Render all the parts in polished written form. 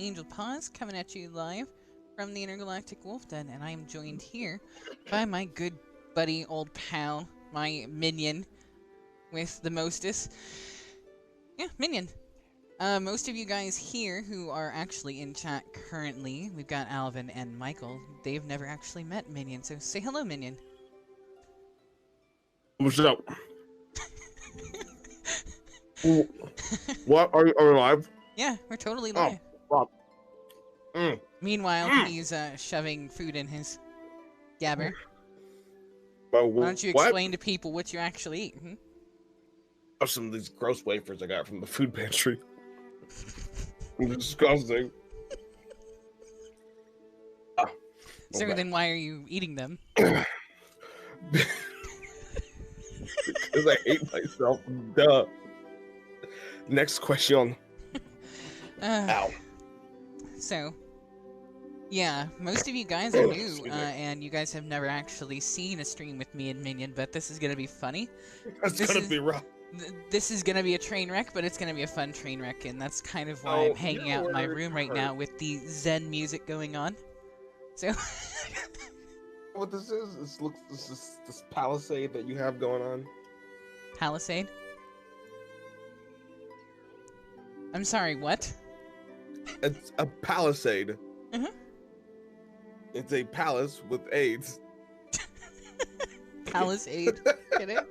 Angel Paws, coming at you live from the intergalactic wolf den, and I am joined here by my good buddy, old pal, my minion with the mostest. Yeah, Minion. Most of you guys here who are actually in chat currently, we've got Alvin and Michael, they've never actually met Minion, so say hello, Minion. What's up? What? Are we live? Yeah, we're totally live. Oh, Meanwhile, he's shoving food in his gabber. Why don't you explain to people what you actually eat? Oh, some of these gross wafers I got from the food pantry. Disgusting. So then why are you eating them? Because I hate myself. Duh. Next question. Ow. So, yeah, most of you guys are new, and you guys have never actually seen a stream with me and Minion, but this is gonna be funny. That's gonna be rough. This is gonna be a train wreck, but it's gonna be a fun train wreck, and that's kind of why I'm hanging out in my room right now with the Zen music going on. So, what this is? This palisade that you have going on. Palisade? I'm sorry, what? It's a palisade. Mm-hmm. It's a palace with AIDS. Palisade. Get it?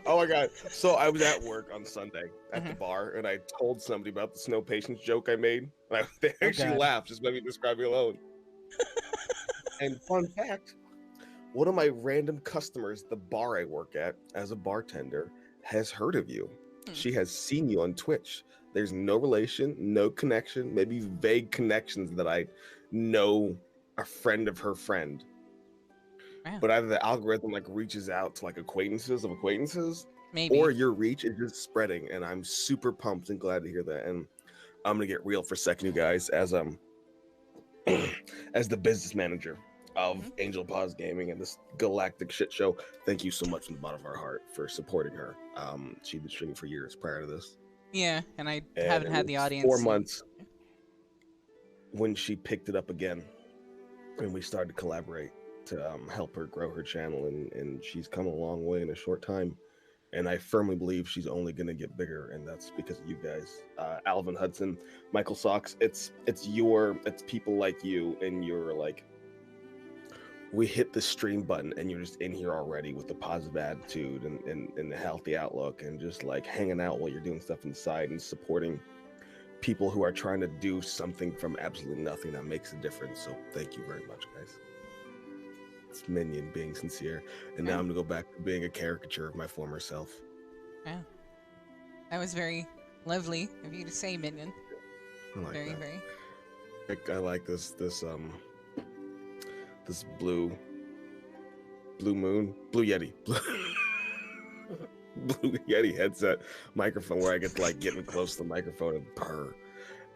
Oh my god. So I was at work on Sunday at the bar, and I told somebody about the snow patience joke I made. And they actually laughed just by me describing alone. And fun fact, one of my random customers, the bar I work at as a bartender, has heard of you. She has seen you on Twitch. There's no relation, no connection, maybe vague connections that I know a friend of her friend. Wow. But either the algorithm like reaches out to like acquaintances of acquaintances, maybe, or your reach is just spreading, and I'm super pumped and glad to hear that. And I'm gonna get real for a second, you guys, as as the business manager of Angel Paws Gaming and this galactic shit show. Thank you so much from the bottom of our heart for supporting her. She'd been streaming for years prior to this. Yeah, and I haven't had the audience. 4 months when she picked it up again, and we started to collaborate to help her grow her channel, and she's come a long way in a short time. And I firmly believe she's only going to get bigger, and that's because of you guys, Alvin Hudson, Michael Socks. It's people like you, and you're like, we hit the stream button, and you're just in here already with a positive attitude and a healthy outlook, and just like hanging out while you're doing stuff inside and supporting people who are trying to do something from absolutely nothing that makes a difference. So thank you very much, guys. It's Minion being sincere, and now I'm gonna go back to being a caricature of my former self. Yeah, that was very lovely of you to say, Minion. I like very, that. very. I like this blue Yeti, blue Yeti headset microphone where I get to like get close to the microphone and purr,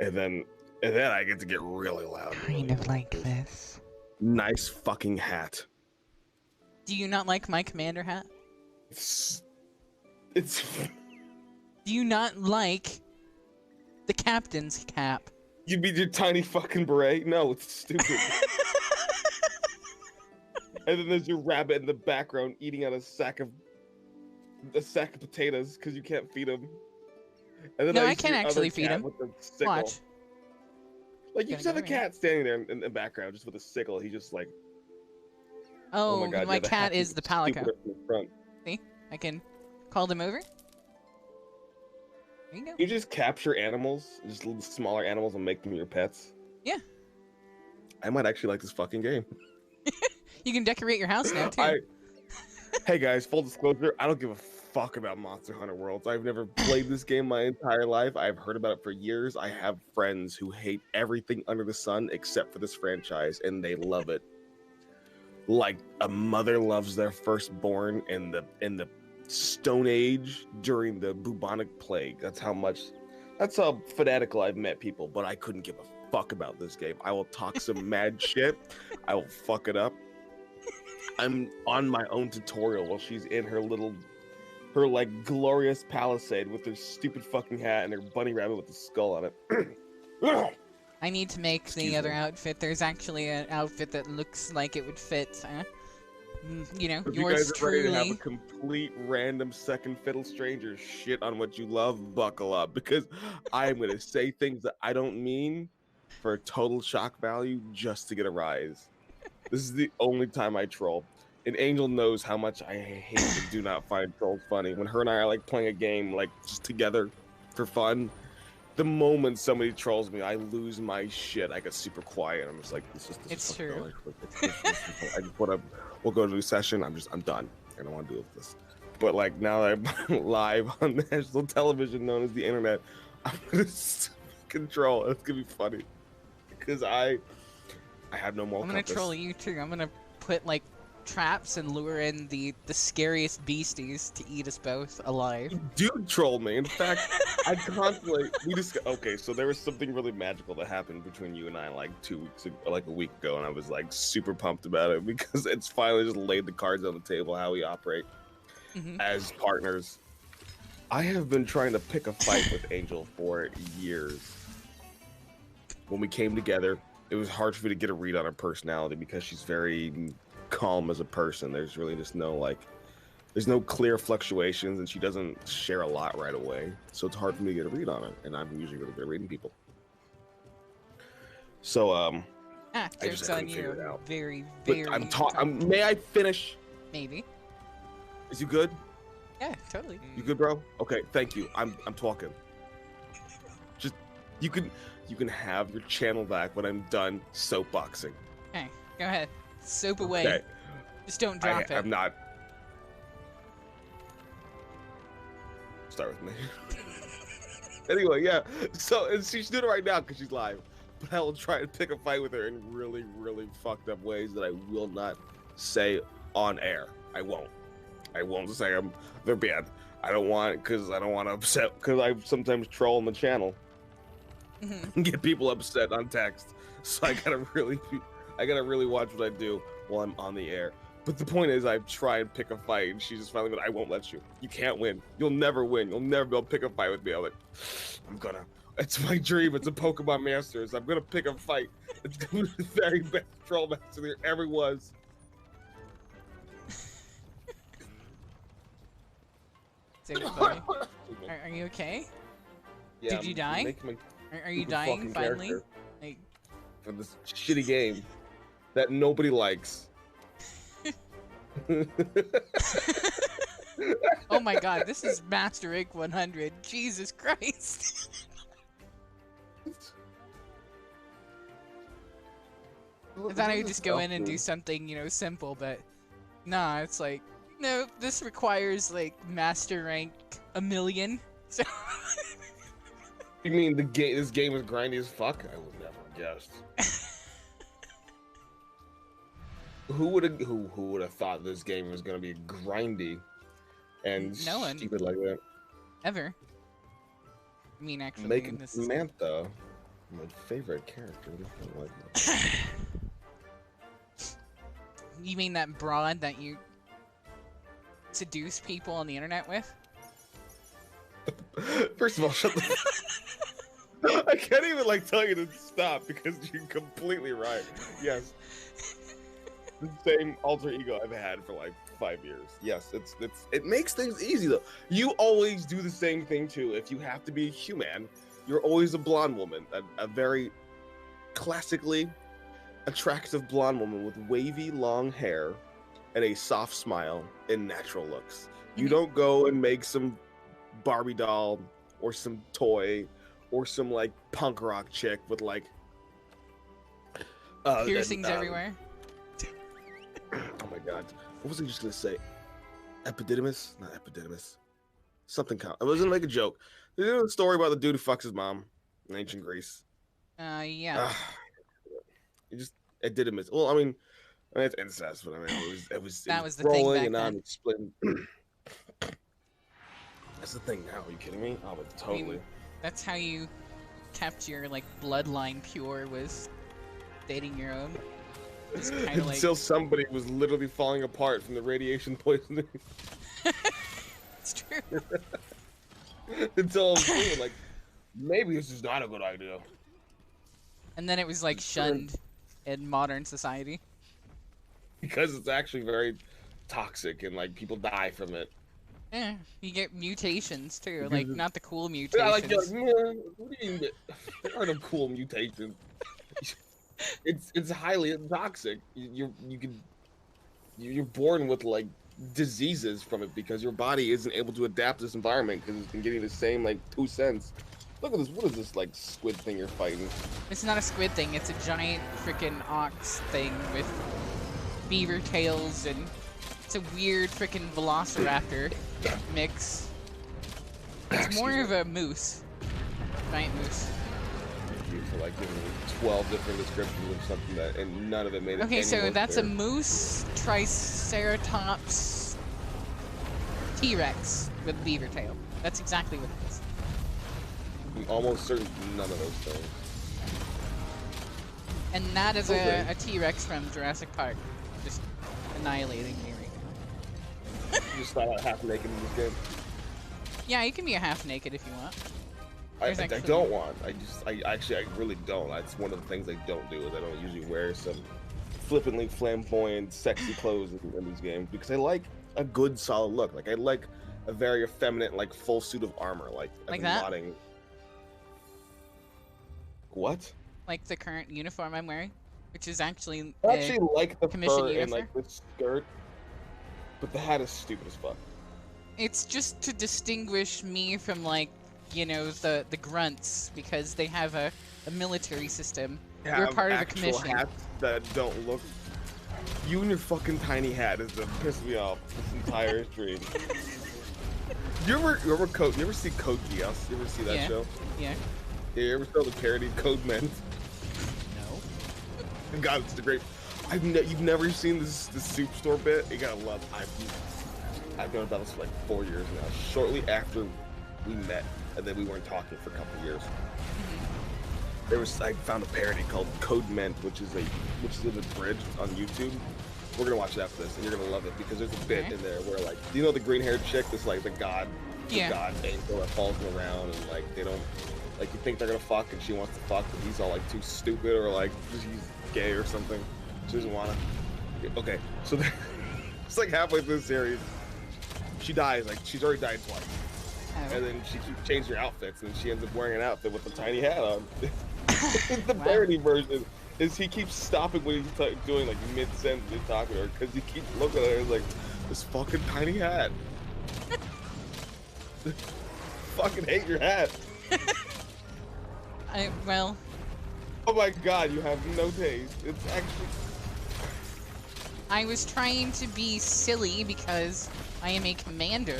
and then I get to get really loud. Kind of like this. Nice fucking hat. Do you not like my commander hat? It's. Do you not like the captain's cap? You mean your tiny fucking beret? No, it's stupid. And then there's your rabbit in the background eating out a sack of potatoes because you can't feed him. And then no, I can actually feed him. With a sickle. Watch. Like you just have a cat standing there in the background just with a sickle. He's just like, oh my God, my cat is the palico. Front. See, I can call them over. There you go. You just capture animals, just little smaller animals, and make them your pets. Yeah. I might actually like this fucking game. You can decorate your house now too. Hey guys, full disclosure, I don't give a fuck about Monster Hunter Worlds. I've never played this game my entire life. I've heard about it for years. I have friends who hate everything under the sun except for this franchise, and they love it. Like a mother loves their firstborn in the Stone Age during the bubonic plague. That's how fanatical I've met people, but I couldn't give a fuck about this game. I will talk some mad shit. I will fuck it up. I'm on my own tutorial while she's in her like glorious palisade with her stupid fucking hat and her bunny rabbit with the skull on it. I need to make the other outfit. There's actually an outfit that looks like it would fit. You know, if yours you guys are truly. ready to have a complete random second fiddle stranger shit on what you love, buckle up, because I am gonna say things that I don't mean for a total shock value just to get a rise. This is the only time I troll. And Angel knows how much I hate and do not find trolls funny. When her and I are like playing a game, like just together for fun, the moment somebody trolls me, I lose my shit. I get super quiet. I'm just like, It's true. I just want to, we'll go to a new session. I'm done. I don't want to deal with this. But like now that I'm live on national television known as the internet, I'm going to control. It's going to be funny. Because I have no more. I'm gonna troll you too. I'm gonna put like traps and lure in the scariest beasties to eat us both alive. You do troll me. In fact, I constantly okay. So there was something really magical that happened between you and I like 2 weeks ago, like a week ago, and I was like super pumped about it because it's finally just laid the cards on the table how we operate as partners. I have been trying to pick a fight with Angel for years. When we came together, it was hard for me to get a read on her personality because she's very calm as a person. There's really just there's no clear fluctuations, and she doesn't share a lot right away. So it's hard for me to get a read on her, and I'm usually really good at reading people. So I just couldn't figure it out. Very. May I finish? Maybe. Is you good? Yeah, totally. You good, bro? Okay, thank you. I'm talking. Just you can have your channel back when I'm done soapboxing. Okay, go ahead. Soap away. Okay. Just don't drop it. I'm not. Start with me. Anyway, yeah. So and she's doing it right now because she's live. But I will try to pick a fight with her in really, really fucked up ways that I will not say on air. I won't say them. They're bad. I don't want to upset because I sometimes troll on the channel and get people upset on text. So I gotta really watch what I do while I'm on the air. But the point is, I try and pick a fight, and she just finally went, I won't let you. You can't win. You'll never win. You'll never be able to pick a fight with me. I'm like, it's my dream. It's a Pokemon Masters. I'm gonna pick a fight. It's gonna be the very best troll master there ever was. Are you okay? Yeah, Did you die? Are you dying finally? Like... For this shitty game that nobody likes. Oh my god, this is Master Ig 100. Jesus Christ. I thought I would just go in and do something, simple, but nah, it's like, no, this requires like master rank 1,000,000. So you mean this game is grindy as fuck? I would never have guessed. Who would have thought this game was gonna be grindy and stupid like that? Ever. I mean, actually, making Samantha my favorite character. Nothing like that. You mean that broad that you seduce people on the internet with? First of all, shut the I can't even tell you to stop because you're completely right. Yes. The same alter ego I've had for 5 years. Yes, it makes things easy though. You always do the same thing too. If you have to be a human, you're always a blonde woman, a very classically attractive blonde woman with wavy long hair and a soft smile and natural looks. You don't go and make some Barbie doll or some toy or some punk rock chick with piercings everywhere. Oh my god. What was I just gonna say? Epididymis? Not epididymis. Something I was gonna make a joke. There's a story about the dude who fucks his mom in ancient Greece. Yeah. It just epididymis. Well, I mean it's incest, but I mean it was the rolling thing and back I'm then. splitting. That's the thing now. Are you kidding me? Oh, but totally. I mean, that's how you kept your bloodline pure, was dating your own. Until somebody was literally falling apart from the radiation poisoning. It's true. Until I was feeling maybe this is not a good idea. And then it was shunned in modern society. Because it's actually very toxic and people die from it. Yeah, you get mutations too, not the cool mutations. Yeah, what do you mean? There are no cool mutations. It's highly toxic. You're born with diseases from it because your body isn't able to adapt to this environment because it's been getting the same 2 cents. Look at this. What is this squid thing you're fighting? It's not a squid thing. It's a giant freaking ox thing with beaver tails, and it's a weird freaking velociraptor mix. It's more of a moose, giant moose. ChatGPT to like give me 12 different descriptions of something that, and none of it made it. Okay, so that's fair. a moose, triceratops, T-Rex with beaver tail. That's exactly what it is. I'm almost certain none of those things. And that is a T-Rex from Jurassic Park, just annihilating me right now. You just not half naked in this game. Yeah, you can be a half naked if you want. I don't want. I really don't. That's one of the things I don't do. Is I don't usually wear some flippantly flamboyant, sexy clothes in these games because I like a good, solid look. Like I like a very effeminate, like full suit of armor. Like that. Modding. What? Like the current uniform I'm wearing, which is actually I actually like the fur uniform. and like the skirt, but the hat is stupid as fuck. It's just to distinguish me from like, you know, the grunts because they have a military system. You're part of a commission. Hats that don't look. You and your fucking tiny hat is to piss me off this entire stream. You ever see Code Geass? You ever see that show? Yeah. You ever saw the parody Code Men? No. God, it's the great. You've never seen this soup store bit? You gotta love. I've known about this for like 4 years now. Shortly after we met, and then we weren't talking for a couple years. I found a parody called Code Ment, which is an abridged on YouTube. We're gonna watch it after this, and you're gonna love it because there's a bit in there where like, do you know the green-haired chick? This like the god angel that follows them around, and like they don't. Like, you think they're gonna fuck, and she wants to fuck, but he's all, like, too stupid, or, like, he's gay or something. She doesn't wanna. Okay, so it's, like, halfway through the series, she dies, like, she's already died twice. Oh. And then she keeps changing her outfits, and she ends up wearing an outfit with a tiny hat on. The parody version is he keeps stopping when he's doing, like, mid-sentence he's talking to her, because he keeps looking at her and like, this fucking tiny hat. Fucking hate your hat. Well. Oh my god, you have no taste. It's actually. I was trying to be silly because I am a commander,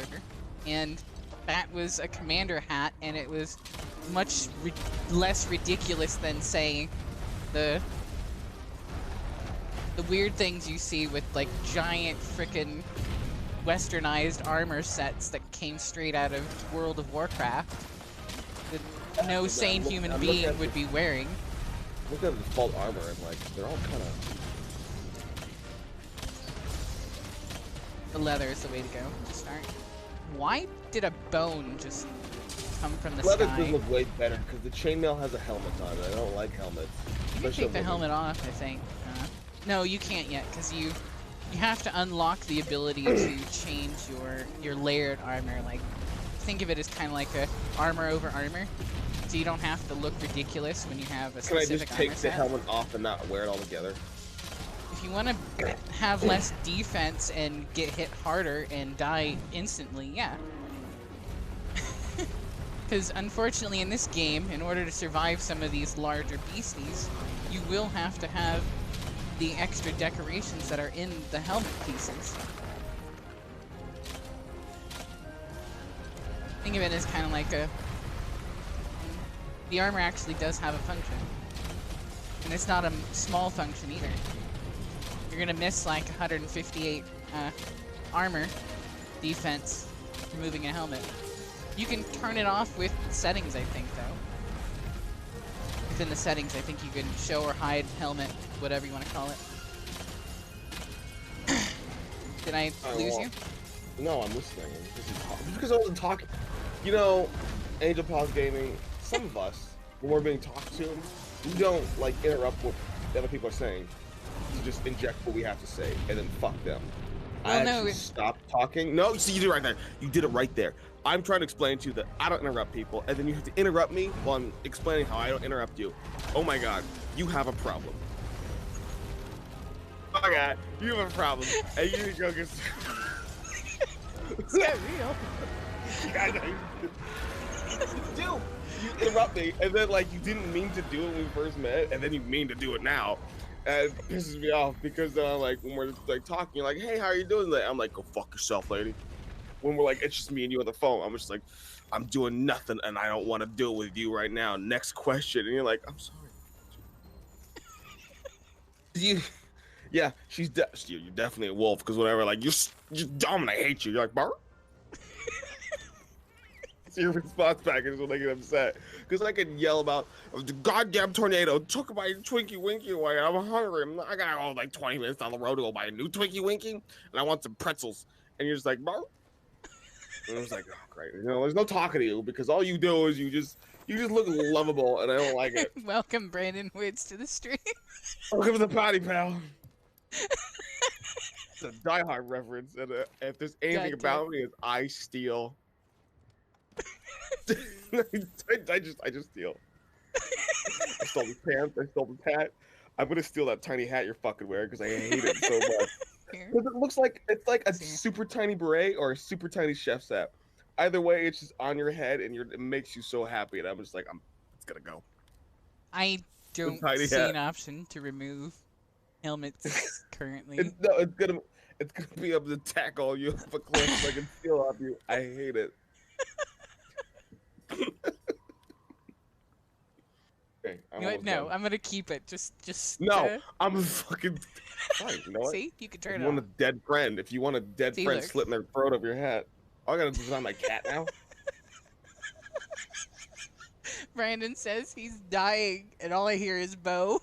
and that was a commander hat, and it was much less ridiculous than, say, the weird things you see with, like, giant frickin' westernized armor sets that came straight out of World of Warcraft. No sane human being would be wearing. Look at the default armor and like they're all kind of. The leather is the way to go to start. Why did a bone just come from the sky? Leather does look way better because the chainmail has a helmet on it. I don't like helmets. You can take the helmet off, I think. No, you can't yet because you have to unlock the ability to change your layered armor. Like, think of it as kind of like a armor over armor. So you don't have to look ridiculous when you have a specific armor set. Can I just take the helmet off and not wear it all together? If you want to have less defense and get hit harder and die instantly, yeah. Because unfortunately in this game, in order to survive some of these larger beasties, you will have to have the extra decorations that are in the helmet pieces. Think of it as kind of like a... The armor actually does have a function. And it's not a small function either. You're gonna miss like 158 armor defense removing a helmet. You can turn it off with settings, I think, though. Within the settings, I think you can show or hide helmet, whatever you want to call it. Did I lose you? No, I'm listening. Because I wasn't talking. You know, Angel Paws Gaming, some of us, when we're being talked to, we don't, like, interrupt what other people are saying. You just inject what we have to say, and then fuck them. Well, I actually stopped talking. No, see, you did it right there. You did it right there. I'm trying to explain to you that I don't interrupt people, and then you have to interrupt me while I'm explaining how I don't interrupt you. Oh my god, you have a problem. Oh my god, you have a problem, and you need to go get... It's got real. Yeah, I know. You interrupt me, and then like you didn't mean to do it when we first met, and then you mean to do it now. And it pisses me off because like when we're like talking, like, hey, how are you doing? I'm like, go fuck yourself, lady. When we're like, it's just me and you on the phone, I'm just like, I'm doing nothing, and I don't want to deal with you right now. Next question. And you're like, I'm sorry. Yeah, you're definitely a wolf, because whatever, like, you're dumb and I hate you. You're like, Bart? So your response package will make it upset. Because I can yell about the goddamn tornado took my Twinkie Winkie away. I'm hungry. I got to go like 20 minutes down the road to go buy a new Twinkie Winkie, and I want some pretzels. And you're just like, Bart? And I was like, oh, great. You know, there's no talking to you, because all you do is you just look lovable, and I don't like it. Welcome, Brandon Woods, to the stream. Welcome to the potty, pal. It's a Die Hard reference, and if there's anything about me, is I steal. I just steal. I stole his pants. I stole his hat. I'm gonna steal that tiny hat you're fucking wearing because I hate it so much. Because it looks like it's like a super tiny beret or a super tiny chef's hat. Either way, it's just on your head, and it makes you so happy. And I'm just like, it's gonna go. I don't see an option to remove helmets currently. It's gonna be able to tackle you off a cliff so I can steal off you. I hate it. Okay, you know what? No, I'm gonna keep it. Just no. I'm fucking. Fine, you know what? See, you can turn it off. If you want a dead friend slitting their throat over your hat, all I gotta do is on my cat now. Brandon says he's dying, and all I hear is Bo.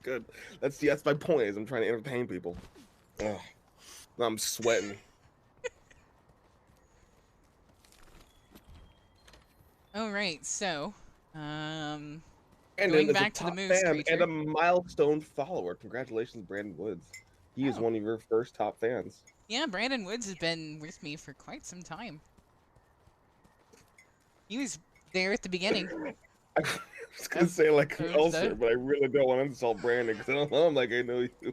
Good. That's my point. Is I'm trying to entertain people. Ugh. I'm sweating. All right, so, and going back to the moose creature. And a milestone follower. Congratulations, Brandon Woods. He is one of your first top fans. Yeah, Brandon Woods has been with me for quite some time. He was there at the beginning. I was gonna say like an ulcer, but I really don't want to insult Brandon because I don't know him like I know you. I'm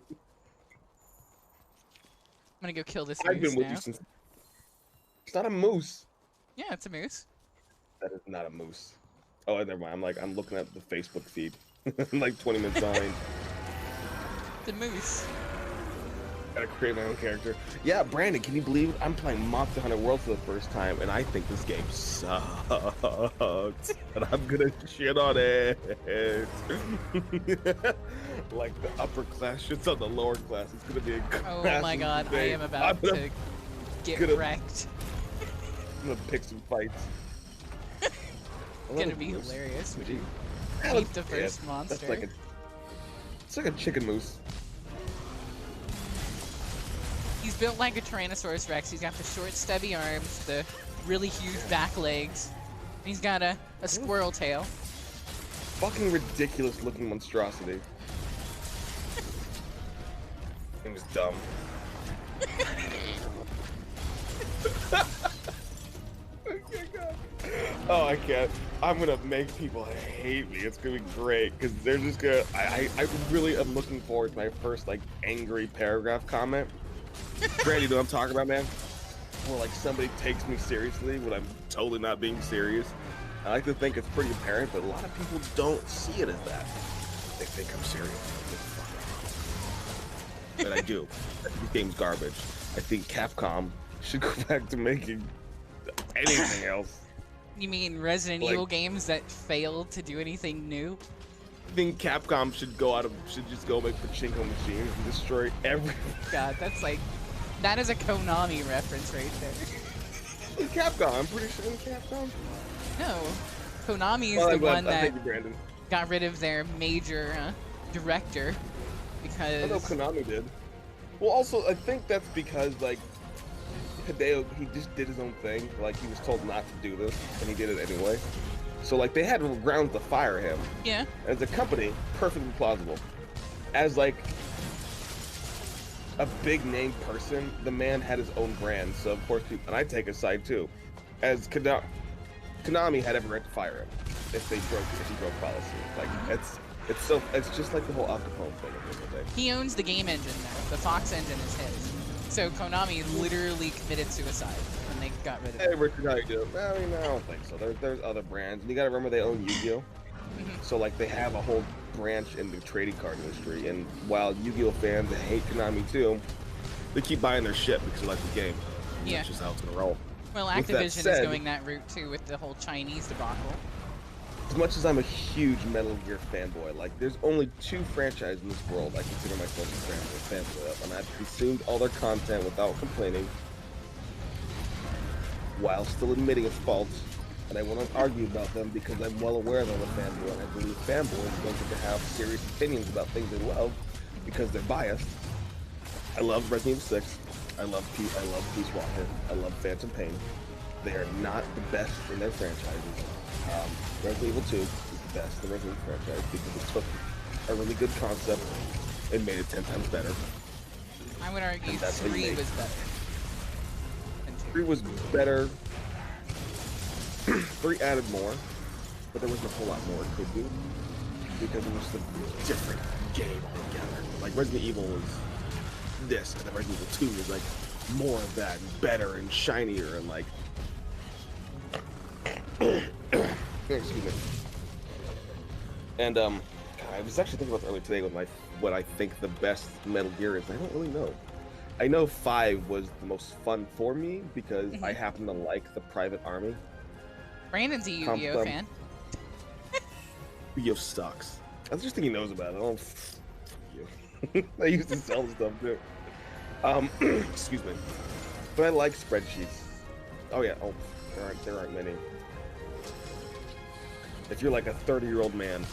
gonna go kill this moose I've been with you since. It's not a moose. Yeah, it's a moose. That is not a moose. Oh, never mind. I'm looking at the Facebook feed. I'm like 20 minutes behind. The moose. Gotta create my own character. Yeah, Brandon, can you believe it? I'm playing Monster Hunter World for the first time, and I think this game sucks. And I'm gonna shit on it. Like the upper class shits on the lower class. It's gonna be a oh my god, I am about to get wrecked. I'm gonna pick some fights. It's gonna be hilarious when you meet the first monster. It's like a chicken moose. He's built like a Tyrannosaurus Rex. He's got the short, stubby arms, the really huge back legs. And he's got a squirrel tail. Fucking ridiculous looking monstrosity. It was dumb. Oh, I can't. I'm gonna make people hate me. It's gonna be great because they're just gonna. I really am looking forward to my first like angry paragraph comment. Brandon, you know what I'm talking about, man? Where like somebody takes me seriously when I'm totally not being serious. I like to think it's pretty apparent, but a lot of people don't see it as that. They think I'm serious. But I do. This game's garbage. I think Capcom should go back to making anything else. You mean Resident Evil games that failed to do anything new? I think Capcom should just go make pachinko machines and destroy everything. God, that is a Konami reference right there. Capcom, I'm pretty sure Capcom. No, Konami is the one that got rid of their major director because. I know Konami did. Well, also I think that's because like Hideo, he just did his own thing. Like he was told not to do this, and he did it anyway. So like they had grounds to fire him. Yeah. As a company, perfectly plausible. As like a big name person, the man had his own brand. So of course, people, and I take his side too. As Konami had every right to fire him if he broke policy. Like it's just like the whole Octopone thing. He owns the game engine now. The Fox engine is his. So Konami literally committed suicide when they got rid of it. Hey, Richard, how you doing? I mean, I don't think so. There's other brands. And you gotta remember they own Yu-Gi-Oh! So like they have a whole branch in the trading card industry. And while Yu-Gi-Oh! Fans hate Konami too, they keep buying their shit because they like the game. And Yeah. that's just how it's gonna roll. Well, With that Activision is said, going that route too with the whole Chinese debacle. as much as I'm a huge Metal Gear fanboy, like there's only 2 franchises in this world I consider myself a fanboy of, and I've consumed all their content without complaining, while still admitting its faults, and I will not argue about them because I'm well aware that I'm a fanboy, and I believe fanboys don't get to have serious opinions about things they love because they're biased. I love Resident Evil 6. I love Peace Walker. I love Phantom Pain. They are not the best in their franchises. Resident Evil 2 is the best in the Resident Evil franchise because it took a really good concept and made it 10 times better. I would argue 3 was better than 2. 3 was better. 3 added more, but there wasn't a whole lot more it could do because it was just a different game altogether. Like Resident Evil was this, and then Resident Evil 2 was like more of that, and better and shinier, and like excuse me. And I was actually thinking about this earlier today with what I think the best Metal Gear is. I don't really know. I know 5 was the most fun for me because I happen to like the Private Army. Brandon's a Yu-Gi-Oh fan. Yu-Gi-Oh sucks. I just think he knows about it. Oh, you. I used to sell stuff too. Excuse me. But I like spreadsheets. Oh yeah. Oh, there aren't many. If you're like a 30-year-old man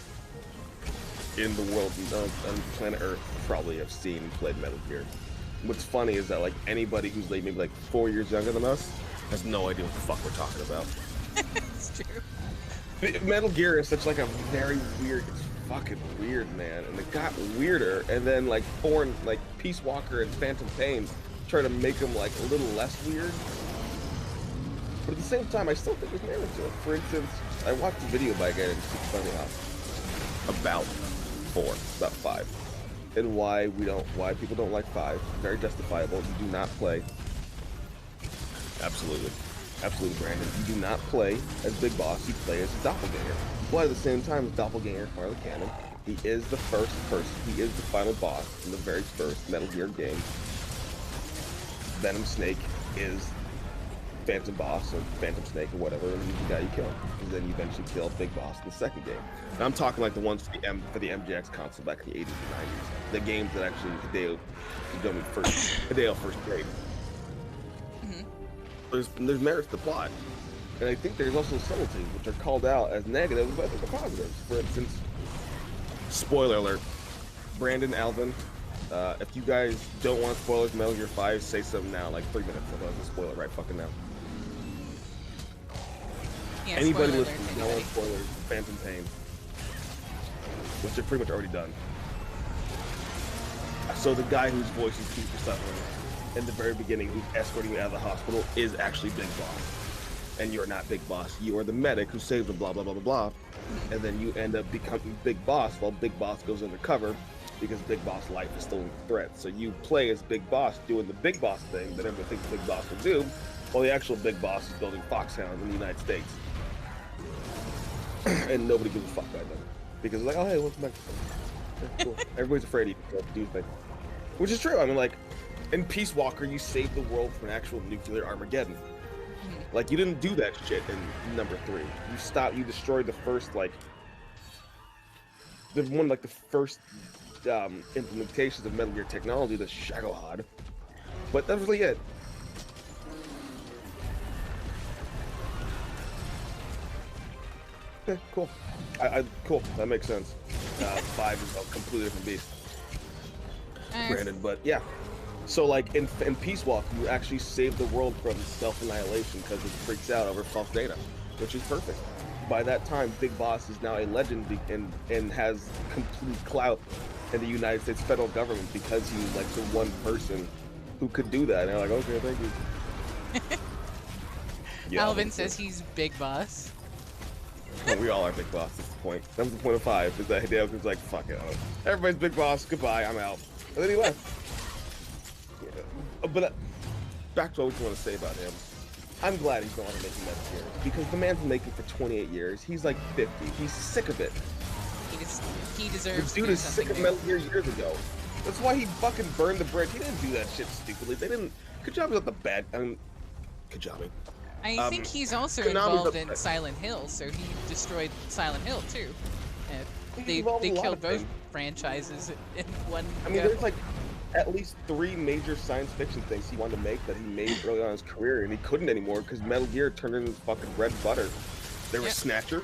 in the world on planet Earth, you probably have seen and played Metal Gear. What's funny is that like anybody who's like maybe like 4 years younger than us has no idea what the fuck we're talking about. It's true. Metal Gear is such like a very weird, it's fucking weird, man, and it got weirder, and then like Peace Walker and Phantom Pain try to make them like a little less weird, but at the same time I still think there's merit to it. For instance, I watched a video by a guy named Funny about 5, and why people don't like 5. Very justifiable. You do not play. Absolutely, Brandon. You do not play as Big Boss, you play as a doppelganger. But at the same time, as doppelganger part of the canon, he is the first person, he is the final boss in the very first Metal Gear game. Venom Snake is Phantom Boss, or Phantom Snake, or whatever, and he's the guy you kill. And then you eventually kill Big Boss in the second game. And I'm talking like the ones for the MJX console back in the 80s and 90s. The games that actually Hideo first played. There's merits to plot, and I think there's also subtleties which are called out as negatives, but I think are positives. For instance, spoiler alert, Brandon, Alvin, if you guys don't want spoilers, Metal Gear 5, say something now, like 3 minutes. Otherwise, I'll spoil it right fucking now. Yeah, Anybody listening, no one spoilers, Phantom Pain, which are pretty much already done. So the guy whose voice is Keith suffering in the very beginning, who's escorting you out of the hospital, is actually Big Boss. And you're not Big Boss. You are the medic who saved him, blah, blah, blah, blah, blah. And then you end up becoming Big Boss while Big Boss goes undercover because Big Boss' life is still in threat. So you play as Big Boss doing the Big Boss thing that everyone thinks Big Boss will do, while the actual Big Boss is building foxhounds in the United States. And nobody gives a fuck about them. Because it's like, oh, hey, welcome back. Okay, cool. Everybody's afraid of you. Do thing. Which is true. I mean, like, in Peace Walker, you saved the world from an actual nuclear Armageddon. Like, you didn't do that shit in number 3. You destroyed the first, like, the first implementations of Metal Gear technology, the Shagohod. But that's really it. Okay, cool. Cool, that makes sense. 5 is a completely different beast. Brandon, but yeah. So like in Peace Walk, you actually save the world from self-annihilation because it freaks out over false data, which is perfect. By that time, Big Boss is now a legend and has complete clout in the United States federal government because he's like the one person who could do that. And they're like, okay, thank you. Yeah, Alvin says he's Big Boss. Well, we all are Big Boss. That's the point. That was the point of 5. Is that Hideo was like, fuck it, everybody's Big Boss. Goodbye, I'm out. And then he left. Yeah. But back to what we want to say about him. I'm glad he's no longer making Metal Gear because the man's been making for 28 years. He's like 50. He's sick of it. He deserves. The dude is sick of Metal Gear years ago. That's why he fucking burned the bridge. He didn't do that shit stupidly. They didn't. Good job about the bad. I mean, Kajami. I think he's also Konami's involved in upset. Silent Hill, so he destroyed Silent Hill too. They involved in a lot killed of both things. franchises in one I mean, go. there's like at least 3 major science fiction things he wanted to make that he made early on in his career, and he couldn't anymore because Metal Gear turned into fucking bread and butter. There was Yep. Snatcher,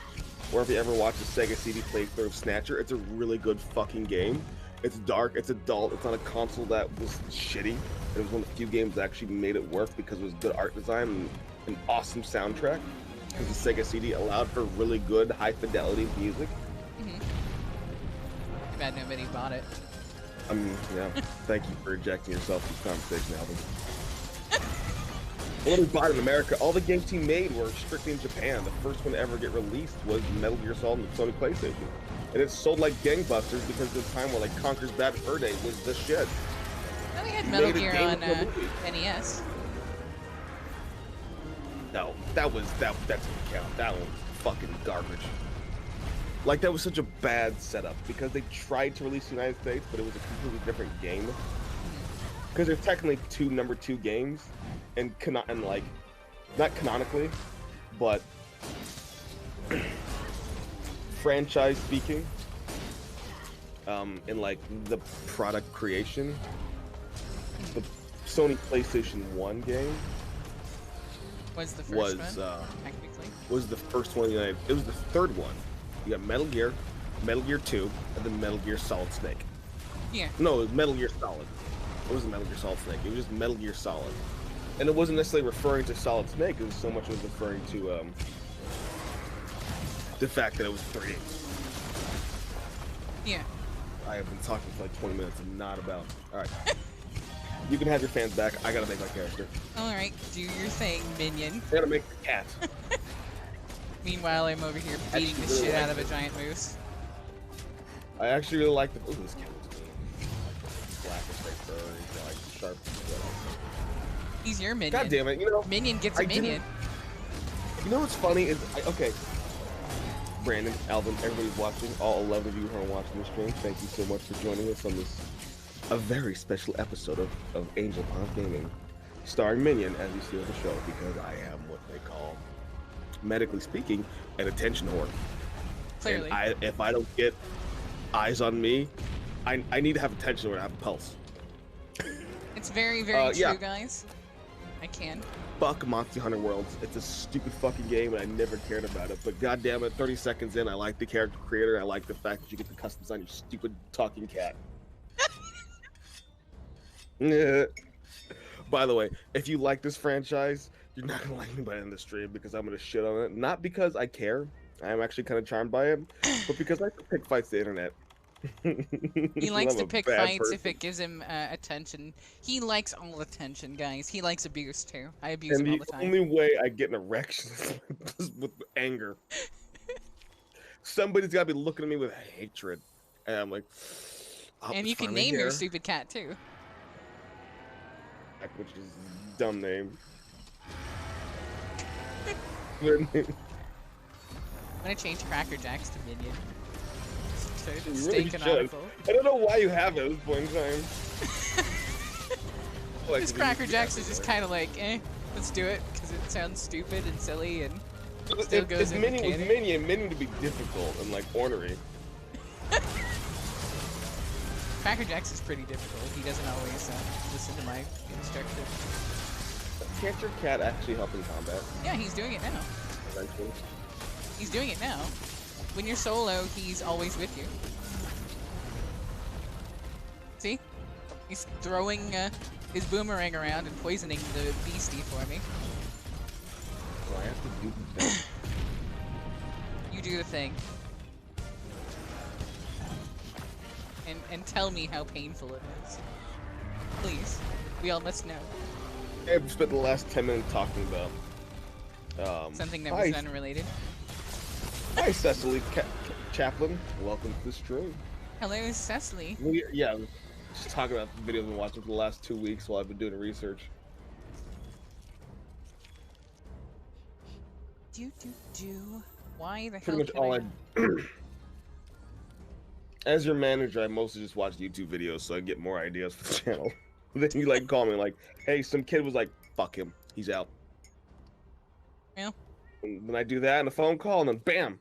or if you ever watched a Sega CD playthrough of Snatcher, it's a really good fucking game. It's dark, it's adult, it's on a console that was shitty. It was one of the few games that actually made it work because it was good art design and an awesome soundtrack. Because the Sega CD allowed for really good, high fidelity music. Too bad nobody bought it. I mean, yeah. Thank you for ejecting yourself from this conversation, Alvin. Well, we bought it in America. All the games he made were strictly in Japan. The first one to ever get released was Metal Gear Solid on the Sony PlayStation. And it sold like gangbusters because at the time where like Conker's Bad Fur Day was the shit. Oh, we had He Metal made a Gear game on for a movie. NES. No, that doesn't count. That one was fucking garbage. Like, that was such a bad setup because they tried to release the United States, but it was a completely different game. Because there's technically 2 number 2 games, and like, not canonically, but franchise speaking, in like the product creation, the Sony PlayStation 1 game Was the first one, technically. was the first one in the United. It was the third one. You got Metal Gear 2, and then Metal Gear Solid Snake. Yeah. No, it was Metal Gear Solid. It wasn't Metal Gear Solid Snake. It was just Metal Gear Solid. And it wasn't necessarily referring to Solid Snake. It was so much it was referring to the fact that it was 3D. Yeah. I have been talking for like 20 minutes and not about. All right. You can have your fans back. I gotta make my character. All right, do your thing, Minion. I gotta make the cat. Meanwhile, I'm over here beating the really shit like out of a it. giant moose. I actually really like the. Ooh, this cat looks cool. Black and straight fur. He's got like sharp. He's your Minion. God damn it! You know. Minion gets a I didn't- Minion. You know what's funny is okay. Brandon, Alvin, everybody watching, all 11 of you who are watching this stream, thank you so much for joining us on this a very special episode of Angel Paws Gaming, starring Minion as you see on the show, because I am what they call, medically speaking, an attention whore. Clearly. And if I don't get eyes on me, I need to have attention when I have a pulse. It's very, very true, yeah. guys. I can. Fuck Monster Hunter Worlds. It's a stupid fucking game and I never cared about it. But goddamn it, 30 seconds in, I like the character creator. I like the fact that you get to customize your stupid talking cat. By the way, if you like this franchise, you're not gonna like me by the end of the stream because I'm gonna shit on it. Not because I care. I am actually kind of charmed by it, but because I like to pick fights the internet. He likes I'm to a pick bad fights person. if it gives him attention. He likes all attention, guys. He likes abuse too. I abuse And him all the the time. only way I get an erection is with anger. Somebody's got to be looking at me with hatred, and I'm like, oh, And it's you can finally name your here. stupid cat too. Which is a dumb name. I'm gonna change Cracker Jacks to Minion. So You stay really should. canonical. I don't know why you have it at this point in time. Like, This Cracker Jacks is just kind of like, let's do it because it sounds stupid and silly and still if, goes if in Minion was canon. Minion would be difficult and like ornery. Cracker Jacks is pretty difficult. He doesn't always listen to my instructions. Can't your cat actually help in combat? Yeah, he's doing it now. Eventually. He's doing it now. When you're solo, he's always with you. See? He's throwing his boomerang around and poisoning the beastie for me. So I have to do the thing. You do the thing. And tell me how painful it is. Please. We all must know. I've spent the last 10 minutes talking about Something that hi, was unrelated. Hi, Cecily Chaplin. Welcome to the stream. Hello, Cecily. Yeah, just talking about the videos I've been watching for the last 2 weeks while I've been doing research. Why the Pretty hell much can all I... As your manager, I mostly just watch YouTube videos so I get more ideas for the channel. Then you like call me like, hey, some kid was like, fuck him, he's out. Well, And then I do that and a phone call, and then bam,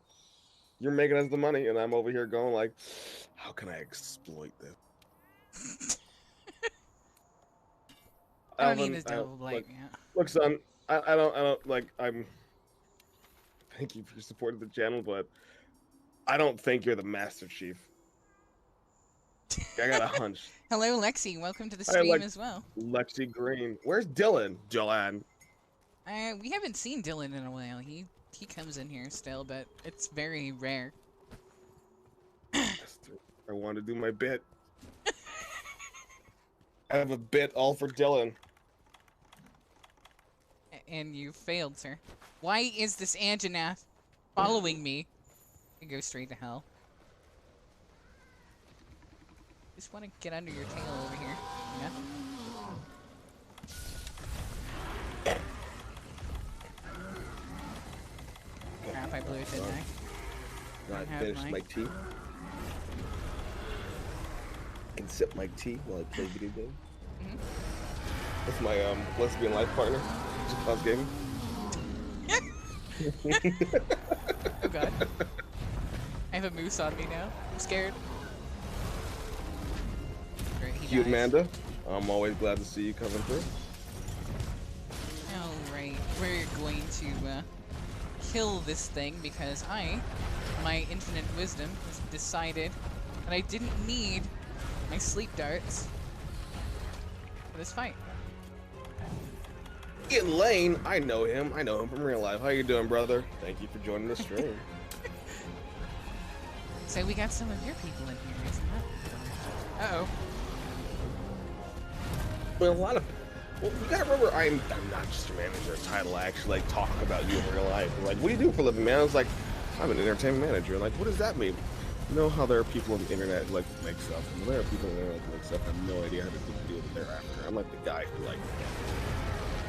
you're making us the money, and I'm over here going like, how can I exploit this? I don't need Alvin, his double blade yet. look, son, I don't like. Thank you for supporting the channel, but I don't think you're the Master Chief. I got a hunch. Hello, Lexi. Welcome to the I stream like as well. Lexi Green. Where's Dylan? Dylan. We haven't seen Dylan in a while. He comes in here still, but it's very rare. I want to do my bit. I have a bit all for Dylan. And you failed, sir. Why is this Anjanath following me? You go straight to hell. Just want to get under your tail over here. Yeah. Crap, I blew it, didn't I? I finished my tea. I can sip my tea while I play video games. That's my lesbian life partner. Just Paws Gaming. Oh god. I have a moose on me now. I'm scared. Great, he Cute dies. Amanda. I'm always glad to see you coming through. Alright, we're going to kill this thing because my infinite wisdom, has decided that I didn't need my sleep darts for this fight. Ian Lane, I know him. I know him from real life. How you doing, brother? Thank you for joining the stream. So we got some of your people in here, isn't it? Uh-oh. Well, well, you gotta remember, I'm not just a manager, a title. I actually like talk about you in real life. I'm like, what do you do for a living, man? I was like, I'm an entertainment manager. Like, what does that mean? You know how there are people on the internet who like to make stuff, and there are people on the internet who make stuff. I have no idea how to deal with it thereafter. I'm like the guy who like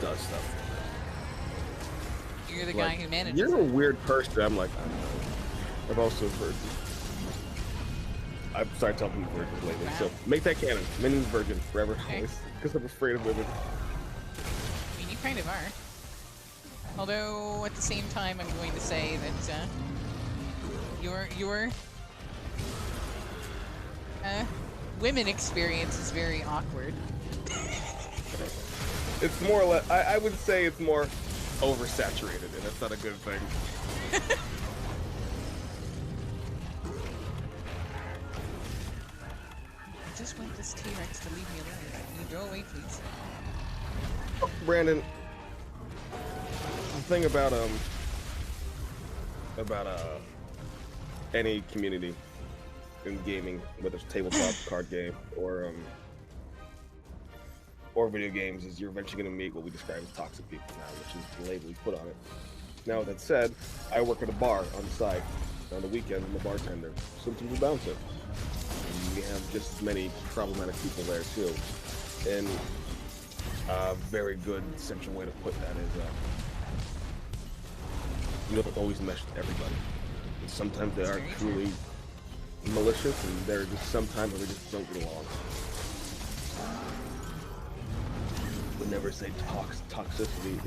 does stuff. You're the like, guy who manages. You're a weird person. I'm like, I don't know. I've also heard. I've started telling people virgins lately, Wow. so make that canon. Minion's virgin forever, Okay. always, because I'm afraid of women. I mean, you kind of are. Although, at the same time, I'm going to say that, your women experience is very awkward. It's more or less, I would say it's more oversaturated, and that's not a good thing. I just want this T-Rex to leave me alone. Can you go away, please? Oh, Brandon, the thing about any community in gaming, whether it's tabletop, card game, or video games, is you're eventually going to meet what we describe as toxic people now, which is the label we put on it. Now, with that said, I work at a bar on the side. On the weekend, I'm a bartender. Sometimes a bouncer. And we have just as many problematic people there, too. And a very good, central way to put that is you don't always mesh with everybody. And sometimes they are truly malicious, and there are just sometimes where we just don't get along. Would never say toxicity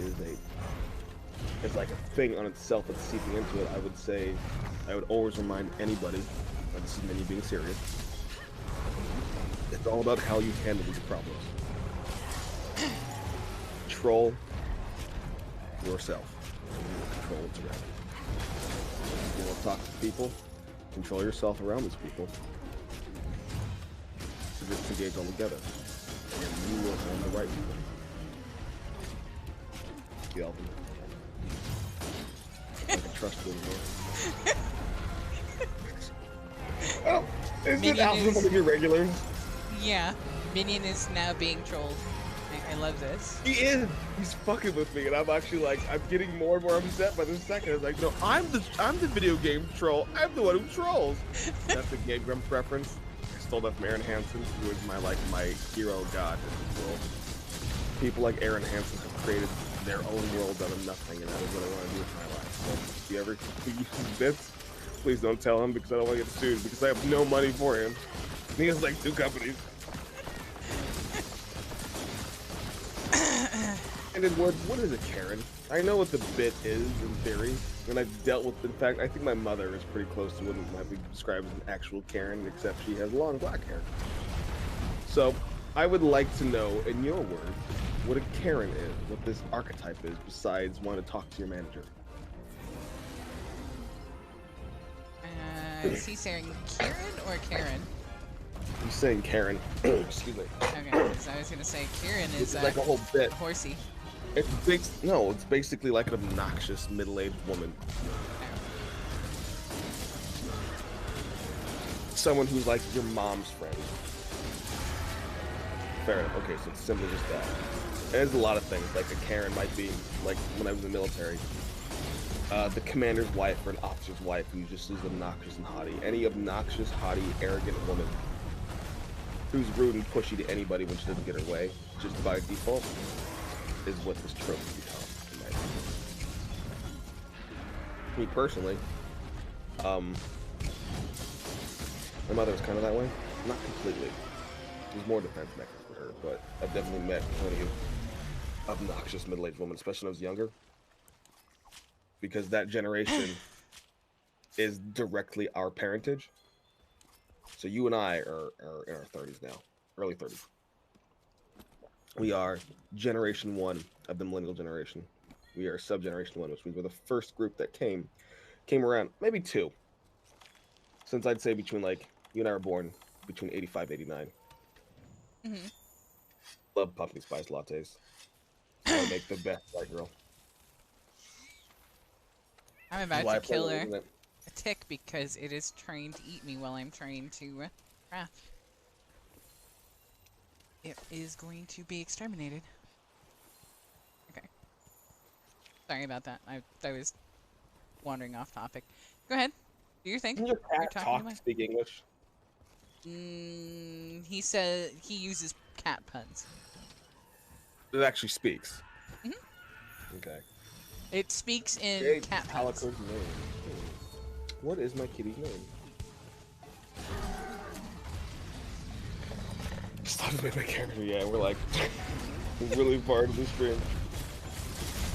is like a thing on itself that's seeping into it. I would always remind anybody, and this is me being serious, it's all about how you handle these problems. Control yourself. Control what's around you. You want to talk to people? Control yourself around these people. So just engage all together. And you will find the right people. Alvin. I can trust you anymore. Oh, is it Alvin one of your regulars? Yeah, Minion is now being trolled. I love this. He is. He's fucking with me, and I'm actually like, I'm getting more and more upset by the second. I'm like, no, I'm the video game troll. I'm the one who trolls. That's the Game Grumps reference. I stole that from Aaron Hansen, who is my hero god in this world. People like Aaron Hansen have created their own world out of nothing, and that is what I want to do with my life. So if you ever use bits, please don't tell him, because I don't want to get sued, because I have no money for him. He has like 2 companies. And then what is it, Karen? I know what the bit is in theory, and I've dealt with. In fact, I think my mother is pretty close to what might be described as an actual Karen, except she has long black hair. So, I would like to know, in your words, what a Karen is, what this archetype is, besides wanting to talk to your manager. Is he saying Kieran or Karen? I'm saying Karen. Excuse me. Okay, because I was gonna say Kieran is like a whole bit. Horsey. It's basically like an obnoxious middle-aged woman. Someone who's like your mom's friend. Fair enough. Okay, so it's simply just that. And there's a lot of things. Like a Karen might be like when I was in the military. The commander's wife or an officer's wife who just is obnoxious and haughty. Any obnoxious, haughty, arrogant woman who's rude and pushy to anybody when she doesn't get her way, just by default, is what this trope has become, in my opinion. Me personally, my mother was kind of that way. Not completely. There's more defense mechanisms for her, but I've definitely met plenty of obnoxious middle-aged women, especially when I was younger. Because that generation is directly our parentage. So you and I are in our 30s now, early 30s. We are generation 1 of the millennial generation. We are sub-generation 1, which means we're the first group that came around, maybe 2. Since I'd say between like, you and I were born between 85, 89. Mm-hmm. Love pumpkin spice lattes. I make the best white girl. I'm about to kill her. A tick because it is trying to eat me while I'm trying to craft. It is going to be exterminated. Okay. Sorry about that. I was wandering off topic. Go ahead. Do your thing. Can your cat speak English? He said he uses cat puns. It actually speaks. Mm-hmm. Okay. It speaks in cat puns. Name. What is my kitty's name? Stop to make my character. Yeah, we're like really far into the stream.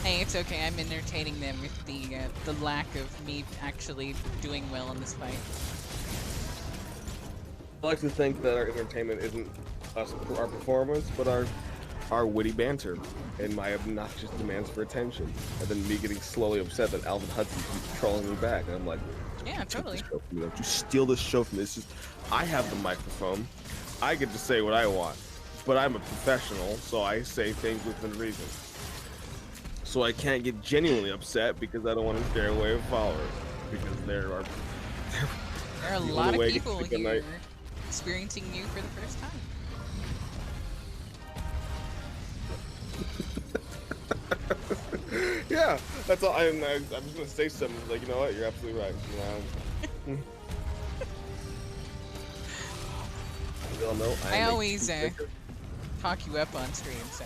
Hey, it's okay. I'm entertaining them with the lack of me actually doing well in this fight. I like to think that our entertainment isn't us, our performance, but our witty banter and my obnoxious demands for attention, and then me getting slowly upset that Alvin Hudson keeps trolling me back, and I'm like, yeah, totally. Don't you steal this show from me? This is, I have the microphone. I get to say what I want, but I'm a professional, so I say things within reason. So I can't get genuinely upset because I don't want to scare away followers, because there are a lot of people here experiencing you for the first time. Yeah, that's all. I'm just gonna say something like, you know what? You're absolutely right. You know, I always talk you up on stream, so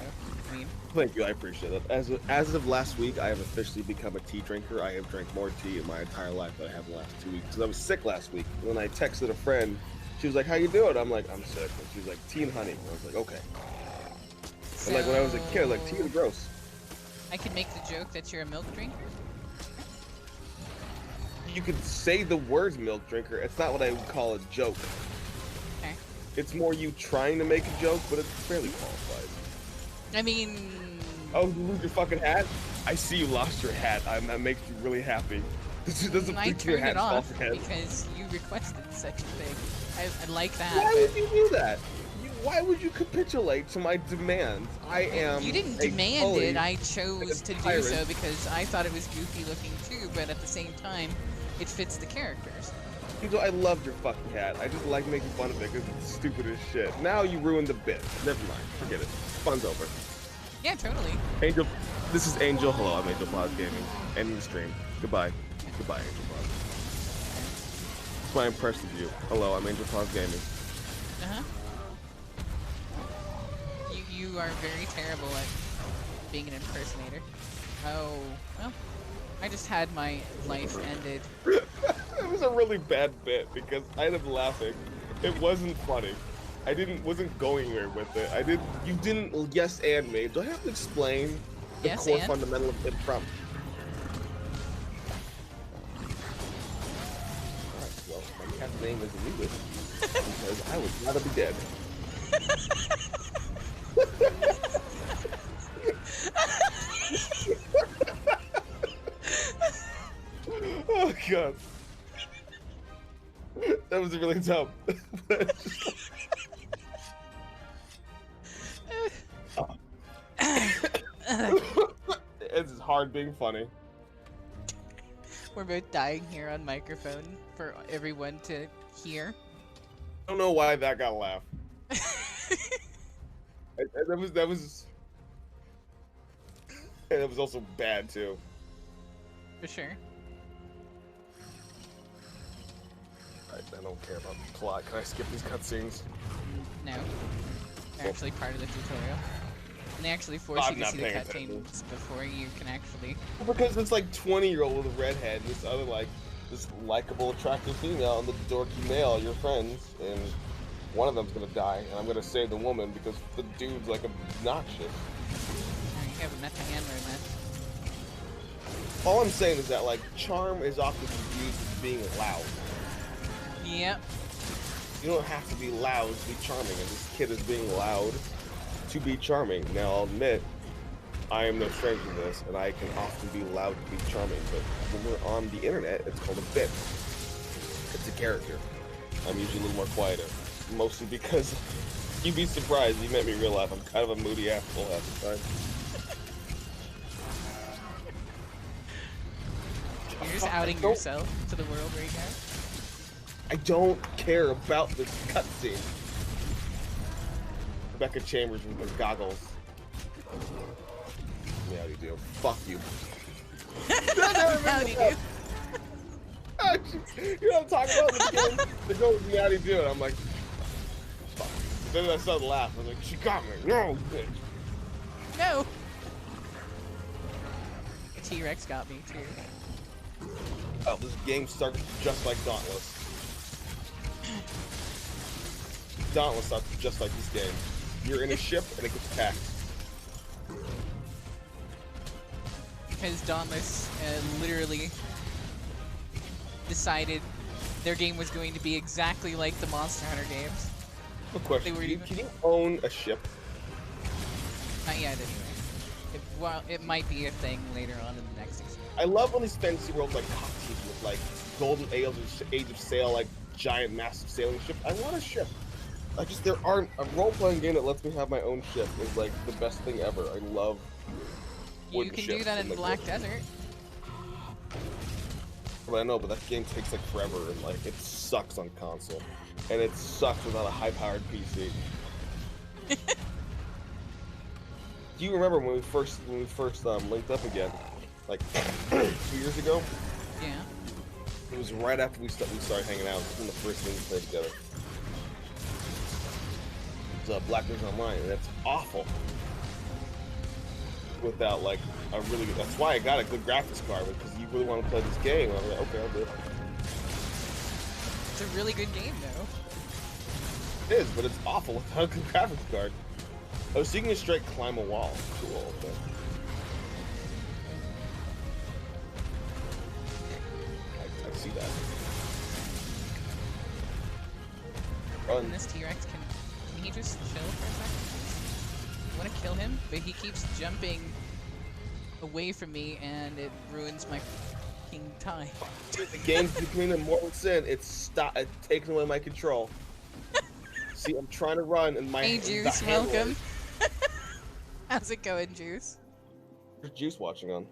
I mean. Thank you, I appreciate it. As of last week, I have officially become a tea drinker. I have drank more tea in my entire life than I have in the last 2 weeks. Because I was sick last week. When I texted a friend, she was like, "How you doing?" I'm like, "I'm sick." And she was like, "Tea and honey." And I was like, "Okay." So, and like when I was a kid, like tea is gross. I could make the joke that you're a milk drinker. You could say the words milk drinker. It's not what I would call a joke. Okay. It's more you trying to make a joke, but it's fairly qualified. I mean... Oh, you lose your fucking hat? I see you lost your hat. That makes you really happy. I turned it off because you requested such a thing. I like that. Why would you do that? Why would you capitulate to my demands? I am. You didn't demand it. I chose to do so because I thought it was goofy looking too, but at the same time, it fits the characters. I love your fucking hat. I just like making fun of it because it's stupid as shit. Now you ruined the bit. Never mind. Forget it. Fun's over. Yeah, totally. Angel, this is Angel. Hello, I'm Angel Paws Gaming. Ending the stream. Goodbye. Goodbye, Angel Paws. That's why I'm impressed with you. Hello, I'm Angel Paws Gaming. Uh-huh. You are very terrible at being an impersonator. Oh, well, I just had my life ended. It was a really bad bit because I ended up laughing. It wasn't funny. I wasn't going anywhere with it. You didn't yes and me. Do I have to explain The Yes, core and? fundamental of improv. Alright, well, my cat's name is Lewis because I would rather be dead. Oh god. That was really dumb. It's hard being funny. We're both dying here on microphone for everyone to hear. I don't know why that got a laugh. That was also bad too. For sure. I don't care about the plot. Can I skip these cutscenes? No. They're actually part of the tutorial. And they actually force you to see the cutscenes before you can actually... Because it's like 20-year-old with a redhead, and this other this likable, attractive female, and the dorky male, your friends, and one of them's gonna die, and I'm gonna save the woman because the dude's like obnoxious. You haven't met the handler, man. All I'm saying is that charm is often confused with being loud. Yep. You don't have to be loud to be charming, and this kid is being loud to be charming. Now, I'll admit, I am no stranger to this, and I can often be loud to be charming, but when we're on the internet, it's called a bit. It's a character. I'm usually a little more quieter, mostly because you'd be surprised, you met me in real life, I'm kind of a moody asshole half the time. You're just outing yourself to the world right now. I don't care about this cutscene. Rebecca Chambers with her goggles. Yeah, you do. Fuck you. Howdy do. You know what I'm talking about? The girl with me, how do you do it? I'm like, fuck. Then I started laughing. I was like, she got me. No, bitch. No. T-Rex got me too. Oh, this game starts just like Dauntless. Dauntless starts just like this game. You're in a ship and it gets attacked. Because Dauntless literally decided their game was going to be exactly like the Monster Hunter games. Quick question, can you own a ship? Not yet, anyway. It might be a thing later on in the next season. I love when these fantasy worlds like cocktease with golden age of sail, giant massive sailing ships. I want a ship. There aren't a role-playing game that lets me have my own ship is the best thing ever. I love you can do that in Black Desert. Well, I know, but that game takes forever and it sucks on console. And it sucks without a high-powered PC. Do you remember when we first linked up again? 2 years ago? Yeah. It was right after we started hanging out. It was one of the first things we played together. It's Black Desert Online, and that's awful. Without a really good, that's why I got a good graphics card, because you really want to play this game. And I'm like, okay, I'll do it. It's a really good game, though. It is, but it's awful without a good graphics card. Oh, so you can just straight climb a wall. Cool. Okay. I see that. And this T-Rex can he just chill for a second? I want to kill him, but he keeps jumping away from me, and it ruins my fucking time. Dude, the game's becoming a mortal sin. It's taking away my control. See, I'm trying to run, and my Hey, Juice, welcome. How's it going, Juice? Where's Juice watching on?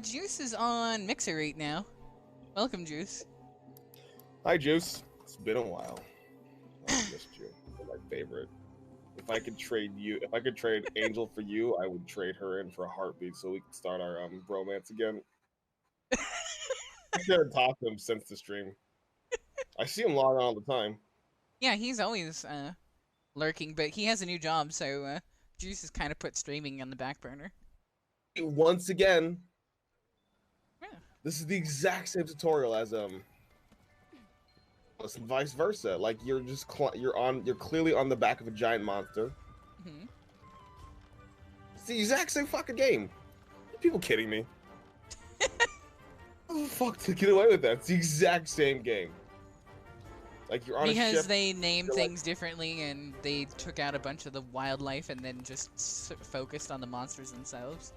Juice is on Mixer right now. Welcome, Juice. Hi, Juice. It's been a while. I missed you. You're my favorite. If I could trade Angel for you, I would trade her in for a heartbeat so we can start our bromance again. I haven't talked to him since the stream. I see him log on all the time. Yeah, he's always lurking, but he has a new job, so Juice has kind of put streaming on the back burner. Once again, Yeah. this is the exact same tutorial as vice versa. You're just you're clearly on the back of a giant monster. Mm-hmm. It's the exact same fucking game. Are people kidding me? How the fuck to get away with that? It's the exact same game. Like you're on a ship. Because they named things differently and they took out a bunch of the wildlife and then just focused on the monsters themselves.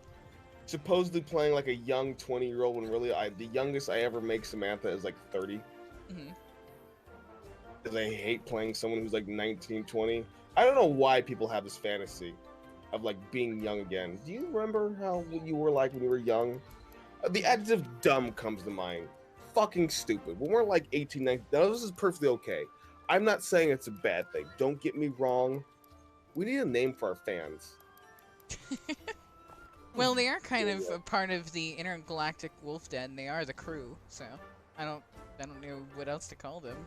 Supposedly playing like a young 20-year-old when really the youngest I ever make Samantha is like 30. Mm-hmm. Because I hate playing someone who's like 19, 20. I don't know why people have this fantasy of like being young again. Do you remember how you were like when you were young? The adjective dumb comes to mind. Fucking stupid. When we're like 18, 19, now this is perfectly okay. I'm not saying it's a bad thing. Don't get me wrong. We need a name for our fans. Well, they are kind of a part of the intergalactic wolf den. They are the crew, so I don't know what else to call them.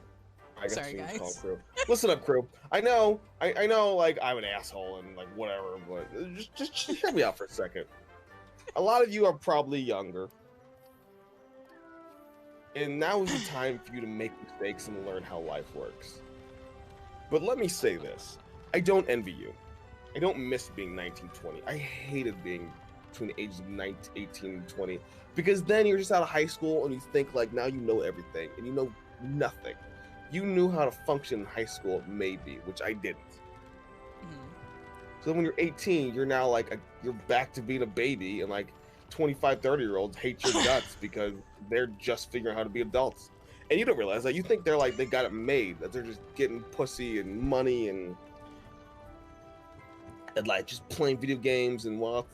Sorry, guys. Crew. Listen up, crew. I know, like I'm an asshole and like whatever, but just hear me out for a second. A lot of you are probably younger, and now is the time for you to make mistakes and learn how life works. But let me say this: I don't envy you. I don't miss being 19, 20. I hated being between the ages of 19, 18, and 20, because then you're just out of high school and you think like now you know everything, and you know nothing. You knew how to function in high school, maybe, which I didn't. Mm-hmm. So when you're 18, you're now like, you're back to being a baby, and like 25, 30-year-olds hate your guts because they're just figuring out how to be adults. And you don't realize that. You think they're like, they got it made, that they're just getting pussy and money and like just playing video games, and well,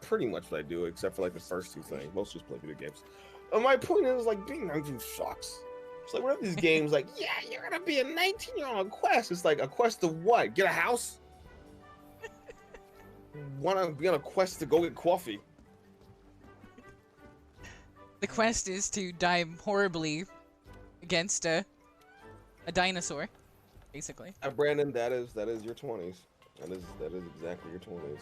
pretty much what I do, except for like the first two things. Most just play video games. And my point is, like, being 19 sucks. It's like, what are these games like, yeah, you're gonna be a 19-year-old on a quest. It's like, a quest to what? Get a house? Wanna be on a quest to go get coffee? The quest is to die horribly against a dinosaur, basically. Brandon, that is your 20s. That is exactly your 20s.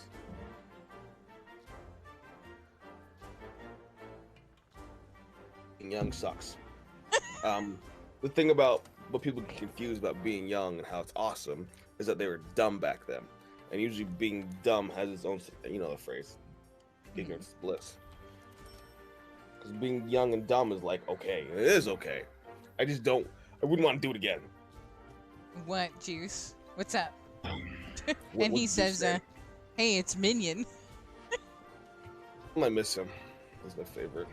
Being young sucks. The thing about what people get confused about being young and how it's awesome is that they were dumb back then. And usually being dumb has its own, you know the phrase, ignorance is bliss. Because being young and dumb is like, okay, it is okay. I wouldn't want to do it again. What, Juice? What's up? What And he says, hey, it's Minion. I miss him. He's my favorite.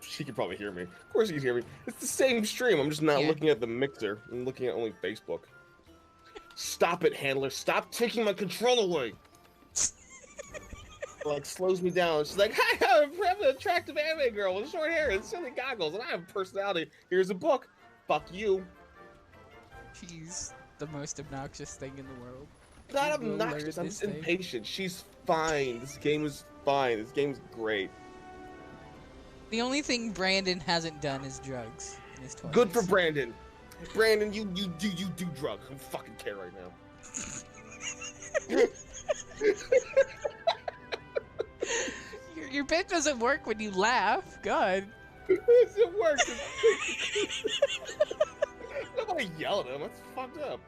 She could probably hear me. Of course she can hear me. It's the same stream. I'm just not looking at the mixer. I'm looking at only Facebook. Stop it, handler. Stop taking my control away. Like, slows me down. She's like, hi, I'm an attractive anime girl with short hair and silly goggles, and I have a personality. Here's a book. Fuck you. She's the most obnoxious thing in the world. Not obnoxious. I'm just impatient. She's fine. This game is fine. This game's great. The only thing Brandon hasn't done is drugs in his 20s. Good for Brandon. Brandon, you do drugs. I don't fucking care right now. Your bit doesn't work when you laugh. God. It works. Nobody yelled at him. That's fucked up.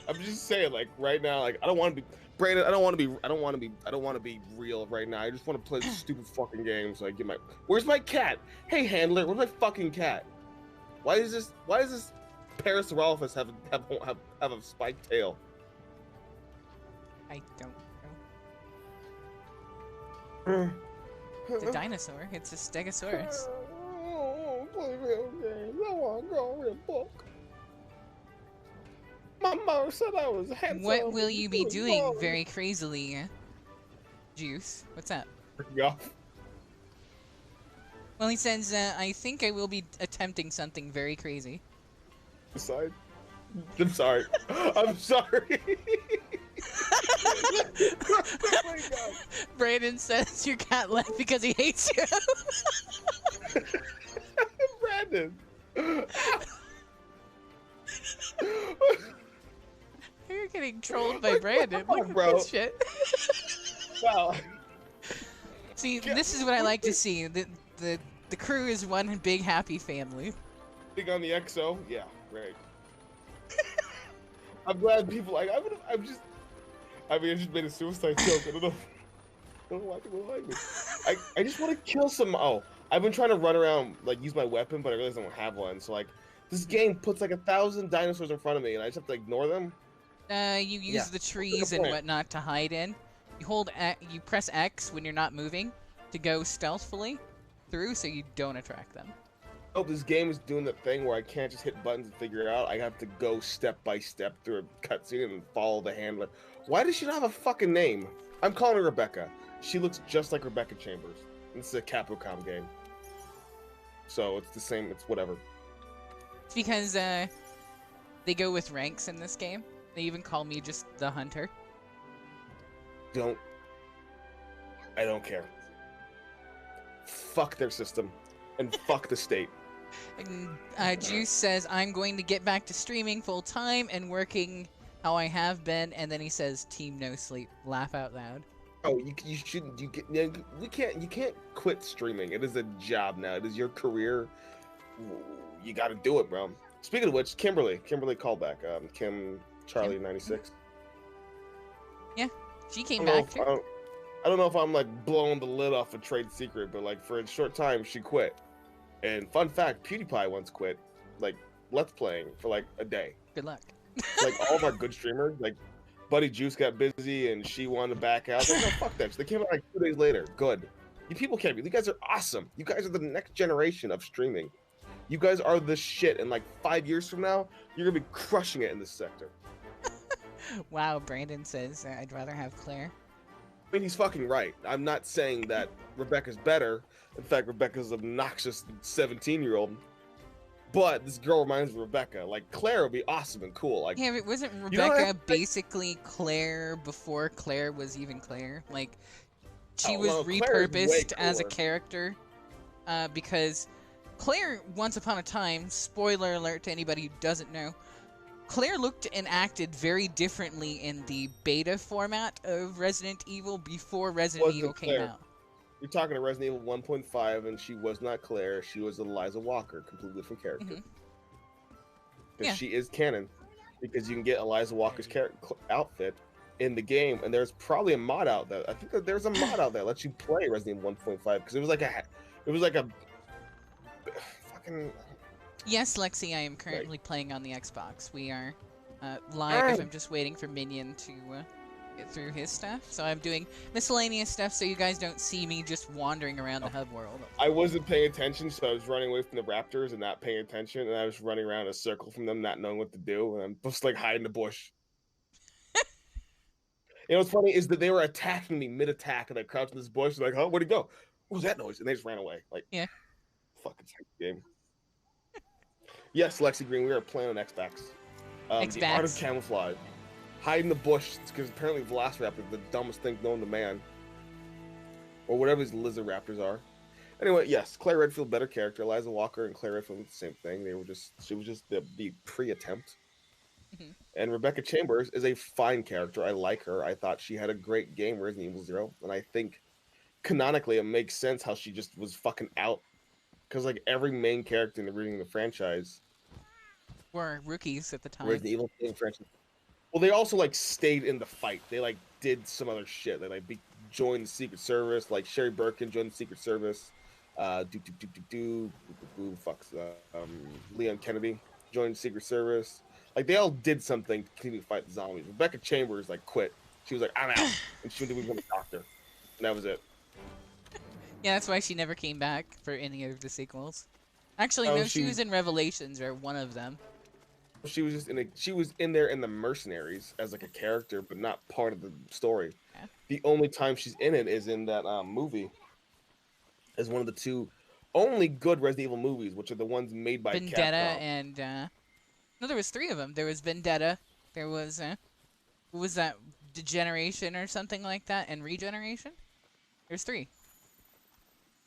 I'm just saying, like right now, like I don't want to be Brandon. I don't want to be real right now. I just want to play this stupid fucking game so I get my. Where's my cat? Hey handler, where's my fucking cat? Why does this Parasaurolophus have a spiked tail? I don't know. It's a dinosaur. It's a Stegosaurus. Play video games. I want to go read a book. My mother said I was handsome. What will you be doing very crazily, Juice? What's up? Yeah. Well, he says, I think I will be attempting something very crazy. Decide. I'm sorry. I'm sorry. Oh my God. Brandon says your cat left because he hates you. Brandon. You're getting trolled by Brandon. Look at bro. this shit. Wow. See, this is what I like to see. The crew is one big happy family. Big on the XO? Yeah, right. I'm glad people like. I mean, I just made a suicide joke. I don't know. I don't know why people like me. I just want to kill some. Oh, I've been trying to run around, like, use my weapon, but I realize I don't have one. So, like, this game puts, like, 1,000 dinosaurs in front of me, and I just have to ignore them. You Yeah. use the What's the trees and point? whatnot to hide in. You press X when you're not moving to go stealthily through so you don't attract them. Oh, this game is doing the thing where I can't just hit buttons and figure it out. I have to go step by step through a cutscene and follow the handler. Why does she not have a fucking name? I'm calling her Rebecca. She looks just like Rebecca Chambers. This is a Capcom game. So it's the same, it's whatever. It's because they go with ranks in this game. They even call me just the hunter. I don't care. Fuck their system. And fuck the state. And Juice says, I'm going to get back to streaming full time and working how I have been, and then he says, Team No Sleep. Laugh out loud. Oh, you shouldn't. You can't quit streaming. It is a job now. It is your career. You got to do it, bro. Speaking of which, Kimberly called back. Kim Charlie 96. Yeah, she came back too. I don't know if I'm like blowing the lid off a trade secret, but like for a short time she quit. And fun fact, PewDiePie once quit, like Let's Playing for like a day. Good luck. Like all of our good streamers, like Buddy Juice got busy and she wanted to back out. Like, no, fuck that. So they came out like 2 days later. Good. You people can't be. You guys are awesome. You guys are the next generation of streaming. You guys are the shit. And like 5 years from now, you're gonna be crushing it in this sector. Wow, Brandon says I'd rather have Claire. I mean, he's fucking right. I'm not saying that Rebecca's better. In fact, Rebecca's an obnoxious 17-year-old. But this girl reminds me of Rebecca. Like, Claire would be awesome and cool. Like, Yeah, but wasn't you know Rebecca what? basically Claire before Claire was even Claire? Like, she was no, Claire is way repurposed as a cooler. character because Claire, once upon a time, spoiler alert to anybody who doesn't know, Claire looked and acted very differently in the beta format of Resident Evil before Resident Wasn't Evil came Claire. out. You're talking to Resident Evil 1.5, and she was not Claire. She was Eliza Walker, completely different character. Mhm. Because Yeah. she is canon. Because you can get Eliza Walker's outfit in the game, and there's probably a mod out there. I think that there's a mod out there that lets you play Resident Evil 1.5 because it was like a fucking. Yes, Lexi, I am currently playing on the Xbox. We are live. I'm just waiting for Minion to get through his stuff. So I'm doing miscellaneous stuff so you guys don't see me just wandering around the hub world. I wasn't paying attention, so I was running away from the raptors and not paying attention, and I was running around in a circle from them, not knowing what to do, and I'm just like hiding in the bush. You know what's funny is that they were attacking me mid-attack, and I crouched in this bush, like, huh, where'd he go? What was that noise? And they just ran away. Like, Yeah. Fucking game. Yes, Lexi Green, we are playing on Xbox. The art of Xbox. camouflage. Hide in the bush, because apparently Velociraptor is the dumbest thing known to man. Or whatever these lizard raptors are. Anyway, yes, Claire Redfield, better character. Eliza Walker and Claire Redfield, the same thing. She was just the pre-attempt. Mhm. And Rebecca Chambers is a fine character. I like her. I thought she had a great game, Resident Evil 0. And I think canonically it makes sense how she just was fucking out. Because like every main character in the franchise Were rookies at the time. Resident Evil franchise. Well, they also like stayed in the fight. They like did some other shit. They like joined the Secret Service. Like Sherry Birkin joined the Secret Service. Leon Kennedy joined the Secret Service. Like they all did something to continue to fight the zombies. Rebecca Chambers like quit. She was like, I'm out, and she went to become a doctor. And that was it. Yeah, that's why she never came back for any of the sequels. Actually, Oh, no, she was in Revelations or one of them. She was just she was in there in the Mercenaries as like a character, but not part of the story. Yeah. The only time she's in it is in that movie. As one of the two only good Resident Evil movies, which are the ones made by Vendetta Capcom. and no, there was 3 of them. There was Vendetta. There was what was that? Degeneration or something like that, and Regeneration. There's 3.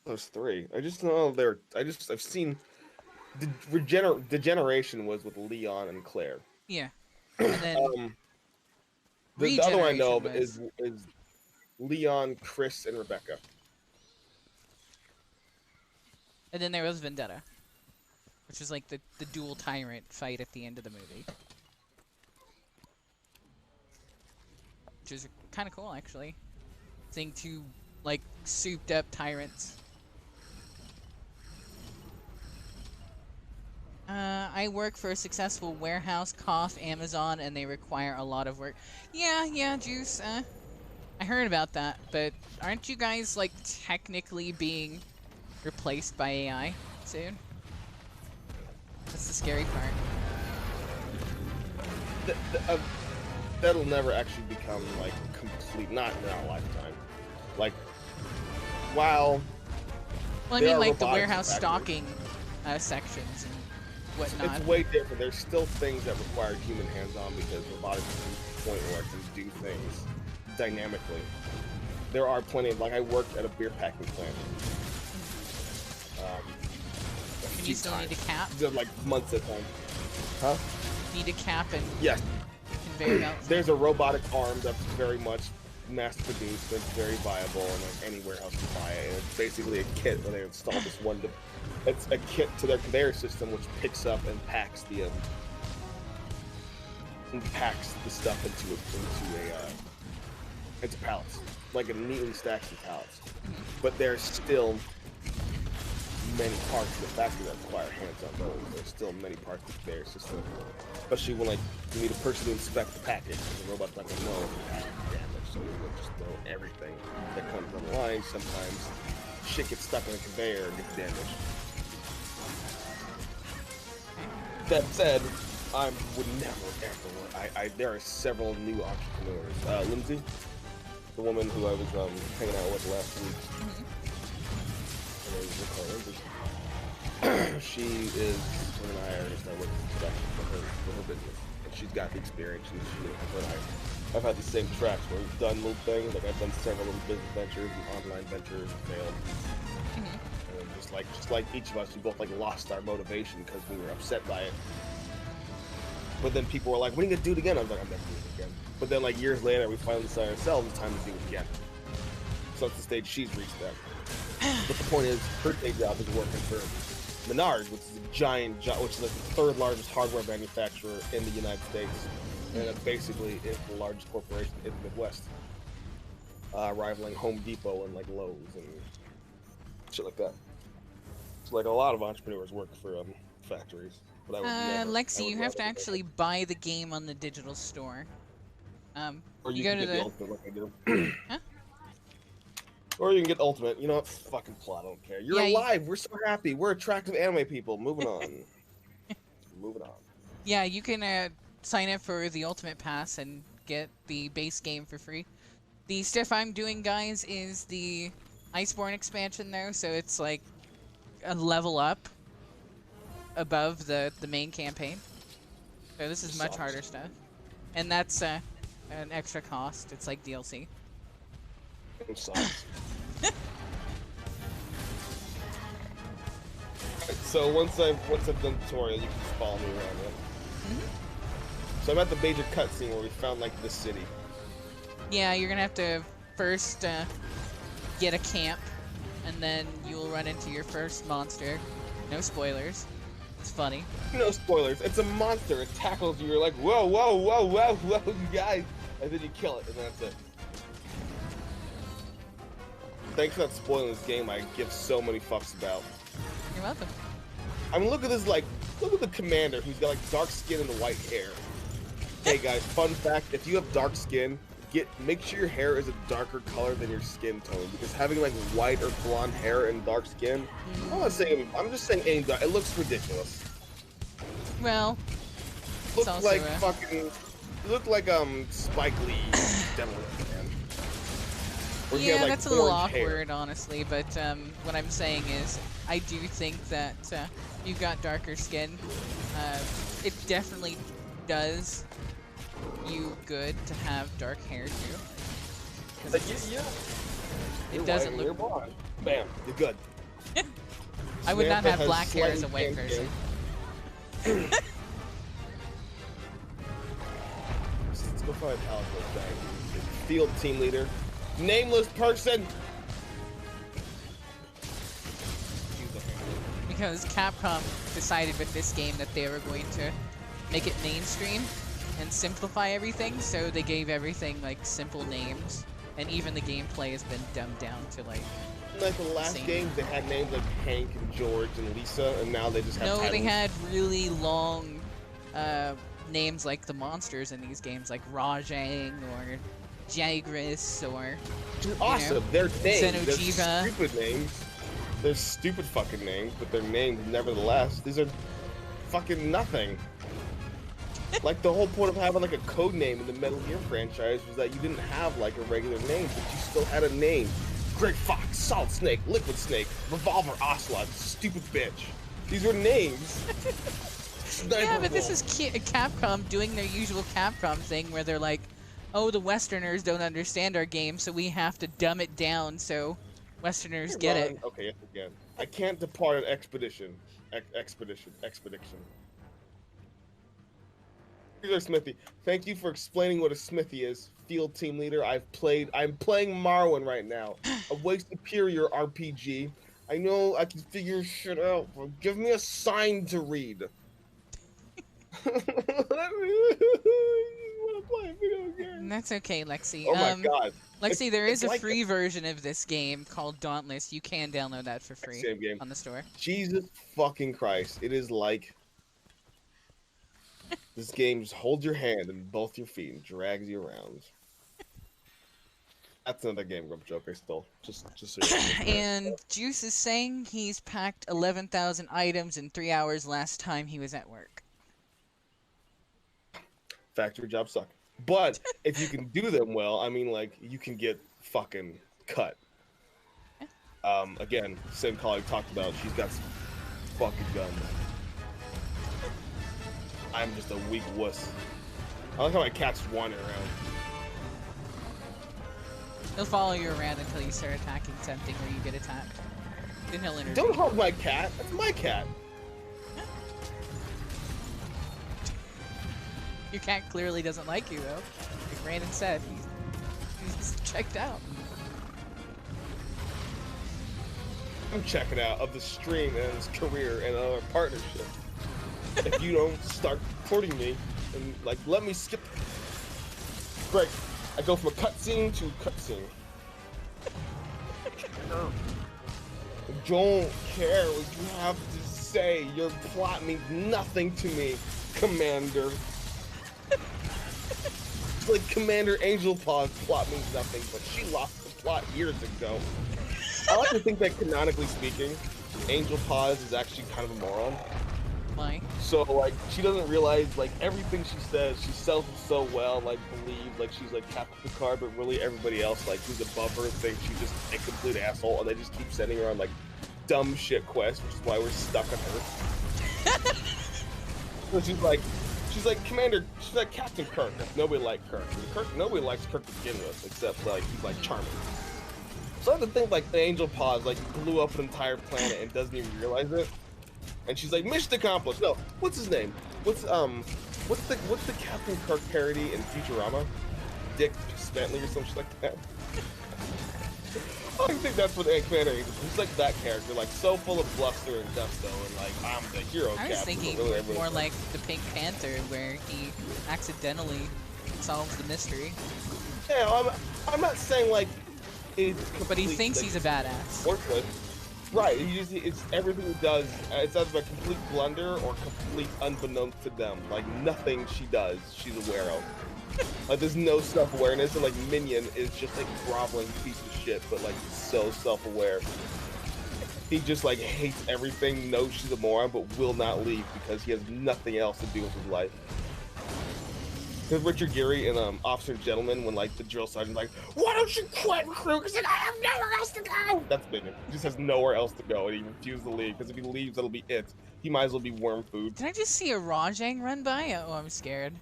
Those 3. I just know I've seen Degeneration was with Leon and Claire. Yeah. And then The other one I know of Regeneration is Leon, Chris, and Rebecca. And then there was Vendetta, which was like the dual tyrant fight at the end of the movie. which is kind of cool actually. Seeing two like souped up tyrants. I work for a successful warehouse, cough, Amazon, and they require a lot of work. Yeah, Juice. I heard about that, but aren't you guys like technically being replaced by AI soon? That's the scary part. That'll never actually become like complete, not in our lifetime. Like, wow. Well, I mean, like the warehouse stocking sections and whatnot. It's way different. There's still things that require human hands-on because robotics is to the point where it can do things dynamically. There are plenty of, like, I worked at a beer packing plant. And you still need a cap? Like months at a time. Huh? Need a cap and yes. Conveyor belt. There's a robotic arm that's very much mass-produced. It's very viable, and like any warehouse can buy it. And it's basically a kit where they install this one. It's a kit to their conveyor system, which picks up and packs the stuff into pallets. Like it neatly stacks the pallets. But there's still many parts of the factory that require hands-on mode. There's still many parts of the conveyor system, especially when like you need a person to inspect the package. The robot's not gonna know if the package is damaged, so we'll just throw everything that comes on the line. Sometimes shit gets stuck on the conveyor and gets damaged. That said, I would never ever. There are several new entrepreneurs. Lindsay, the woman who I was hanging out with last week. She is, her and I are just working stuff for her business. And she's got the experience, and her and I've had the same tracks where we've done little things, like I've done several little business ventures and online ventures and failed. And just like each of us, we both like lost our motivation because we were upset by it. But then people were like, when are you gonna do it again? I was like, I'm never doing it again. But then like years later, we finally decided ourselves it's time to do it again. So that's the stage she's reached at. But the point is, her day job is working for Menards, which is a giant job, which is like the third largest hardware manufacturer in the United States, and it basically is the largest corporation in the Midwest, rivaling Home Depot and like Lowe's and shit like that. So like a lot of entrepreneurs work for factories. But I would never, Lexi, you have to actually buy the game on the digital store. Or you go can to get the Ultimate like I do. Huh? Or you can get Ultimate. You know what? Fucking plot. I don't care. You're alive. We're so happy. We're attractive anime people. Moving on. Moving on. Yeah, you can sign up for the Ultimate Pass and get the base game for free. The stuff I'm doing, guys, is the Iceborne expansion, though, so it's like a level up above the main campaign. So this is much harder stuff. And that's an extra cost. It's like DLC. So once I've done the tutorial, you can just follow me around, right? So I'm at the major cutscene where we found like the city. Yeah, you're gonna have to first get a camp, and then you'll run into your first monster. No spoilers. It's funny. No spoilers. It's a monster. It tackles you. You're like, whoa, whoa, whoa, whoa, whoa, guys, and then you kill it, and that's it. Thanks for not spoiling this game I give so many fucks about. You're welcome. I mean, look at this, like, look at the commander who's got, like, dark skin and white hair. Hey, guys, fun fact, if you have dark skin, make sure your hair is a darker color than your skin tone, because having, like, white or blonde hair and dark skin, I'm just saying it looks ridiculous. Well, Looks like fucking, look like, Spike Lee Devil Man. Yeah, that's a little awkward, honestly, but what I'm saying is, I do think that you've got darker skin. It definitely does you good to have dark hair, too. Like, yeah. It doesn't look... You're blonde. Bam, you're good. I would not have black hair as a white person. Let's go find Alex back. Field team leader. Nameless person! Because Capcom decided with this game that they were going to make it mainstream. and simplify everything, so they gave everything like simple names, and even the gameplay has been dumbed down to like. Like the last games, they had names like Hank and George and Lisa, and now they just have titles. They had really long names like the monsters in these games, like Rajang or Jagras or. Awesome, they're names. Xenojiva. They're stupid names. They're stupid fucking names, but they're names nevertheless. These are fucking nothing. Like the whole point of having like a code name in the Metal Gear franchise was that you didn't have like a regular name, but you still had a name. Grey Fox, Solid Snake, Liquid Snake, Revolver Ocelot, stupid bitch. These are names. Yeah, but this is Capcom doing their usual Capcom thing where they're like, oh, the Westerners don't understand our game, so we have to dumb it down so Westerners get it. Okay, yes, again. I can't depart an expedition. Expedition. Here's Smithy. Thank you for explaining what a Smithy is. Field team leader. I'm playing Marwin right now. A way superior RPG. I know I can figure shit out, but give me a sign to read. That's okay, Lexi. Oh my god. Lexi, there is a free version of this game called Dauntless. You can download that for free on the store. Jesus fucking Christ. It is like this game just holds your hand and both your feet and drags you around. That's another Game Grump joke I stole. Just so you know. And Juice is saying he's packed 11,000 items in 3 hours last time he was at work. Factory jobs suck. But if you can do them well, I mean, like, you can get fucking cut. Again, same colleague talked about, she's got some fucking guns. I'm just a weak wuss. I like how my cat's wandering around. He'll follow you around until you start attacking something or you get attacked. Then he'll intervene. Don't hug my cat. That's my cat. Your cat clearly doesn't like you, though. Like Brandon said, he's checked out. I'm checking out of the stream and his career and our partnership. If you don't start courting me and like let me skip. Great. I go from a cutscene to a cutscene. I don't care what you have to say. Your plot means nothing to me, Commander. It's like Commander Angel Paws' plot means nothing, but she lost the plot years ago. I like to think that canonically speaking, Angel Paws is actually kind of a moron. Why? So like she doesn't realize like everything she says, she sells it so well, like believes like she's like Captain Picard, but really everybody else like who's above her thinks she's just a complete asshole, and they just keep sending her on like dumb shit quests, which is why we're stuck on her. So she's like Commander, she's like Captain Kirk. Nobody liked Kirk. Nobody likes Kirk to begin with, except like he's like charming. So I have to think like the Angel Paws like blew up an entire planet and doesn't even realize it. And she's like, mission accomplished. No, what's his name? What's the Captain Kirk parody in Futurama? Dick Bentley or something like that. I think that's what Commander is. He's like that character, like so full of bluster and gusto, and like I'm the hero. I was thinking more like the Pink Panther, where he accidentally solves the mystery. Yeah, I'm not saying like it's. But he thinks he's a badass. Worthless. Right, it's everything he does, it's either a complete blunder or complete unbeknownst to them. Like, nothing she does, she's aware of. Like, there's no self-awareness, and, like, Minion is just a groveling piece of shit, but, like, so self-aware. He just, like, hates everything, knows she's a moron, but will not leave because he has nothing else to do with his life. Because Richard Gere in Officer and Gentleman, when like the drill sergeant's like, why don't you quit recruit? Because I have nowhere else to go. That's Minion. He just has nowhere else to go, and he refuses to leave. Because if he leaves, that'll be it. He might as well be worm food. Did I just see a Rajang run by? Oh, I'm scared.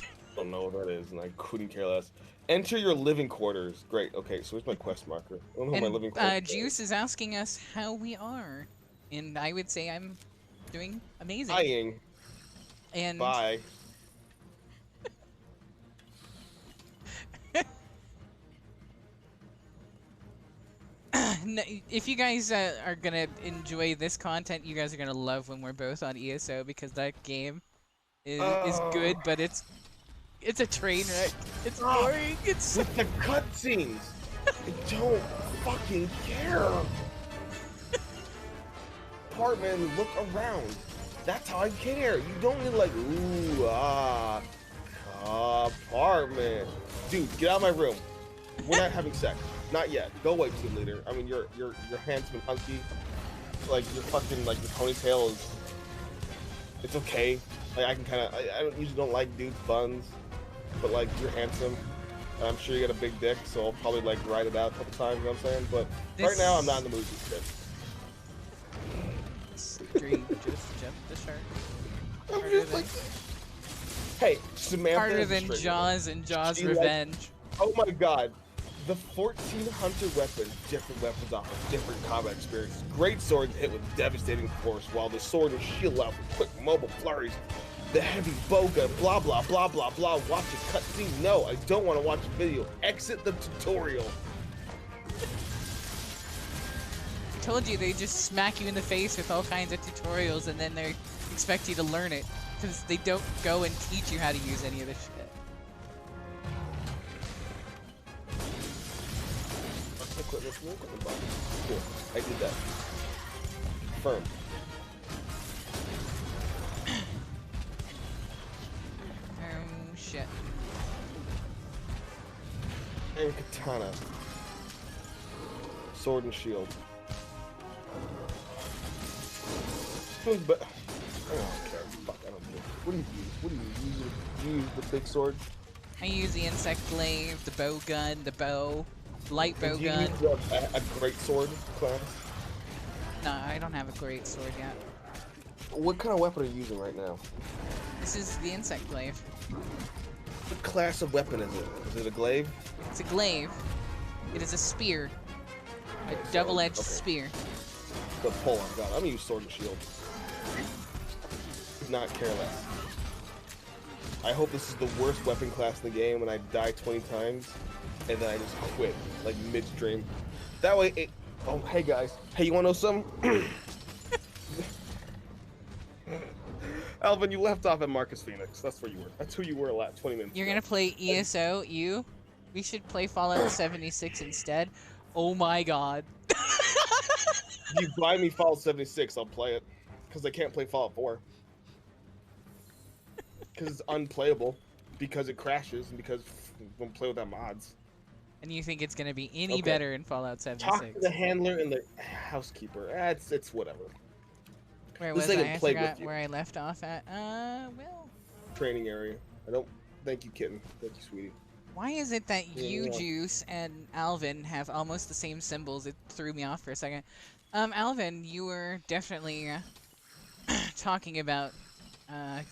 I don't know what that is, and I couldn't care less. Enter your living quarters. Great. Okay, so where's my quest marker? I don't know my living quarters. Juice is asking us how we are, and I would say I'm doing amazing. Dying. And bye. If you guys are gonna enjoy this content, you guys are gonna love when we're both on ESO, because that game is good, but it's a train wreck. It's boring. It's so... with the cutscenes. I don't fucking care. Apartment, look around. That's how I care. You don't need like, ooh, apartment. Dude, get out of my room. We're not having sex. Not yet. Go away, team leader. I mean, you're handsome and hunky. Like your fucking like your ponytail is. It's okay. Like I can kind of. I usually don't like dudes buns, but like you're handsome. And I'm sure you got a big dick, so I'll probably like ride it out a couple times. You know what I'm saying? But right now, I'm not in the mood for shit. Dream just jumped the shark. I'm just like, hey, Samantha. Harder than Jaws and Jaws Revenge. Like, oh my god. The 14 hunter weapons, different weapons offer different combat experiences. Great swords hit with devastating force, while the sword and shield out for quick mobile flurries. The heavy bow gun, blah blah blah blah blah. Watch a cutscene. No, I don't want to watch a video. Exit the tutorial. I told you they just smack you in the face with all kinds of tutorials, and then they expect you to learn it because they don't go and teach you how to use any of this shit. Cool. I did that. Firm. Oh shit. And katana. Sword and shield. But I don't care. Fuck, I don't care. What do you use? What do you use? Do you use the big sword? I use the insect glaive, the bow gun, the bow. Light bow gun. Do you use a great sword class? No, I don't have a great sword yet. What kind of weapon are you using right now? This is the insect glaive. What class of weapon is it? Is it a glaive? It's a glaive. It is a spear. A double-edged spear. The pole I've got. I'm gonna use sword and shield. Not care less. I hope this is the worst weapon class in the game and I die 20 times. And then I just quit, like midstream. That way, it. Oh, hey guys. Hey, you wanna know something? Alvin, you left off at Marcus Phoenix. That's where you were. That's who you were 20 minutes You're ago. gonna play ESO, you? We should play Fallout 76 instead. Oh my god. If you buy me Fallout 76, I'll play it. Because I can't play Fallout 4. Because it's unplayable. Because it crashes, and because we don't play without mods. And you think it's gonna be any better in Fallout 76? Talk to the handler and the housekeeper. It's whatever. Where was I? I forgot where I left off at. Well. Training area. I don't. Thank you, kitten. Thank you, sweetie. Why is it that Juice and Alvin have almost the same symbols? It threw me off for a second. Alvin, you were definitely talking about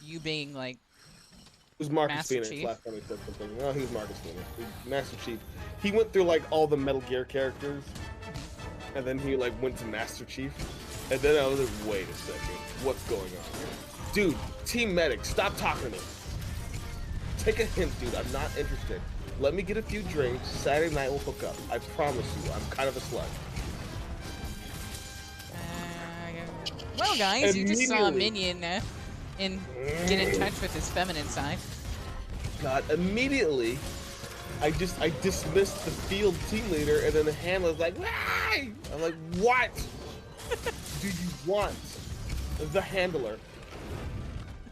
you being like. It was Marcus Master Phoenix Chief. last time he said something. No, he was Marcus Phoenix. He was Master Chief. He went through like all the Metal Gear characters, and then he like went to Master Chief, and then I was like, wait a second, what's going on here? Dude, Team Medic, stop talking to me. Take a hint, dude. I'm not interested. Let me get a few drinks. Saturday night we'll hook up. I promise you, I'm kind of a slut. Well, guys, you just saw Minion and get in touch with his feminine side. God, immediately, I dismissed the field team leader, and then the handler's like, why? I'm like, what do you want? The handler.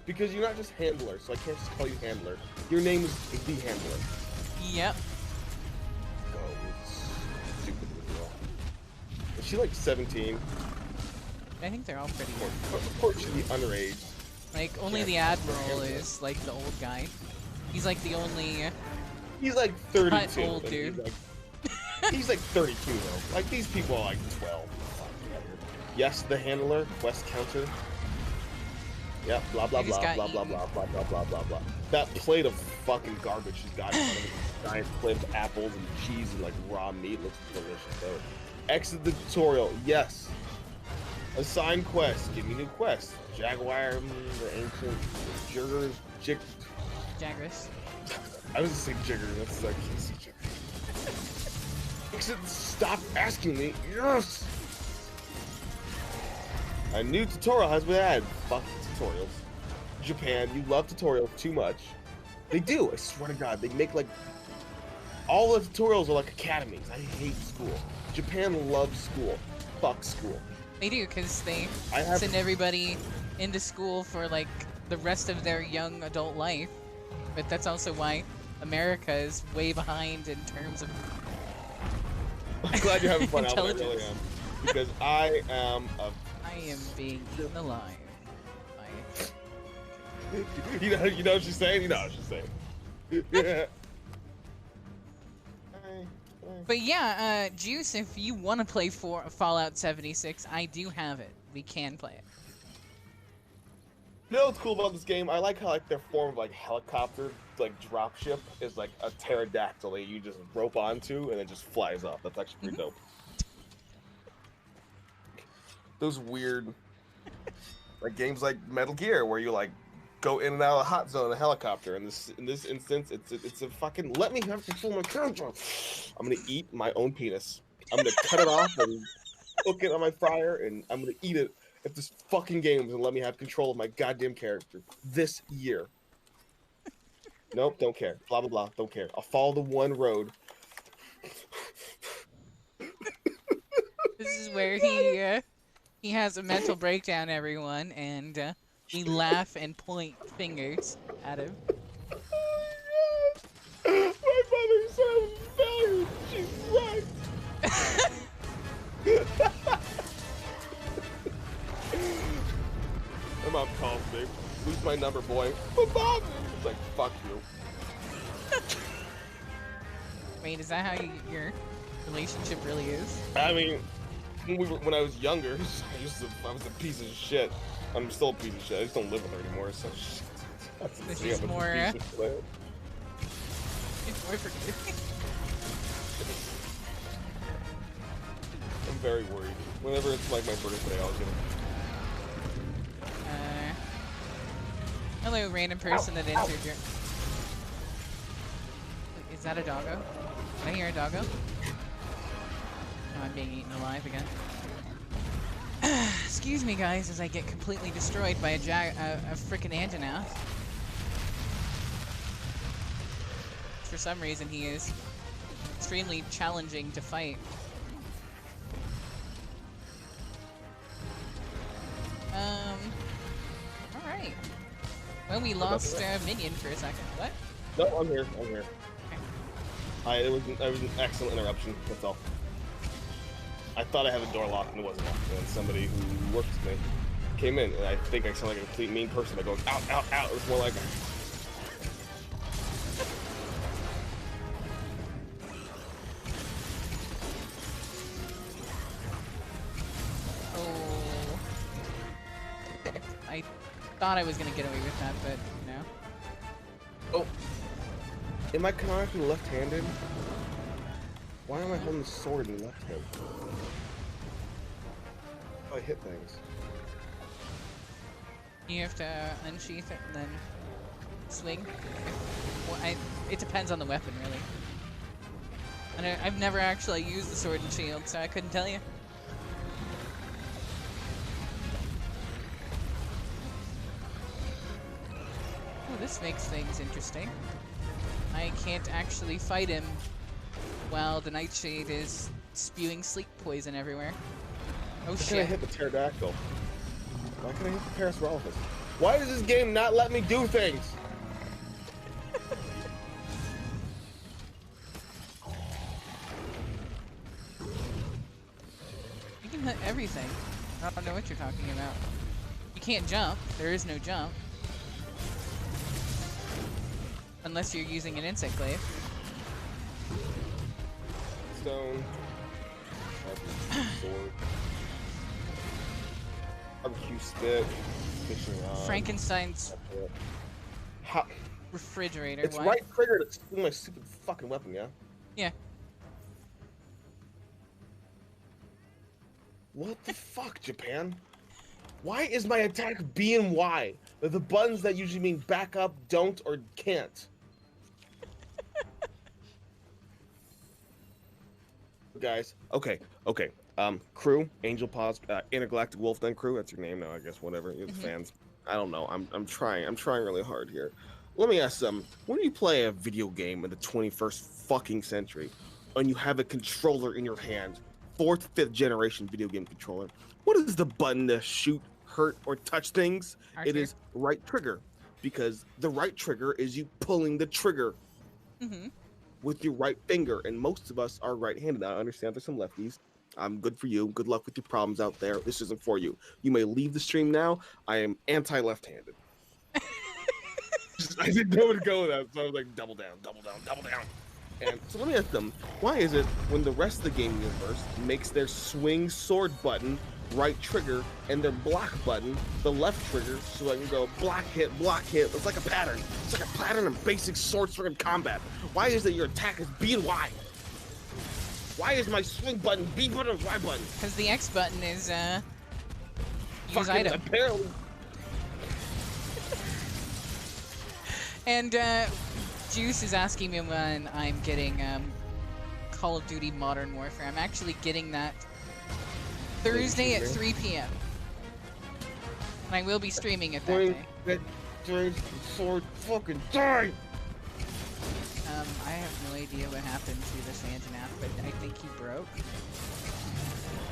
Because you're not just handler, so I can't just call you handler. Your name is the handler. Yep. Oh, stupid girl. Is she like 17? I think they're all pretty young. Of course she'd be underage. Like, only the Admiral is, like, the old guy. He's, like, the only... He's, like, 32. Old dude. He's, like, 32, though. Like, these people are, like, 12. Yes, the handler, quest counter. Yeah, blah, blah, blah, blah, blah, blah, blah, blah, blah, blah, blah, blah. That plate of fucking garbage she's got in front of her. Giant plate of apples and cheese and, like, raw meat looks delicious, though. Exit the tutorial, yes. Assign quest. Give me new quest. Jaguar, the ancient Jiggers. Jaggers. I was just saying Jigger. That's like Jigger. Stop asking me. Yes. A new tutorial has been added. Fuck tutorials. Japan. You love tutorials too much. They do. I swear to God, they make like all the tutorials are like academies. I hate school. Japan loves school. Fuck school. They do, because they send everybody into school for like the rest of their young adult life. But that's also why America is way behind in terms of. I'm glad you're having fun, Alvin. I really am. Because I am being eaten alive. You know what she's saying? You know what she's saying. Yeah. But yeah, Juice, if you want to play for Fallout 76, I do have it. We can play it. You know what's cool about this game? I like how like their form of like helicopter, like dropship, is like a pterodactyl that you just rope onto and it just flies off. That's actually pretty dope. Those weird, like games like Metal Gear, where you like go in and out of the hot zone in a helicopter. In this instance, it's a fucking let me have control of my character. I'm gonna eat my own penis. I'm gonna cut it off and cook it on my fryer, and I'm gonna eat it if this fucking game doesn't let me have control of my goddamn character this year. Nope, don't care. Blah blah blah. Don't care. I'll follow the one road. This is where he has a mental breakdown, everyone, and we laugh and point fingers at him. My mother said failure. She's right. My mom calls me. Who's my number, boy? My mom. It's like, fuck you. Wait, is that how your relationship really is? I mean, when I was younger, I was a piece of shit. I'm still a piece of shit. I just don't live with her anymore. So this is more. It's more forgiving. I'm very worried. Whenever it's like my birthday, I'll get it. Hello, random person that entered your. Is that a doggo? Did I hear a doggo? No, I'm being eaten alive again. Excuse me, guys, as I get completely destroyed by a frickin' Anjanath. For some reason, he is extremely challenging to fight. Alright. Well, we lost Minion for a second. What? No, I'm here. I'm here. Okay. It was an excellent interruption. That's all. I thought I had the door locked and it wasn't locked. And somebody who worked with me came in, and I think I sound like a complete mean person by going, out, out, out. It was more like. I thought I was gonna get away with that, but no. Oh, am I canonically left-handed? Why am I holding the sword in the left hand? Oh, I hit things. You have to unsheath it and then swing. Well, it depends on the weapon, really. And I've never actually used the sword and shield, so I couldn't tell you. This makes things interesting. I can't actually fight him while the Nightshade is spewing sleep poison everywhere. Oh shit. Why can't I hit the pterodactyl? Why can't I hit the Parasaurolophus? Why does this game not let me do things? You can hit everything. I don't know what you're talking about. You can't jump. There is no jump. Unless you're using an insect glaive. Stone. Sword. Barbecue stick. Fishing rod. Frankenstein's How? refrigerator. It's what? right trigger to steal my stupid fucking weapon, yeah? Yeah. What the fuck, Japan? Why is my attack B and Y? They're the buttons that usually mean back up, don't, or can't. Guys, okay. Crew, Angel Paws, Intergalactic Wolf Den Crew, that's your name now, I guess, whatever, you're the fans. I don't know. I'm trying. I'm trying really hard here. Let me ask some. When you play a video game in the 21st fucking century, and you have a controller in your hand, fourth, fifth generation video game controller, what is the button to shoot, hurt, or touch things? It Arthur. is right trigger, because the right trigger is you pulling the trigger Mm-hmm. with your right finger, and most of us are right-handed. I understand there's some lefties. I'm good for you. Good luck with your problems out there. This isn't for you. You may leave the stream now. I am anti-left-handed. I didn't know where to go with that, so I was like, double down, double down, double down. And so let me ask them, why is it when the rest of the game universe makes their swing sword button right trigger and their block button the left trigger, so I can go block hit, block hit? It's like a pattern. It's like a pattern of basic sword swing combat. Why is it your attack is B and Y? Why is my swing button B button, Y button? Because the X button is use Fucking item. apparently. And Juice is asking me when I'm getting Call of Duty Modern Warfare. I'm actually getting that Thursday at 3 p.m. And I will be streaming it that day. Sword fucking die! I have no idea what happened to the Santanath, but I think he broke.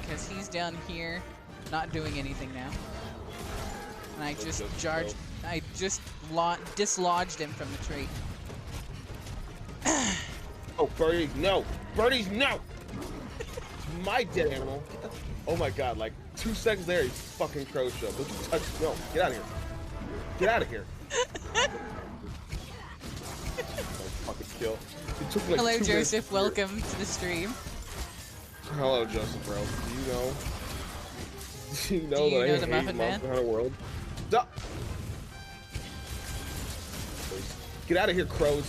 Because he's down here, not doing anything now. And I just dislodged him from the tree. Oh, birdies, no! Birdies, no! My dead animal. Oh my god, like 2 seconds there, he's fucking crow show. Don't you touch, no, get out of here. Get out of here. Fucking kill. It took like Hello, 2 Joseph. Welcome to the stream. Hello, Joseph, bro. Do you know Do you that know I the hate Muffin Man? Monster Hunter World? Duh. Get out of here, crows.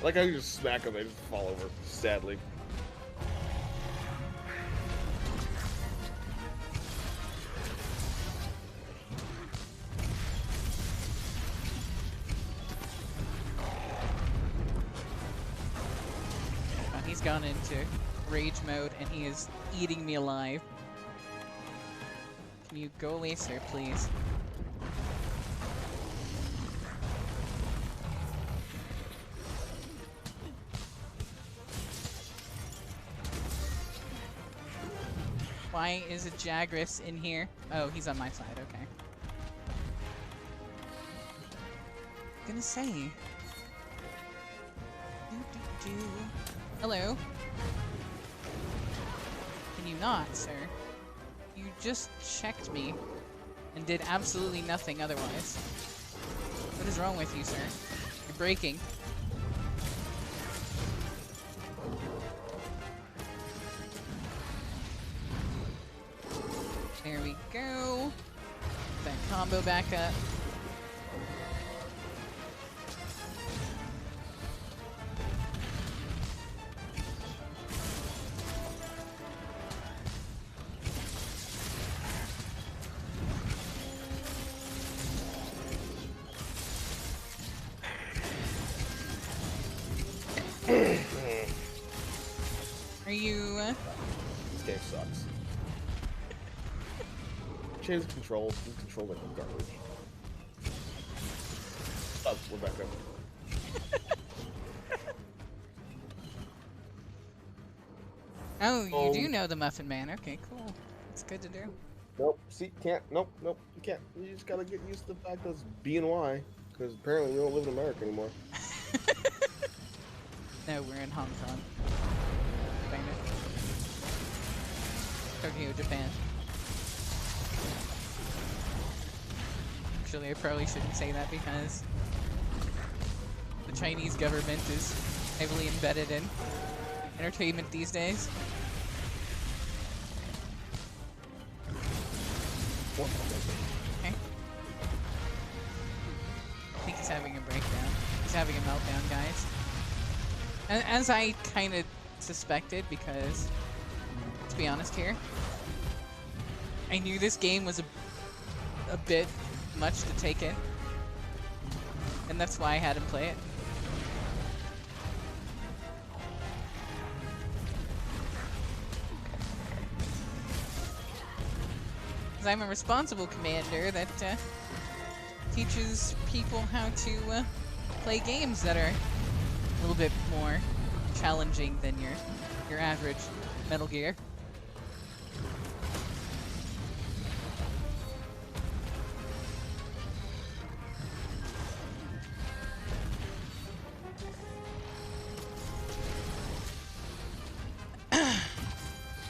I like how you just smack them, they just fall over, sadly. He's gone into rage mode and he is eating me alive. Can you go away, sir, please? Why is a Jagras in here? Oh, he's on my side, okay. I'm gonna say. Do. Hello. Can you not, sir? You just checked me and did absolutely nothing otherwise. What is wrong with you, sir? You're breaking. There we go. That combo back up. Are you... This game sucks. Change the controls. This controls like garbage. Oh, we're back up. Oh, you do know the Muffin Man. Okay, cool. It's good to do. Nope. See, can't. Nope. Nope. You can't. You just gotta get used to the fact that it's B and Y, because apparently we don't live in America anymore. No, we're in Hong Kong. Kind of. Tokyo, Japan. Actually, I probably shouldn't say that because the Chinese government is heavily embedded in entertainment these days. Okay. I think he's having a breakdown. He's having a meltdown, guys. And as I kind of suspected, because, let's be honest here, I knew this game was a bit much to take in. And that's why I had him play it. Because I'm a responsible commander that teaches people how to play games that are a little bit more challenging than your average Metal Gear.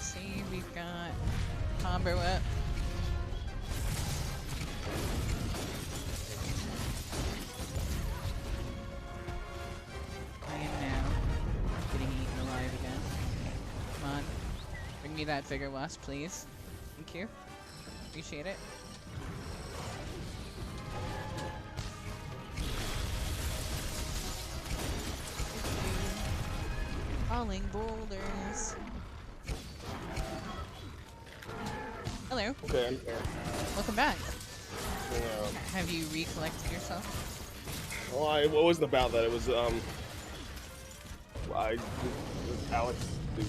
See, we've got combo up. I am now getting eaten alive again. Come on. Bring me that Vigor Wasp, please. Thank you. Appreciate it. Falling boulders. Hello. Okay, I'm here. Welcome back. Yeah. Have you recollected yourself? Well, it wasn't about that. It was Alex,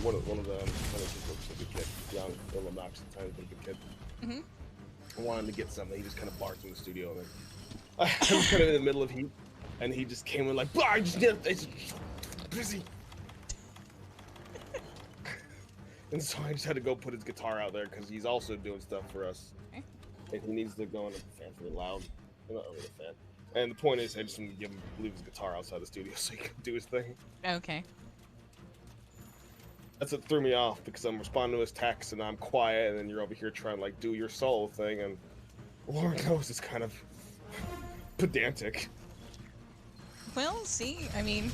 one of the just looks like a kid, young, Melmac, tiny little kid. Mm-hmm. I wanted to get something. He just kind of barked in the studio, and then I was kind of in the middle of heat, and he just came in like, "Bah, I just busy." And so I just had to go put his guitar out there because he's also doing stuff for us. Okay. And he needs to go in a fan for loud. Not really a fan. And the point is, I just want to leave his guitar outside the studio so he can do his thing. Okay. That's what threw me off because I'm responding to his text and I'm quiet, and then you're over here trying to like do your solo thing, and Lord knows it's kind of pedantic. Well, see, I mean,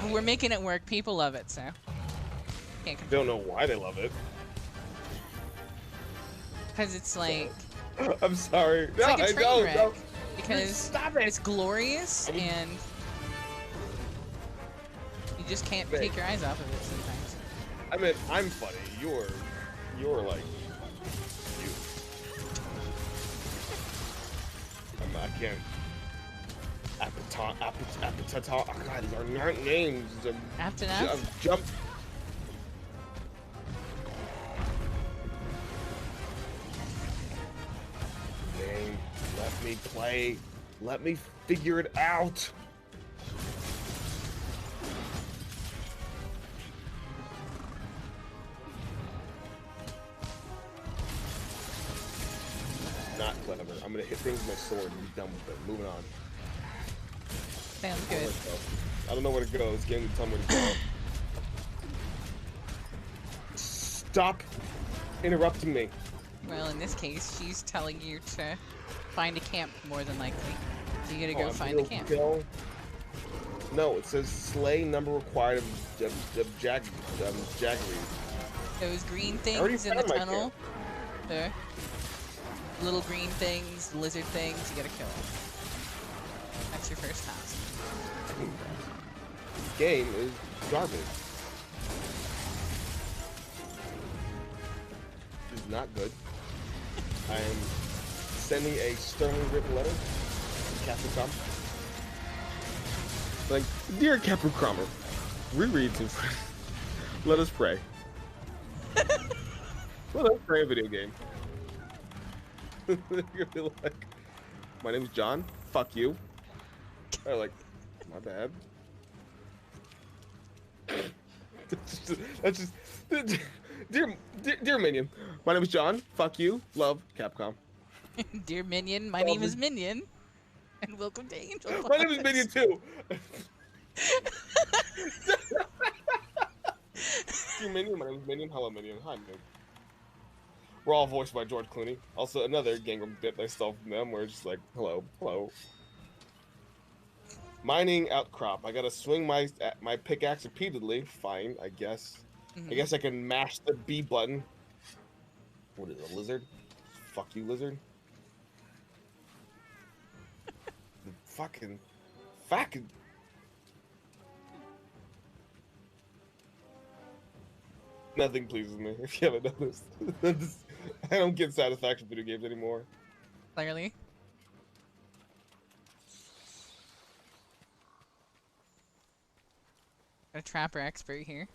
we're making it work. People love it, so. Can't Don't know why they love it. Because it's like. I'm sorry. It's like a train wreck. No. Because Stop it. it's glorious and you just can't take your eyes off of it sometimes. I mean, I'm funny. You're like you. I can't. Appetite. Oh God, these are not names. Aptonath? Jump. Name. Let me play. Let me figure it out. Not clever. I'm gonna hit things with my sword and be done with it. Moving on. Sounds good. I don't know where to go. This game can tell me where to go. Stop interrupting me. Well, in this case, she's telling you to find a camp, more than likely. So you gotta go find the camp. No, it says slay number required of jaggery. Those green things in the tunnel. The little green things, lizard things, you gotta kill them. That's your first task. This game is garbage. This is not good. I am sending a sternly written letter to Captain Crumb. Like, dear Captain Crummer, rereads and let us pray. Let us pray a video game. You're gonna be like, my name's John. Fuck you. Or like, my bad. That's just dear Minion. My name is John. Fuck you. Love Capcom. Dear Minion, my name is Minion. And welcome to Angel Paws. My name is Minion too. Dear Minion, my name is Minion. Hello Minion. Hi Minion. We're all voiced by George Clooney. Also another Gangram bit I stole from them where it's just like, hello, hello. Mining outcrop. I gotta swing my pickaxe repeatedly. Fine, I guess. I guess I can mash the B button. What is it, a lizard? Fuck you, lizard. The fucking. Nothing pleases me, if you haven't noticed. I don't get satisfaction video games anymore. Clearly. A trapper expert here.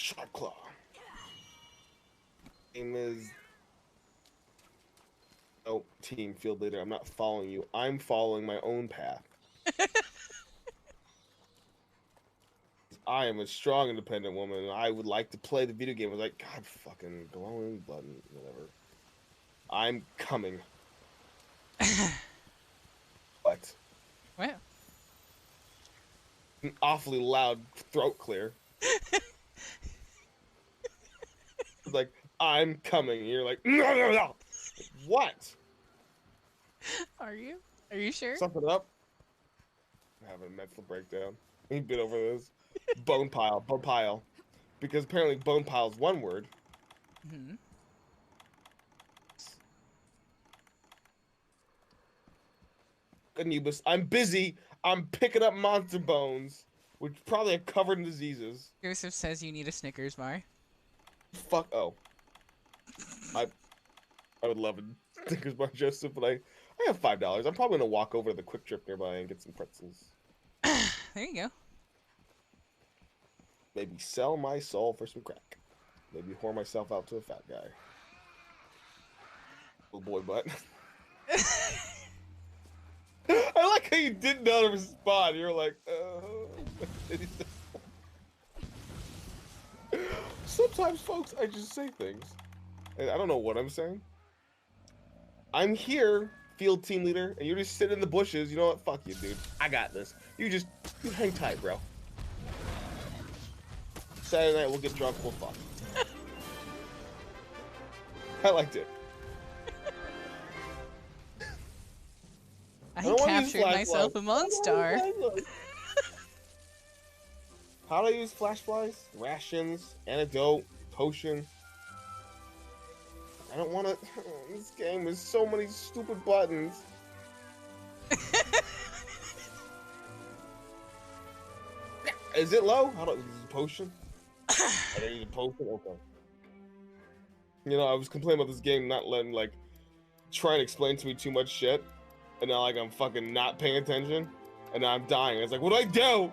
Sharp Claw. Name is... Oh, team field leader. I'm not following you. I'm following my own path. I am a strong, independent woman, and I would like to play the video game. I was like, God, fucking glowing button, whatever. I'm coming. What? What? An awfully loud throat clear. Like, I'm coming. And you're like, no, no, no. What? Are you? Are you sure? Something up? I'm having a mental breakdown. We've been over this. Bone pile, bone pile. Because apparently bone pile is one word. Mm-hmm. Anubis, I'm busy. I'm picking up monster bones, which probably are covered in diseases. Joseph says you need a Snickers bar. Fuck. Oh. I would love a Snickers bar, Joseph, but I have $5. I'm probably gonna walk over to the Quick Trip nearby and get some pretzels. There you go. Maybe sell my soul for some crack. Maybe whore myself out to a fat guy. Oh boy, butt. I like how you didn't know to respond. You were like, Sometimes, folks, I just say things. And I don't know what I'm saying. I'm here, field team leader, and you're just sitting in the bushes. You know what? Fuck you, dude. I got this. You hang tight, bro. Saturday night, we'll get drunk, we'll fuck. I liked it. I captured myself a Monstar. How do I use flashlights? Rations, antidote, potion. I don't want to. This game has so many stupid buttons. Is it low? How do I use a potion? I use a potion? Okay. You know, I was complaining about this game not letting, like, try and explain to me too much shit. And now, like, I'm fucking not paying attention. And now I'm dying. It's like, what do I do?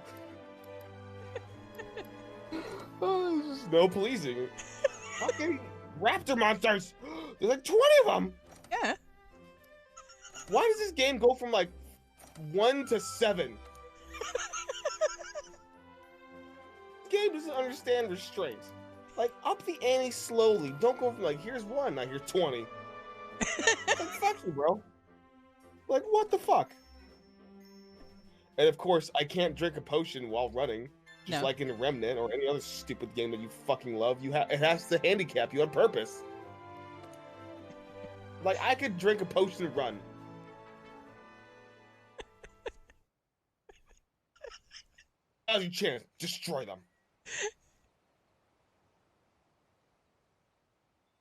Oh, there's just no pleasing. Fucking raptor monsters! There's like 20 of them! Yeah. Why does this game go from, like, 1 to 7? This game doesn't understand restraint. Like, up the ante slowly. Don't go from, like, here's 1, now here's 20. Like, fuck you, bro. Like, what the fuck? And of course, I can't drink a potion while running. Just like in Remnant or any other stupid game that you fucking love. It has to handicap you on purpose. Like, I could drink a potion and run. Now's your chance. Destroy them.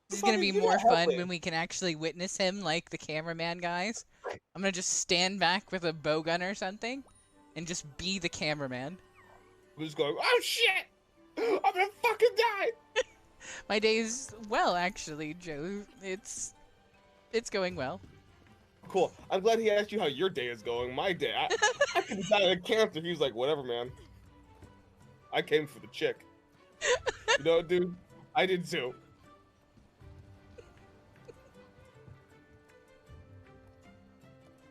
This is gonna be more fun when we can actually witness him like the cameraman guys. I'm gonna just stand back with a bow gun or something and just be the cameraman. I'm just going, oh shit! I'm gonna fucking die! My day's well, actually, Joe. It's going well. Cool. I'm glad he asked you how your day is going. My day, I could have died of cancer. He was like, whatever, man. I came for the chick. You know, dude, I did too.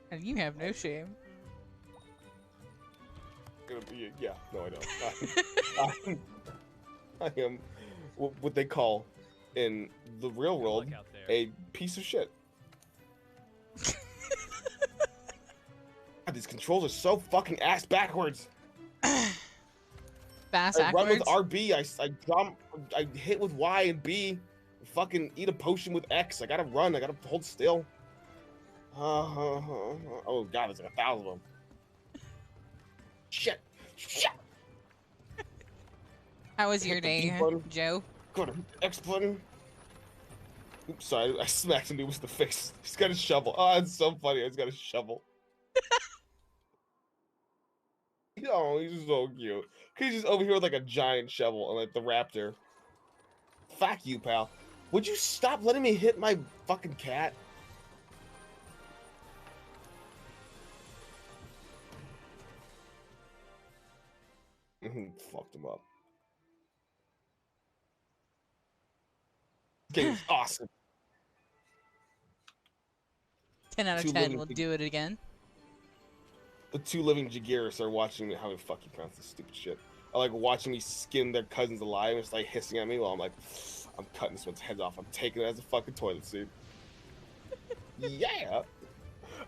And you have no shame. Gonna be yeah, no, I don't. I am what they call in the real world a piece of shit. God, these controls are so fucking ass backwards. Fast I run with backwards? RB, I jump, I hit with Y and B, fucking eat a potion with X. I gotta run, I gotta hold still. Oh god, there's like 1,000 of them. Shit! Shit! How was your day, Joe? Go to X button. Oops, sorry, I smacked him with the face. He's got a shovel. Oh, it's so funny. He's got a shovel. Oh, he's so cute. He's just over here with like a giant shovel and like the raptor. Fuck you, pal. Would you stop letting me hit my fucking cat? Fucked him up. Game's awesome. 10 out of 10. We'll do it again. The two living Jagiris are watching me. How the fuck you pronounce this stupid shit? Are like watching me skin their cousins alive and it's like hissing at me while I'm like, I'm cutting this one's head off. I'm taking it as a fucking toilet seat. Yeah.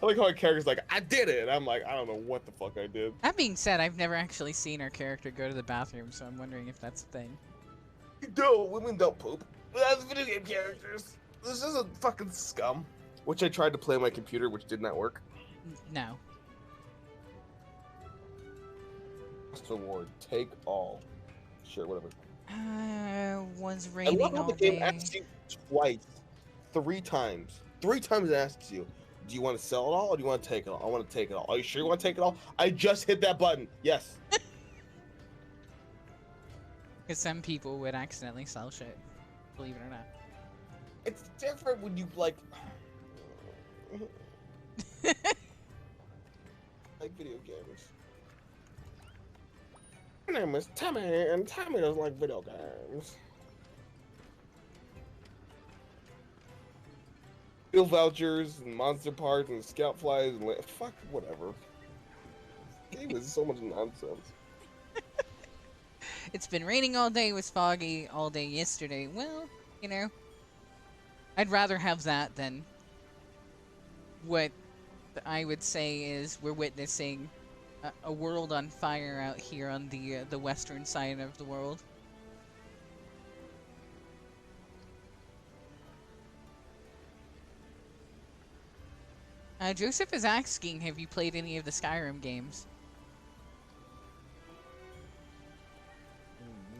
I like how our character's like, I did it. And I'm like, I don't know what the fuck I did. That being said, I've never actually seen our character go to the bathroom, so I'm wondering if that's a thing. No, women don't poop. That's video game characters. This is a fucking scum. Which I tried to play on my computer, which did not work. No. Award, take all. Sure, whatever. Was raining all day. I love how the game asks you twice, 3 times. 3 times it asks you, do you want to sell it all or do you want to take it all? I want to take it all. Are you sure you want to take it all? I just hit that button. Yes. Because some people would accidentally sell shit, believe it or not. It's different when you like video games. My name is Tommy, and Tommy doesn't like video games. Bill vouchers and monster parts and scout flies and fuck whatever. It was so much nonsense. It's been raining all day. It was foggy all day yesterday. Well, you know, I'd rather have that than what I would say is we're witnessing a world on fire out here on the western side of the world. Joseph is asking, have you played any of the Skyrim games?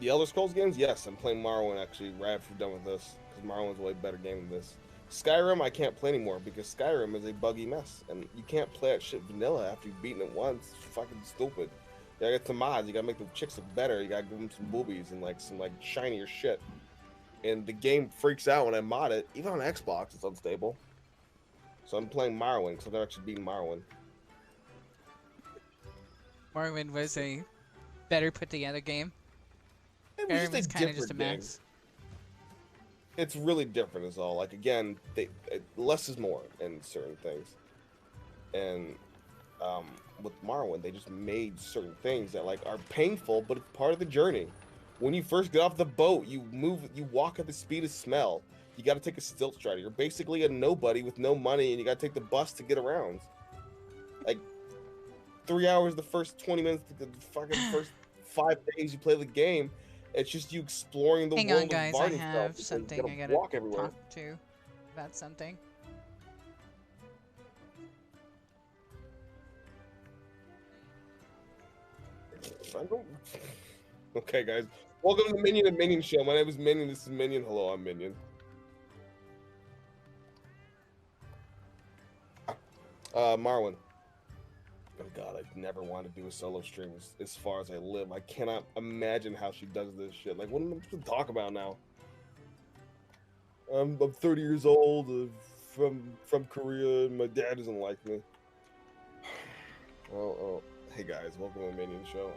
The Elder Scrolls games? Yes, I'm playing Morrowind actually right after we're done with this, because Morrowind's a way better game than this. Skyrim I can't play anymore because Skyrim is a buggy mess, and you can't play that shit vanilla after you've beaten it once. It's fucking stupid. You gotta get some mods, you gotta make the chicks look better, you gotta give them some boobies and like some like shinier shit. And the game freaks out when I mod it. Even on Xbox it's unstable. So I'm playing Morrowind because I've never actually beaten Morrowind. Morrowind was a better put together game. Skyrim is kind of just a mess. It's really different is all. Like again, less is more in certain things. And with Morrowind, they just made certain things that like are painful, but it's part of the journey. When you first get off the boat, you walk at the speed of smell. You got to take a stilt strider. You're basically a nobody with no money, and you got to take the bus to get around. Like 3 hours, the first 20 minutes, the fucking first 5 days you play the game. It's just you exploring the world. Hang on, guys. I have something I gotta talk to about something. Okay, guys. Welcome to the Minion and Minion show. My name is Minion. This is Minion. Hello, I'm Minion. Marwin. Oh god, I've never wanted to do a solo stream as far as I live. I cannot imagine how she does this shit. Like, what am I supposed to talk about now? I'm 30 years old, from Korea, and my dad doesn't like me. Oh, hey guys, welcome to the Minion show.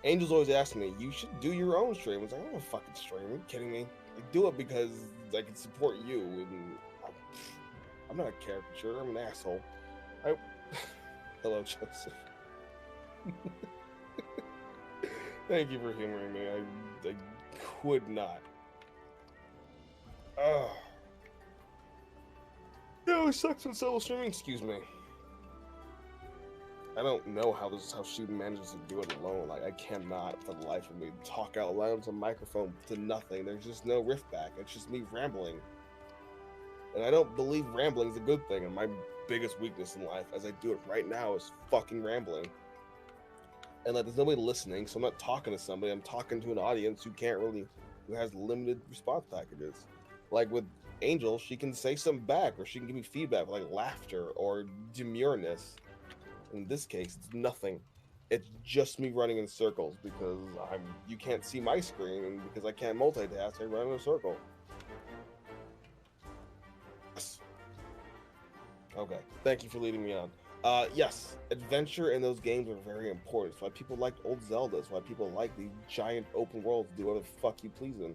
Angel's always asking me, you should do your own stream. I was like, I don't want to fucking stream. Are you kidding me? I do it because I can support you, and I'm not a caricature. I'm an asshole. Hello, Joseph. Thank you for humoring me. I could not. No, it sucks with solo streaming. Excuse me. I don't know how she manages to do it alone. Like, I cannot, for the life of me, talk out loud into a microphone to nothing. There's just no riff back. It's just me rambling. And I don't believe rambling is a good thing. And my biggest weakness in life, as I do it right now, is fucking rambling. And like, there's nobody listening, so I'm not talking to somebody. I'm talking to an audience who has limited response packages. Like with Angel, she can say something back, or she can give me feedback, like laughter or demureness. In this case, it's nothing. It's just me running in circles because you can't see my screen, and because I can't multitask, I run in a circle. Yes. Okay, thank you for leading me on. Yes, adventure in those games are very important. It's why people like old Zelda. It's why people like the giant open worlds, do whatever the fuck you please in.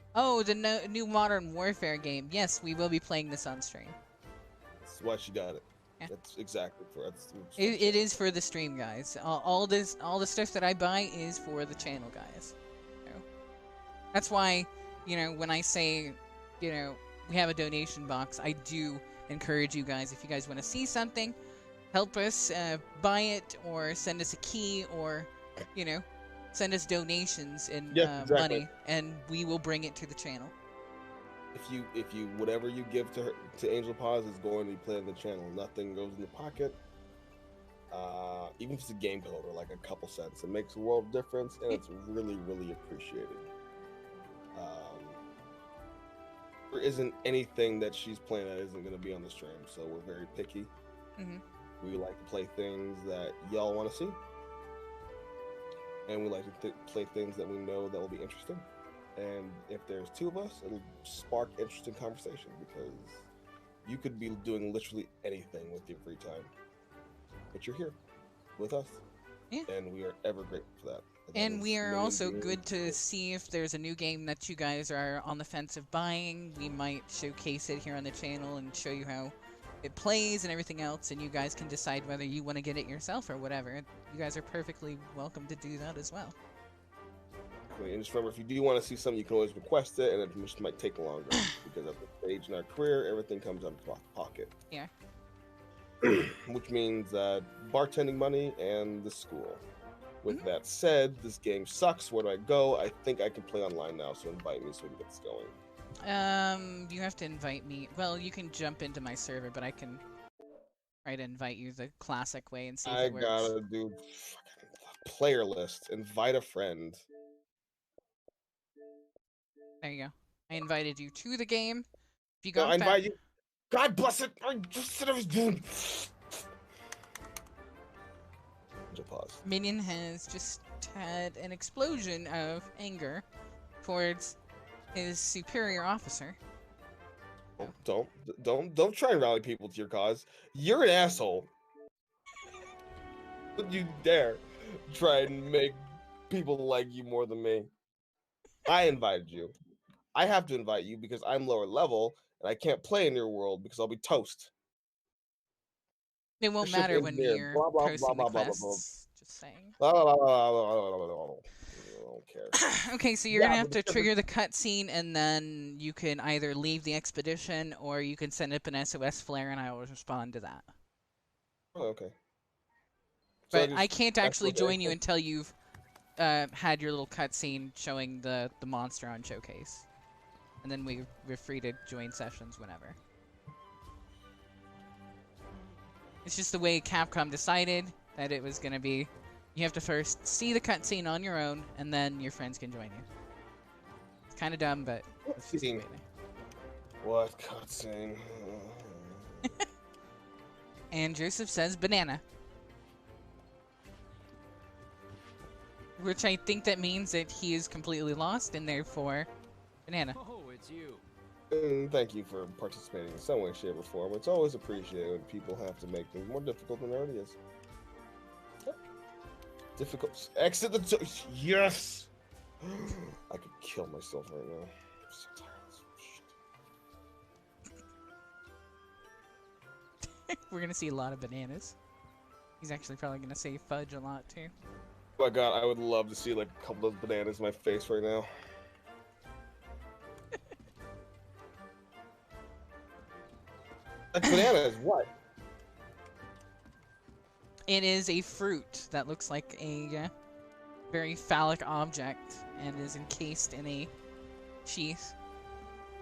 Oh, the new Modern Warfare game. Yes, we will be playing this on stream. That's why she got it. Yeah. That's exactly for us. It is for the stream, guys. All the stuff that I buy is for the channel, guys. So, that's why, when I say, we have a donation box, I do encourage you guys, if you guys want to see something, help us buy it, or send us a key, or, send us donations in exactly. money, and we will bring it to the channel. If you whatever you give to Angel Paws is going to be played on the channel. Nothing goes in the pocket. Even if it's a game code or like a couple cents, it makes a world of difference, and it's really, really appreciated. There isn't anything that she's playing that isn't going to be on the stream, so we're very picky. We like to play things that y'all want to see, and we like to play things that we know that will be interesting. And if there's two of us, it'll spark interesting conversation, because you could be doing literally anything with your free time, but you're here with us, and we are ever grateful for that. And we are also good to see if there's a new game that you guys are on the fence of buying. We might showcase it here on the channel and show you how it plays and everything else, and you guys can decide whether you want to get it yourself or whatever. You guys are perfectly welcome to do that as well. And just remember, if you do want to see something, you can always request it, and it just might take longer, because at the stage in our career, everything comes out of pocket. Yeah. Which means bartending money and the school. With that said, this game sucks. Where do I go? I think I can play online now, so invite me so we can get this going. You have to invite me. Well, you can jump into my server, but I can try to invite you the classic way and see if it works. I gotta do player list. Invite a friend. There you go. I invited you to the game. If you No, got I invite you. God bless it! I just said I was doing. Angel Paws. Minion has just had an explosion of anger towards his superior officer. Don't try and rally people to your cause. You're an asshole. Don't you dare try and make people like you more than me. I invited you. I have to invite you because I'm lower level and I can't play in your world because I'll be toast. It won't matter when you're posting the quests. Just saying. I don't care. Okay, so you're gonna have to trigger the cutscene, and then you can either leave the expedition or you can send up an SOS flare, and I will respond to that. Oh, okay. But I can't actually join you until you've had your little cutscene showing the monster on Showcase. And then we're free to join sessions whenever. It's just the way Capcom decided that it was going to be. You have to first see the cutscene on your own, and then your friends can join you. It's kind of dumb, but it's just the way what cutscene? And Joseph says banana. Which I think that means that he is completely lost, and therefore, banana. Oh, it's you. Thank you for participating in some way, shape, or form. It's always appreciated when people have to make things more difficult than it already is. Difficult. Exit the. Yes! I could kill myself right now. I'm so tired of this shit. We're gonna see a lot of bananas. He's actually probably gonna say fudge a lot too. Oh my god, I would love to see like a couple of bananas in my face right now. Like banana is what? It is a fruit that looks like a very phallic object and is encased in a sheath.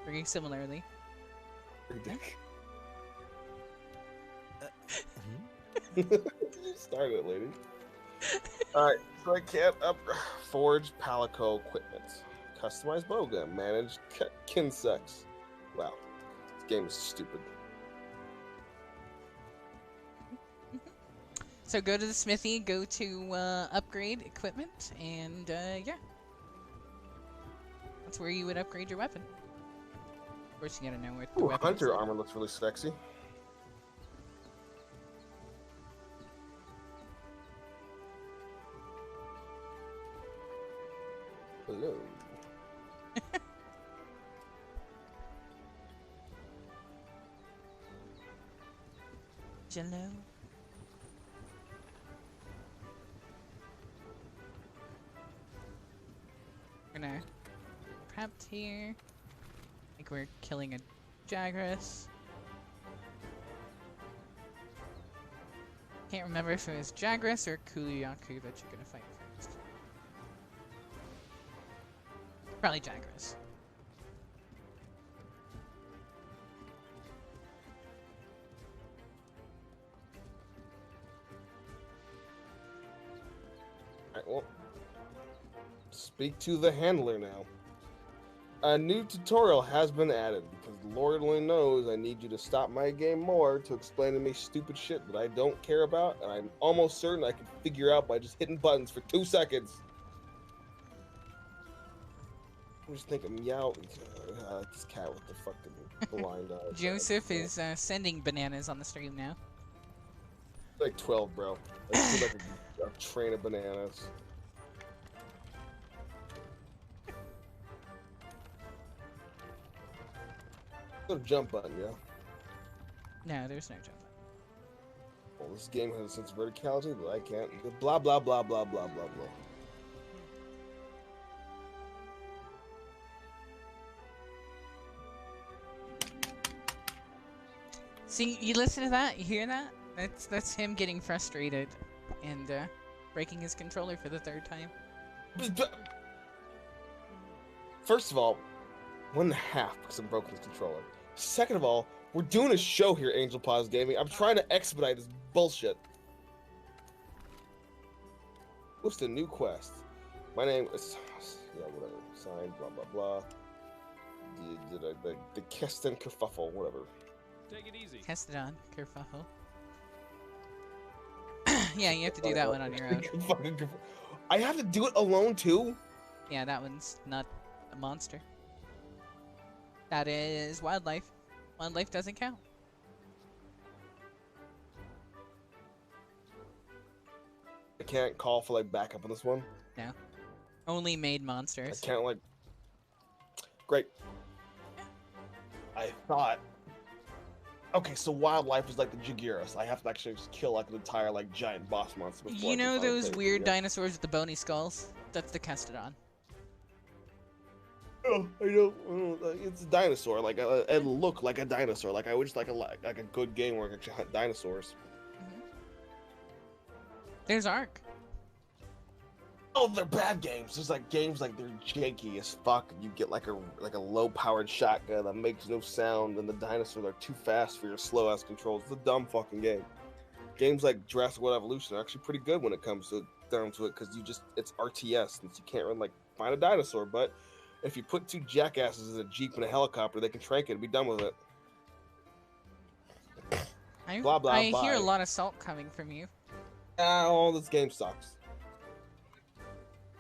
Very similarly. You started it, lady. Alright, so I can't forge Palico equipment. Customize bowgun. Manage kinsex. Wow. This game is stupid. So go to the smithy, go to upgrade equipment, and yeah. That's where you would upgrade your weapon. Of course, you gotta know what the weapon Hunter is. armor looks really sexy. Hello. Jello. We're gonna prep here. I think we're killing a Jagras. Can't remember if it was Jagras or Kuliyaku that you're gonna fight first. Probably Jagras. Alright, well, speak to the handler now. A new tutorial has been added because Lord only knows I need you to stop my game more to explain to me stupid shit that I don't care about, and I'm almost certain I can figure out by just hitting buttons for 2 seconds. I'm just thinking, meow. This cat with the fucking blind eye. Joseph is sending bananas on the stream now. Like 12, bro. Like a train of bananas. No jump button, yeah? No, there's no jump. Well, this game has a sense of verticality, but I can't. Blah, blah, blah, blah, blah, blah, blah. See, you listen to that? You hear that? That's him getting frustrated and breaking his controller for the 3rd time. First of all, 1.5 because I'm broken this controller. Second of all, we're doing a show here, Angel Paws Gaming. I'm trying to expedite this bullshit. What's the new quest? My name is... Yeah, whatever. Signed, blah, blah, blah. The Kesten Kerfuffle, whatever. Take it easy. Kestodon, Kerfuffle. Yeah, you have to do that one on your own. I have to do it alone, too? Yeah, that one's not a monster. That is wildlife. Wildlife doesn't count. I can't call for, like, backup on this one? No. Only made I monsters. can't, like... Great. I thought... Okay, so wildlife is like the Jaguars. I have to actually just kill, like, an entire, like, giant boss monster before I You can know finally those take it, weird yeah? dinosaurs with the bony skulls? That's the Kestodon. Oh, I know. It's a dinosaur. Like, it look like a dinosaur. Like, I wish like a good game where I could hunt dinosaurs. There's Ark. Oh, they're bad games. There's like games like they're janky as fuck. You get like a low-powered shotgun that makes no sound, and the dinosaurs are too fast for your slow-ass controls. It's a dumb fucking game. Games like Jurassic World Evolution are actually pretty good when it comes down to it, because it's RTS, since you can't really like find a dinosaur. But if you put 2 jackasses in a jeep and a helicopter, they can trank it and be done with it. Blah, blah, I hear bye. a lot of salt coming from you. Oh, this game sucks.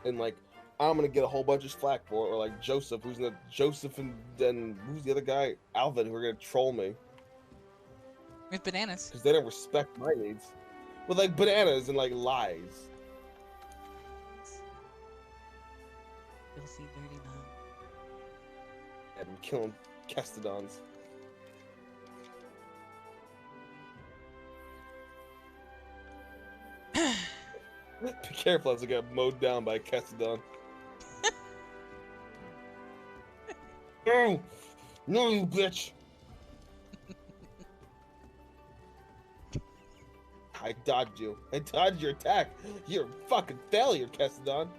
And like, I'm gonna get a whole bunch of flack for it, or like Joseph, Joseph and then who's the other guy, Alvin, who are gonna troll me With bananas. because they don't respect my needs with like bananas and like lies. Filthy dirty love. And I'm killing Kestodons. Be careful as I get mowed down by a Kestodon. No! No, you bitch! I dodged you. I dodged your attack. You're a fucking failure, Kestodon.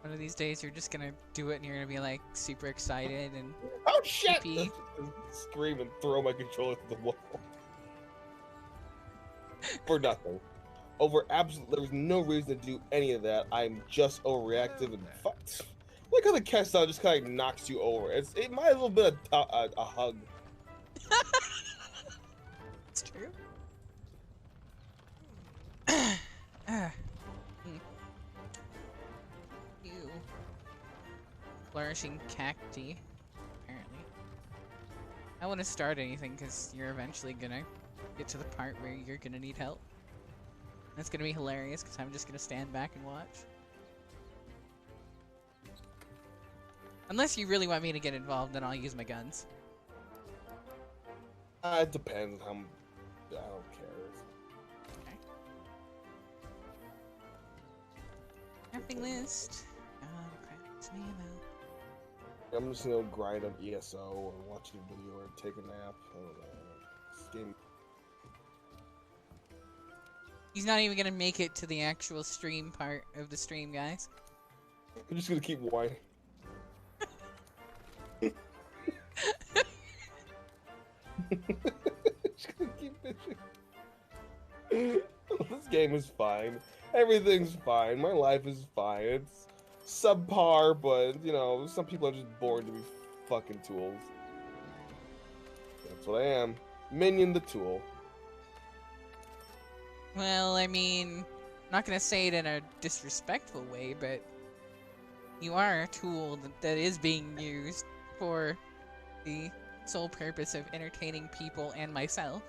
One of these days you're just gonna do it and you're gonna be like super excited and Oh shit! Pee. Scream and throw my controller to the wall. For nothing. There was no reason to do any of that. I'm just overreactive and fucked. Look how the Kestodon just kind of knocks you over. It might as well be a hug. it's true. You flourishing cacti, apparently. I want to start anything because you're eventually gonna get to the part where you're gonna need help. That's gonna be hilarious because I'm just gonna stand back and watch. Unless you really want me to get involved, then I'll use my guns. It depends how. I don't care. Okay. Crafting list. Craft ammo. I'm just gonna grind on ESO or watch a video or take a nap. I don't know. This game. He's not even gonna make it to the actual stream part of the stream, guys. I'm just gonna keep whining. Just gonna keep bitching. This game is fine. Everything's fine. My life is fine. It's subpar, but you know, some people are just born to be fucking tools. That's what I am. Minion the tool. Well, I mean, I'm not gonna say it in a disrespectful way, but you are a tool that is being used for the sole purpose of entertaining people and myself.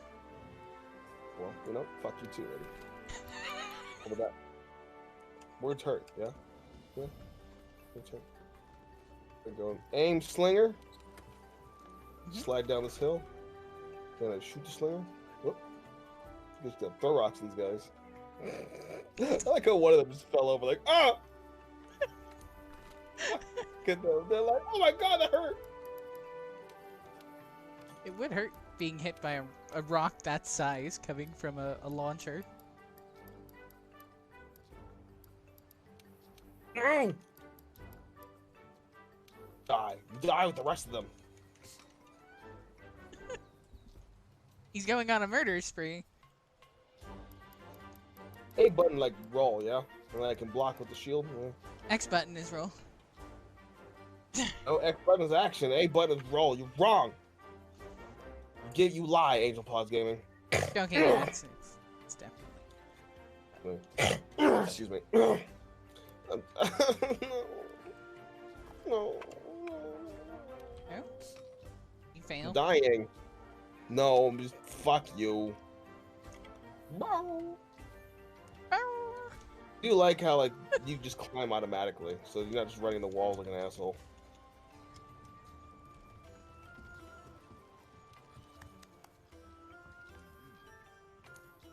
Well, you know, fuck you too, lady. What about that? Words hurt, yeah? Yeah? Words hurt. We're going aim slinger. Slide down this hill. Then I shoot the slinger. Whoop. Just gonna throw rocks at these guys. I like how one of them just fell over like, ah! They're like, oh my god, that hurt! It would hurt being hit by a rock that size coming from a launcher. Die! Die with the rest of them. He's going on a murder spree. A button like roll, yeah? And I can block with the shield. Yeah. X button is roll. Oh, X button is action. A button is roll. You're wrong. You lie, Angel Paws Gaming. Okay, yeah, it's definitely. Excuse me. No. No. Oh? You failed? Dying. No, just fuck you. Do you like how like you just climb automatically, so you're not just running the walls like an asshole?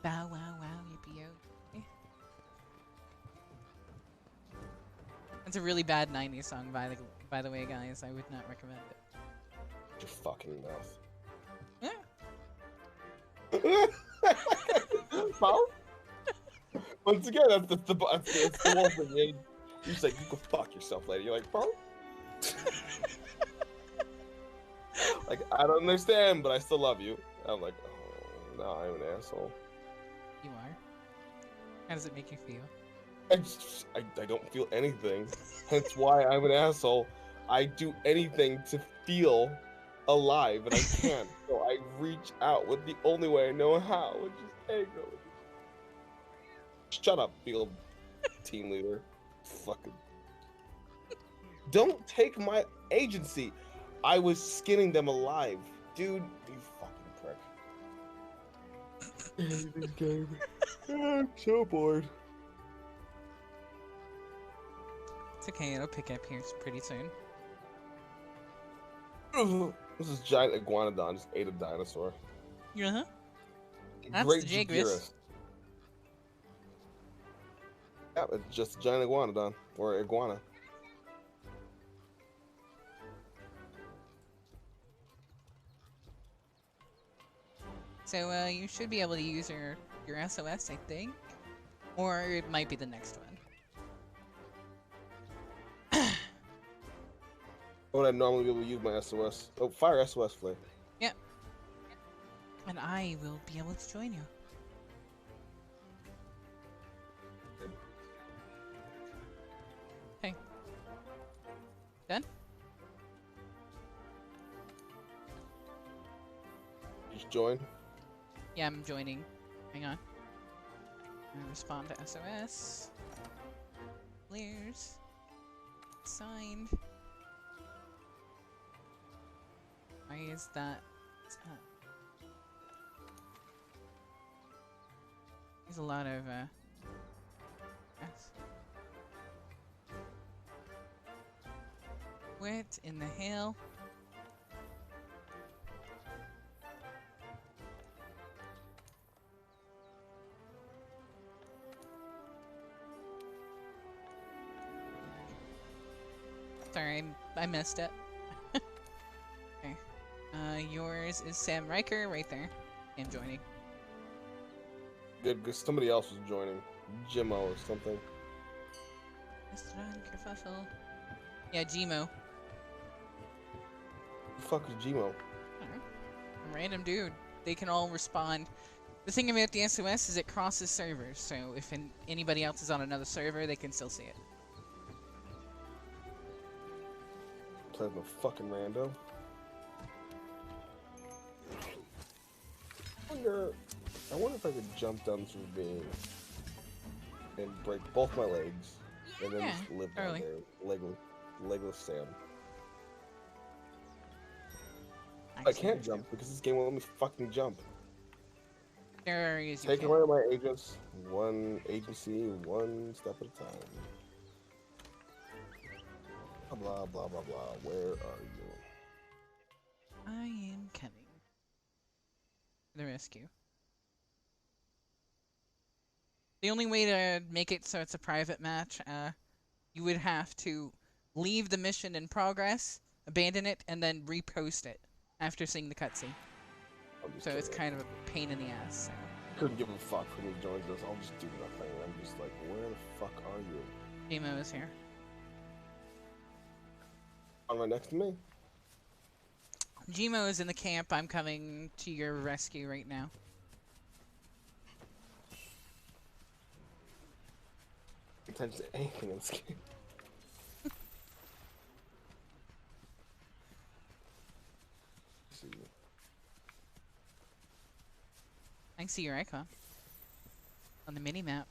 Bow wow wow yippee yo. That's a really bad 90s song by the way, guys. I would not recommend it. Your fucking mouth. Yeah. Bow? Once again, that's the wolf thing. You say you can fuck yourself later. You're like, bro. Like, I don't understand, but I still love you. I'm like, oh, no, I'm an asshole. You are? How does it make you feel? I don't feel anything. Hence why I'm an asshole. I do anything to feel alive, and I can't. So I reach out with the only way I know how, which is anger. Shut up, field team leader. Fucking. Don't take my agency. I was skinning them alive. Dude, you fucking prick. This game. I'm so bored. It's okay, it'll pick up here pretty soon. This is giant iguanodon just ate a dinosaur. Uh-huh. That's Great the Jaguars. Jaguars. Yeah, it's just a giant iguanodon, or iguana. So, you should be able to use your SOS, I think. Or it might be the next one. What would I normally be able to use my SOS? Oh, fire SOS flame. Yep. And I will be able to join you. Hey. Done? Just join. Yeah, I'm joining. Hang on. I'm gonna respond to SOS. Clears. Signed. Why is that? There's a lot of, yes. What in the hell? Sorry, I messed up. Okay. Yours is Sam Riker right there. I'm joining. Good, because somebody else was joining. Jimmo or something. Restaurant kerfuffle. Yeah, Gmo. Who the fuck is Jimmo? A random dude. They can all respond. The thing about the SOS is it crosses servers, so if anybody else is on another server, they can still see it. Playing the fucking rando. I wonder if I could jump down this ravine and break both my legs and then just live down there, legless Sam. I can't jump because this game won't let me fucking jump. There are areas you Take can. away my agents, one agency, one step at a time. Blah, blah, blah, blah. Where are you? I am coming. The rescue. The only way to make it so it's a private match, you would have to leave the mission in progress, abandon it, and then repost it after seeing the cutscene. So it's kind of a pain in the ass. So. Couldn't give a fuck when he joins us. I'll just do nothing. I'm just like, where the fuck are you? Emo is here. On right next to me. Gmo is in the camp. I'm coming to your rescue right now. Attention to anything in this game. I can see your icon on the mini map.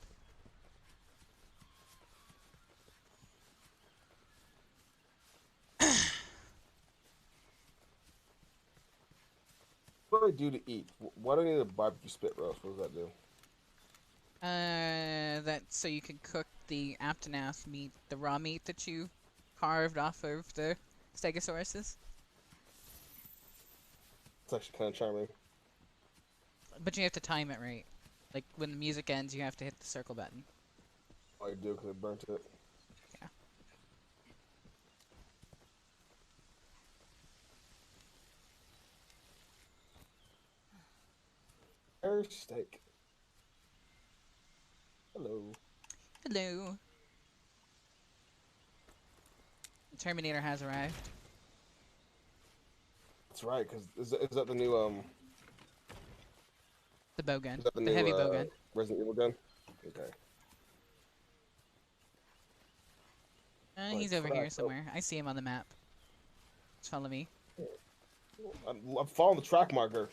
What do I do to eat? Why do I need a barbecue spit roast? What does that do? That's so you can cook the Aptonath meat, the raw meat that you carved off of the Stegosauruses. It's actually kind of charming. But you have to time it right. Like, when the music ends, you have to hit the circle button. Oh, you do because it burnt it. Yeah. Air steak. Hello. Hello. The Terminator has arrived. That's right, because is that the new, The bow gun. Is that the new, heavy bow gun. Resident Evil gun? Okay. He's over here somewhere. I see him on the map. Just follow me. I'm following the track marker.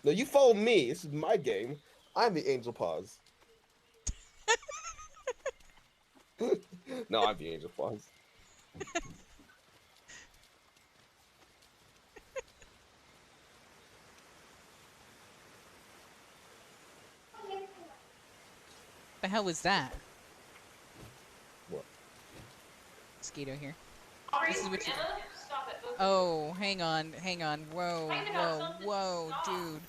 No, you follow me. This is my game. I'm the Angel Paws. No, I'm the Angel Paws. The hell was that? What? Mosquito here. This is what you... Stop it. Oh, hang on. Whoa, whoa, dude.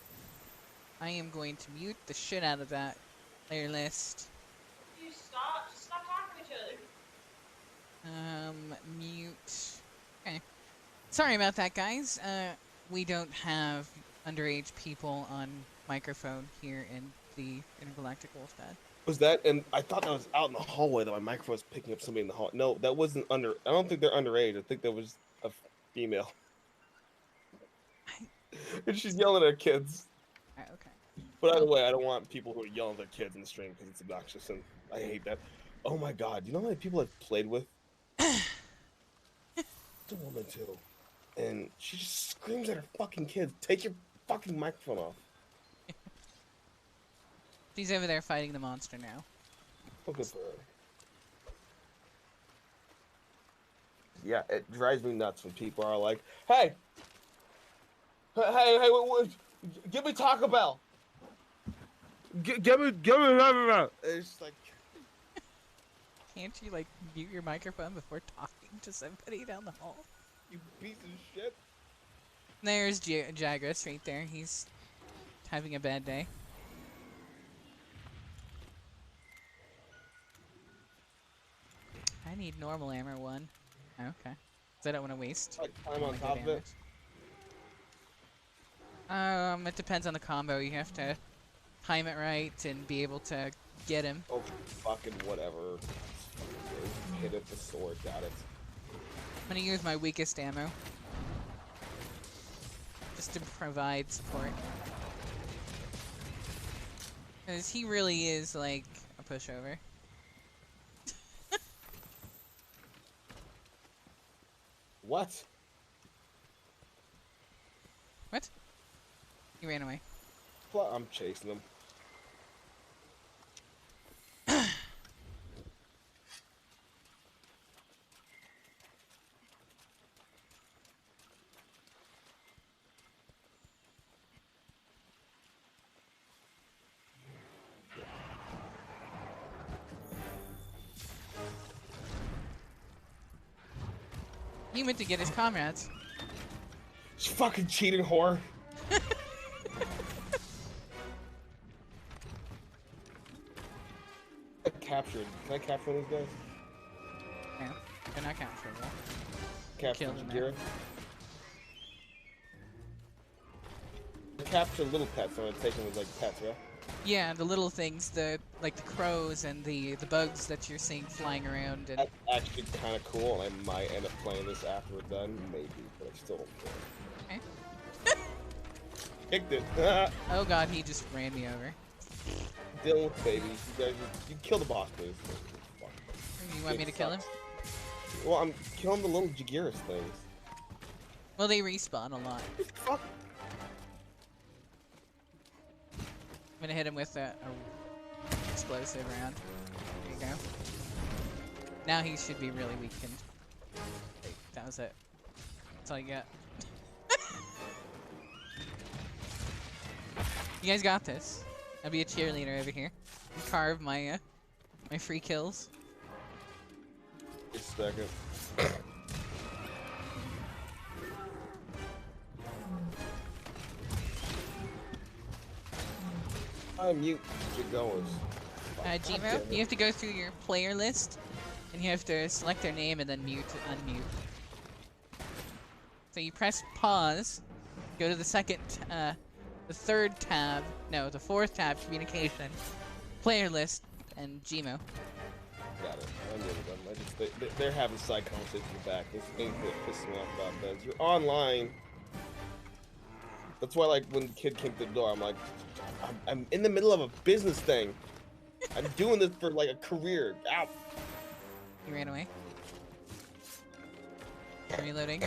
I am going to mute the shit out of that player list. You stop. Just stop talking to each other. Mute. Okay. Sorry about that, guys. We don't have underage people on microphone here in the Intergalactic Wolfden. Was that? And I thought that was out in the hallway that my microphone was picking up somebody in the hall. No, that wasn't under. I don't think they're underage. I think that was a female. And she's yelling at her kids. Okay. But either way, I don't want people who are yelling at their kids in the stream because it's obnoxious and I hate that. Oh my god, you know how many people I've played with? The woman too. And she just screams at her fucking kids. Take your fucking microphone off. She's over there fighting the monster now. Oh, good for her. Yeah, it drives me nuts when people are like, hey, what, give me Taco Bell. Give me Taco Bell. It's just like... Can't you, like, mute your microphone before talking to somebody down the hall? You piece of shit. There's Jagras right there. He's having a bad day. I need normal armor 1. Okay. I don't want to waste. Like time all on my top good of it. It depends on the combo. You have to time it right and be able to get him. Oh, fucking whatever. Hit it, the sword, got it. I'm gonna use my weakest ammo. Just to provide support. Because he really is, like, a pushover. What? What? He ran away. I'm chasing him. He went to get his comrades. You fucking cheating whore. Captured. Can I capture one of these guys? No, they're not capturable. Capture Killed him Jagira. Capture little pets, so I'm gonna take them as like pets, right? Yeah, the little things, like the crows and the bugs that you're seeing flying around. And That's actually kind of cool, and I might end up playing this after we're done, maybe, but I still don't care. Okay. Kicked it. Oh god, he just ran me over. Deal with baby. You guys, you kill the boss, please. Fuck. You want me to kill him? Well, I'm killing the little Jagiris things. Well, they respawn a lot. Fuck. I'm gonna hit him with a explosive round. There you go. Now he should be really weakened. That was it. That's all you got. You guys got this. I'll be a cheerleader over here. And carve my my free kills. Just a second. I mute Jagoas. Gmo, you have to go through your player list, and you have to select their name and then mute unmute. So you press pause, go to the third tab, no, the fourth tab, communication, player list, and Gmo. Got it. I'm really done. They're having side conversations in the back. This ain't what pisses me off about that. You're online. That's why, like, when the kid came to the door, I'm like, I'm in the middle of a business thing. I'm doing this for, like, a career. Ow. He ran away. Reloading.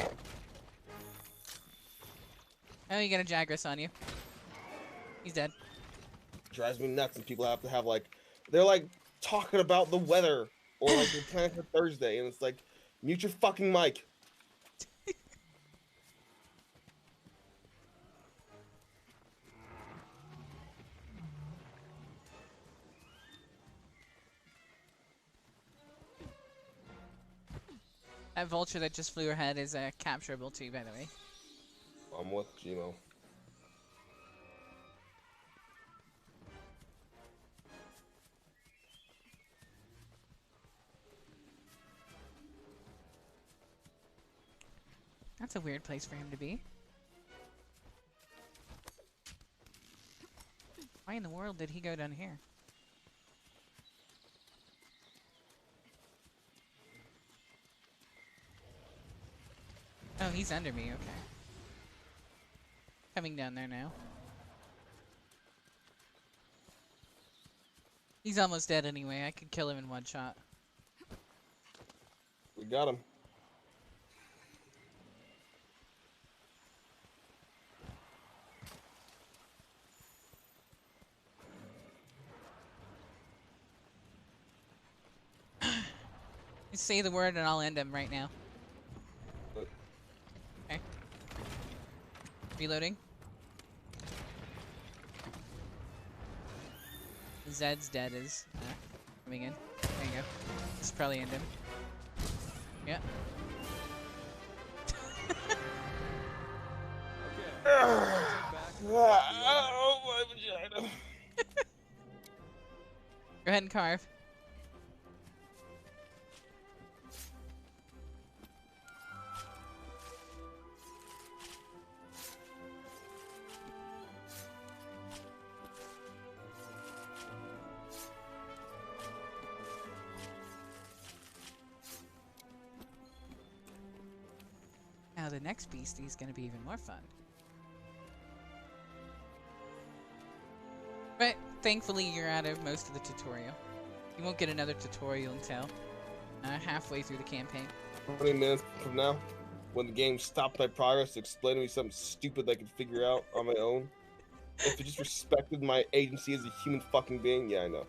Oh, you got a Jagras on you. He's dead. Drives me nuts, and people have to have, like, they're, like, talking about the weather, or, like, they're planning for Thursday, and it's like, mute your fucking mic. That vulture that just flew ahead is capturable too, by the way. I'm with Gmo. That's a weird place for him to be. Why in the world did he go down here? Oh, he's under me, okay. Coming down there now. He's almost dead anyway, I could kill him in one shot. We got him. Just say the word and I'll end him right now. Okay. Reloading. Zed's dead is coming in. There you go. This is probably end him. Yeah. Oh, my vagina. Go ahead and carve. the next beastie is going to be even more fun. But thankfully, you're out of most of the tutorial. You won't get another tutorial until halfway through the campaign. 20 minutes from now, when the game stopped my progress to explain to me something stupid I could figure out on my own. If it just respected my agency as a human fucking being, yeah, I know.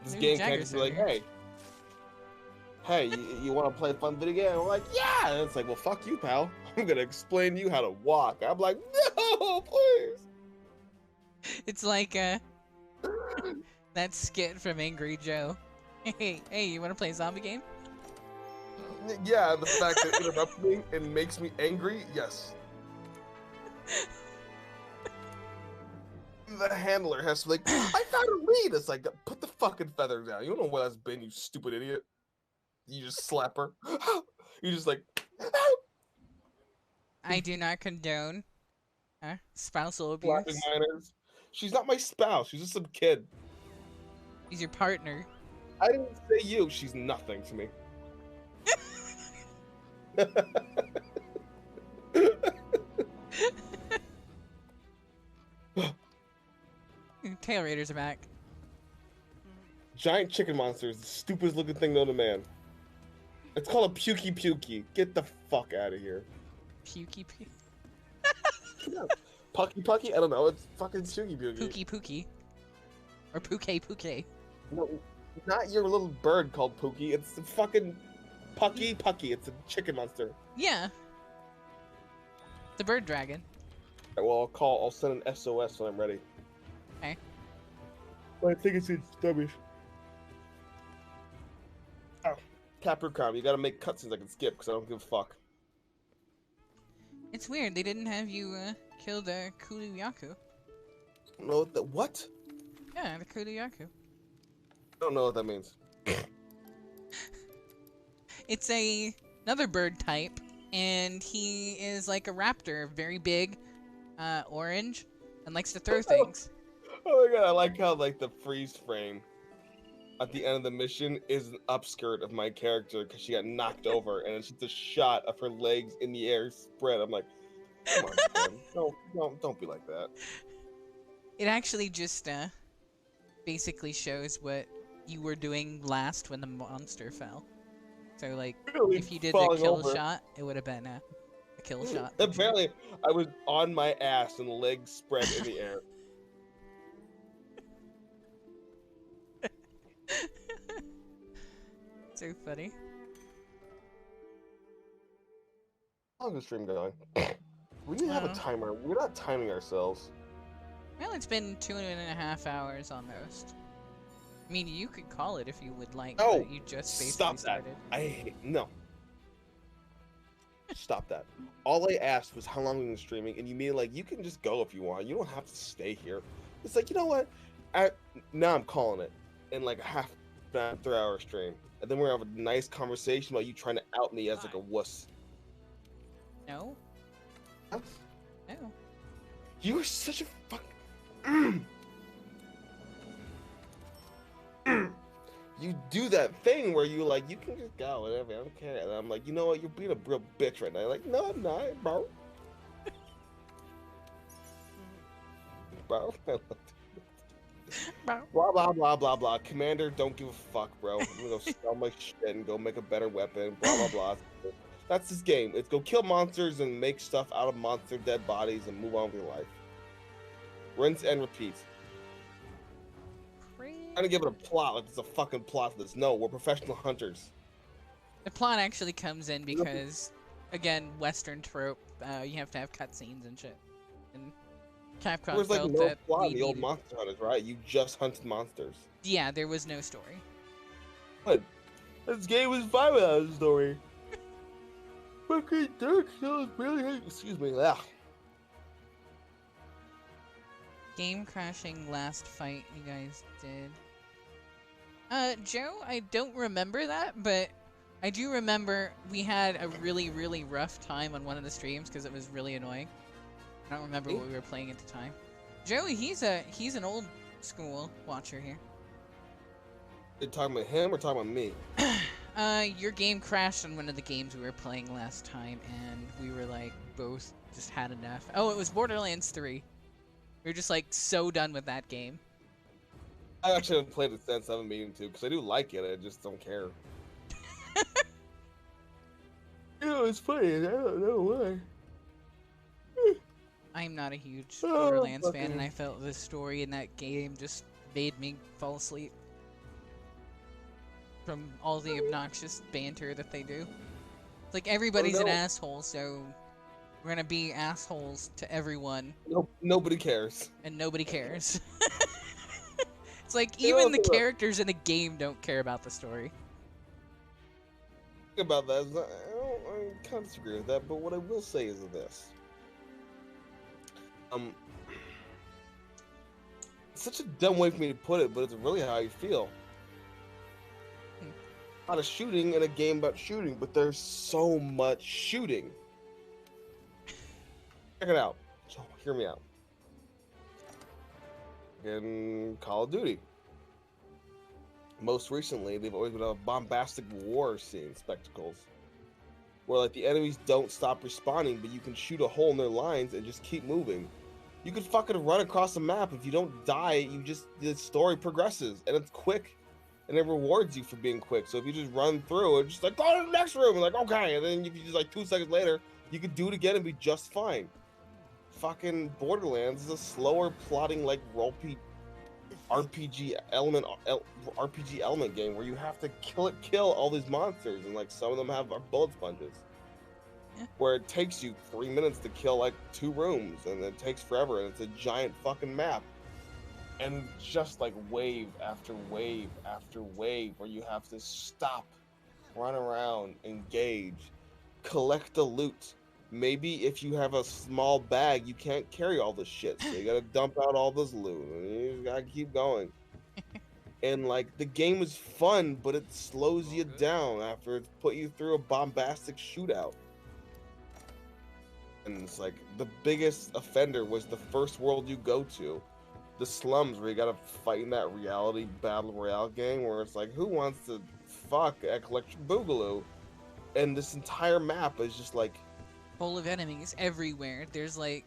This game can't just be like, hey, you want to play a fun video game? I'm like, yeah! And it's like, well, fuck you, pal. I'm gonna explain to you how to walk. I'm like, no, please! It's like, that skit from Angry Joe. Hey, you want to play a zombie game? Yeah, the fact that it interrupts me and makes me angry, yes. The handler has to be like, I found a lead. It's like, put the fucking feather down. You don't know what that's been, you stupid idiot. You just slap her. You just like, I do not condone spousal slapping abuse. minors. She's not my spouse. She's just some kid. She's your partner. I didn't say you. She's nothing to me. Tail Raiders are back. Giant chicken monster is the stupidest looking thing known to man. It's called a pukey. Get the fuck out of here. Pukey. Pucky? I don't know. It's fucking pukey. Pookie. Or Puke. No, not your little bird called Pookie. It's the fucking Pucky. It's a chicken monster. Yeah. The bird dragon. Right, well, I'll send an SOS when I'm ready. Okay. Well, I think it's rubbish. Oh, Capricorn, you gotta make cutscenes I can skip because I don't give a fuck. It's weird. They didn't have you kill the Kuluyaku. No, what? Yeah, the Kuluyaku. I don't know what that means. It's another bird type, and he is like a raptor, very big, orange, and likes to throw things. Oh my god, I like how like the freeze frame at the end of the mission is an upskirt of my character because she got knocked over, and it's just a shot of her legs in the air spread. I'm like, come on, man. Don't be like that. It actually just basically shows what you were doing last when the monster fell. So like, Really if you did the kill shot, it would have been a kill shot. Apparently, I was on my ass and legs spread in the air. So funny. How long is the stream going? We need to have a timer. We're not timing ourselves. Well, it's been 2.5 hours almost. I mean, you could call it if you would like, but you just basically started. No. Stop that. All I asked was how long we've been streaming, and you mean like, you can just go if you want. You don't have to stay here. It's like, you know what? Now I'm calling it in like a 3-hour stream. And then we're gonna have a nice conversation about you trying to out me as like a wuss. No. Huh? No. You are such a fuck. You do that thing where you like, you can just go, whatever, I don't care. And I'm like, you know what, you're being a real bitch right now. You're like, no, I'm not, bro. Bro. Blah, blah, blah, blah, blah. Commander, don't give a fuck, bro. I'm gonna go sell my shit and go make a better weapon, blah, blah, blah. That's this game. It's go kill monsters and make stuff out of monster dead bodies and move on with your life. Rinse and repeat. I'm trying to give it a plot, like it's a fucking plot to this. No, we're professional hunters. The plot actually comes in because, again, Western trope, you have to have cutscenes and shit. And Capcom There's like felt no that plot in the old Monster Hunters, right? You just hunted monsters. Yeah, there was no story. What? This game was fine without a story. Fucking Dark Souls really. Excuse me. Ugh. Game crashing last fight you guys did. Joe, I don't remember that, but I do remember we had a really, really rough time on one of the streams because it was really annoying. I don't remember what we were playing at the time. Joey, he's an old school watcher here. You talking about him or talking about me? Your game crashed on one of the games we were playing last time, and we were like both just had enough. Oh, it was Borderlands 3. We were just like so done with that game. I actually haven't played it since. I haven't meaning to, because I do like it. I just don't care. You know, it's funny. I don't know why. I'm not a huge Borderlands fan, and I felt the story in that game just made me fall asleep from all the obnoxious banter that they do. It's like everybody's an asshole, so we're gonna be assholes to everyone. Nope, nobody cares. And nobody cares. It's like even the characters in the game don't care about the story. About that, I kind of disagree with that, but what I will say is this. It's such a dumb way for me to put it, but it's really how I feel. A lot of shooting in a game about shooting, but there's so much shooting. Check it out. So, hear me out. In Call of Duty. Most recently, they've always been a bombastic war scene spectacles. Where like the enemies don't stop responding, but you can shoot a hole in their lines and just keep moving. You could fucking run across the map. If you don't die, the story progresses and it's quick. And it rewards you for being quick. So if you just run through it, just like, go to the next room, and like, okay. And then you can just like 2 seconds later, you could do it again and be just fine. Fucking Borderlands is a slower plotting, like, RPG element game where you have to kill all these monsters, and like some of them are bullet sponges. Yeah. Where it takes you 3 minutes to kill like 2 rooms, and it takes forever, and it's a giant fucking map. And just like wave after wave after wave where you have to stop, run around, engage, collect the loot. Maybe if you have a small bag, you can't carry all this shit, so you gotta dump out all this loot, and you just gotta keep going. And like the game is fun, but it slows you down after it's put you through a bombastic shootout. And it's like the biggest offender was the first world you go to. The slums where you gotta fight in that reality battle royale game where it's like, who wants to fuck Electric Boogaloo? And this entire map is just like full of enemies everywhere. There's like,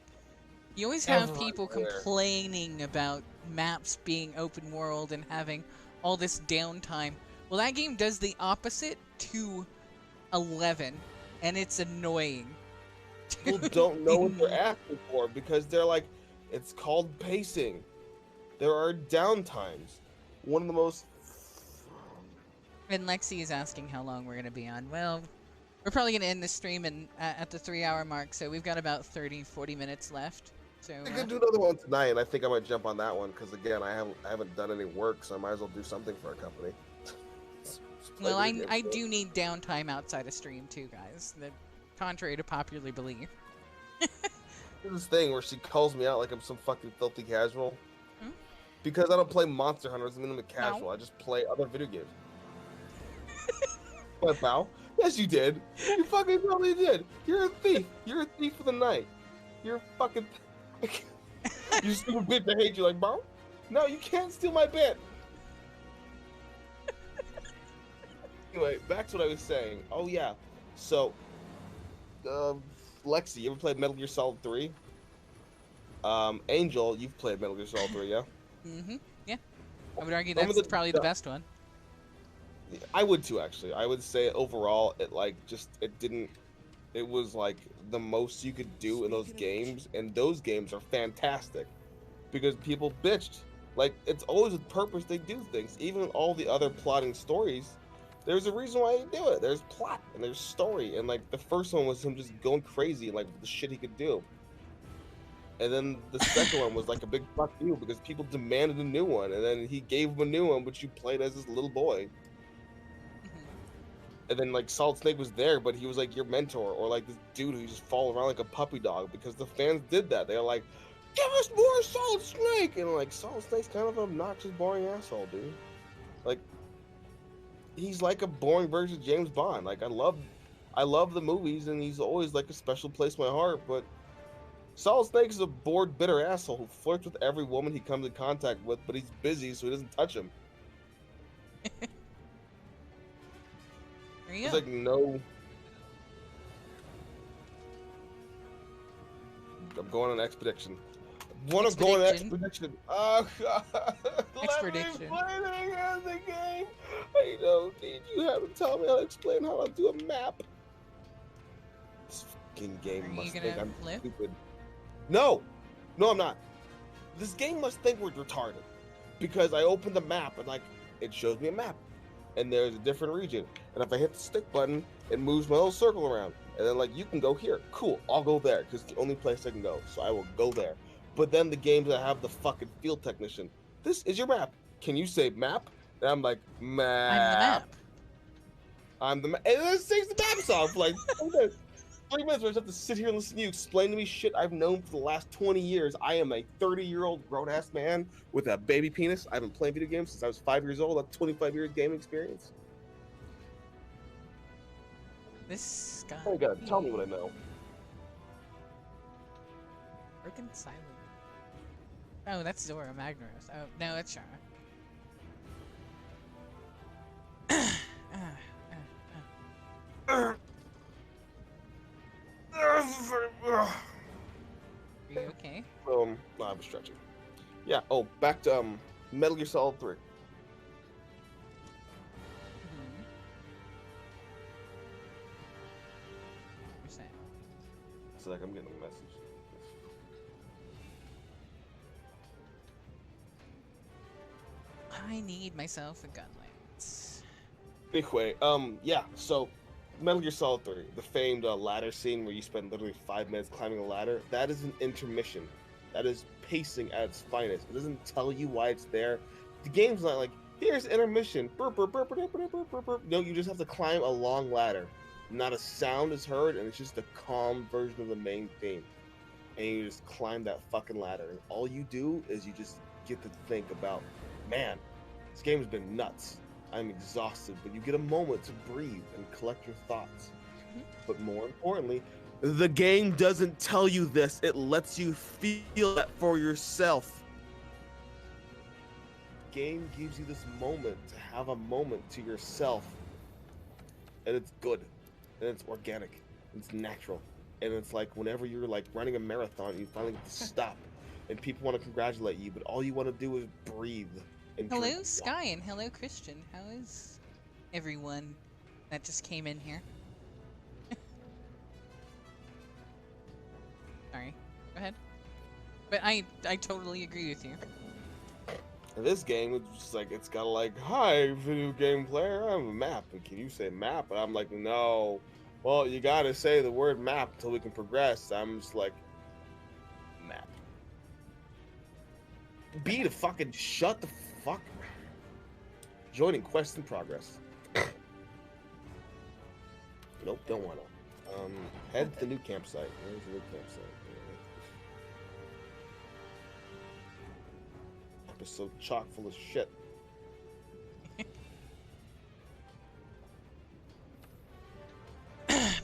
you always have people complaining about maps being open world and having all this downtime. Well, that game does the opposite to 11, and it's annoying. People don't know what they're asking for because they're like, it's called pacing. There are downtimes. One of the most... And Lexi is asking how long we're going to be on. Well, we're probably going to end the stream at the 3-hour mark, so we've got about 30-40 minutes left. So I could do another one tonight, and I think I might jump on that one, because again, I haven't done any work, so I might as well do something for a company. Well, I do need downtime outside of stream too, guys. Contrary to popular belief. There's this thing where she calls me out like I'm some fucking filthy casual. Because I don't play Monster Hunter doesn't mean I'm a casual. No. I just play other video games. What, pal? Yes, you did. You fucking totally did. You're a thief. You're a thief for the night. You're a fucking... You stupid bitch, I hate you. Like, bro? No, you can't steal my bit. Anyway, back to what I was saying. Oh, yeah. So, Lexi, you ever played Metal Gear Solid 3? Angel, you've played Metal Gear Solid 3, yeah? Yeah. I would argue that's probably the best one. I would too, actually. I would say overall, it was like the most you could do in those games, and those games are fantastic because people bitched. Like, it's always with purpose they do things. Even in all the other plotting stories, there's a reason why they do it. There's plot and there's story, and like the first one was him just going crazy, like the shit he could do. And then the second one was like a big fuck you because people demanded a new one, and then he gave him a new one, which you played as this little boy. And then like Solid Snake was there, but he was like your mentor, or like this dude who just followed around like a puppy dog because the fans did that. They're like, give us more Solid Snake, and like Solid Snake's kind of an obnoxious, boring asshole, dude. Like, he's like a boring version of James Bond. Like, I love the movies, and he's always like a special place in my heart, but Solid Snake is a bored, bitter asshole who flirts with every woman he comes in contact with, but he's busy, so he doesn't touch him. There you There's go. like no. I'm going on an expedition. Want to go on an expedition? Oh God! Let me Expedition. play the game. I don't need you have to tell me how to explain how to do a map. This fucking game Are you must gonna think I'm flip? stupid. No, no, I'm not. This game must think we're retarded because I open the map and like it shows me a map, and there's a different region, and if I hit the stick button, it moves my little circle around, and then like you can go here. Cool, I'll go there because it's the only place I can go, so I will go there. But then the games that have the fucking field technician, this is your map. Can you say map? And I'm like, I'm the map. map. I'm the map. And then it sings the map song for like 3 minutes where I just have to sit here and listen to you explain to me shit I've known for the last 20 years. I am a 30-year-old grown-ass man with a baby penis. I've been playing video games since I was 5 years old. That's 25 years gaming experience. This guy. Oh my God, tell me what I know. Broken silent. Oh, that's Zora Magnaros. Oh, no, that's Shara. Are you okay? No, I was stretching. Yeah. Oh, back to Metal Gear Solid 3. You're saying. So like I'm getting a message. I need myself a gun lance. Anyway, yeah. So Metal Gear Solid 3, the famed ladder scene where you spend literally 5 minutes climbing a ladder. That is an intermission. That is pacing at its finest. It doesn't tell you why it's there. The game's not like, here's intermission. Burp, burp, burp, burp, burp, burp, burp, burp. No, you just have to climb a long ladder. Not a sound is heard, and it's just a calm version of the main theme. And you just climb that fucking ladder. And all you do is you just get to think about, man, this game has been nuts. I'm exhausted, but you get a moment to breathe and collect your thoughts. But more importantly, the game doesn't tell you this. It lets you feel that for yourself. The game gives you this moment to have a moment to yourself. And it's good. And it's organic. And it's natural. And it's like whenever you're like running a marathon, you finally get to stop. And people want to congratulate you, but all you want to do is breathe. And Hello, drink Sky, and hello, Christian. How is everyone that just came in here? Sorry, go ahead. But I totally agree with you. In this game, it's just like, it's got like, hi, video game player, I have a map. And can you say map? And I'm like, no. Well, you gotta say the word map until we can progress. I'm just like, map. B to fucking shut the fuck. Joining quest in progress. Nope, don't wanna. Head to the new campsite. Where's the new campsite? Episode chock full of shit.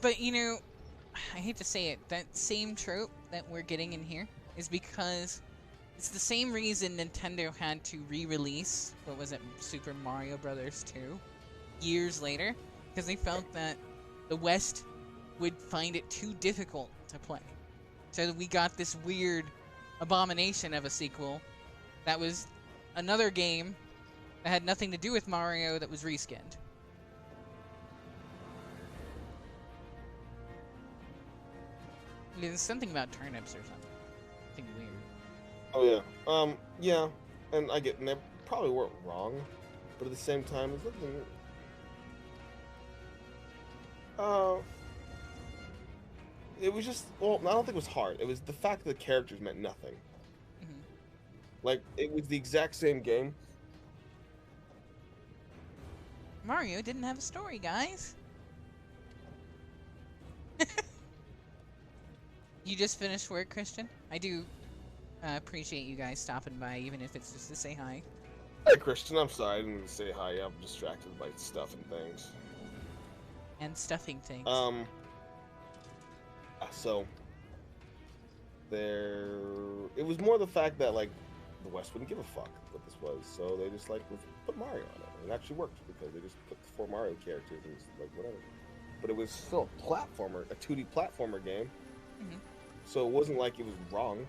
But you know, I hate to say it, that same trope that we're getting in here is because it's the same reason Nintendo had to re-release, what was it, Super Mario Brothers 2 years later, because they felt that the West would find it too difficult to play. So we got this weird abomination of a sequel that was another game that had nothing to do with Mario that was reskinned. There's something about turnips or something. Something weird. Oh yeah. Yeah. And I get, and they probably weren't wrong, but at the same time, there's nothing. It was just, well, I don't think it was hard. It was the fact that the characters meant nothing. Mm-hmm. Like, it was the exact same game. Mario didn't have a story, guys. You just finished work, Christian? I do appreciate you guys stopping by, even if it's just to say hi. Hey, Christian, I'm sorry, I didn't say hi. I'm distracted by stuff and things. And stuffing things. So, there... It was more the fact that, like, the West wouldn't give a fuck what this was, so they just like let's put Mario on it, and it actually worked because they just put the 4 Mario characters and it's like whatever. But it was still a platformer, a 2D platformer game, so it wasn't like it was wrong.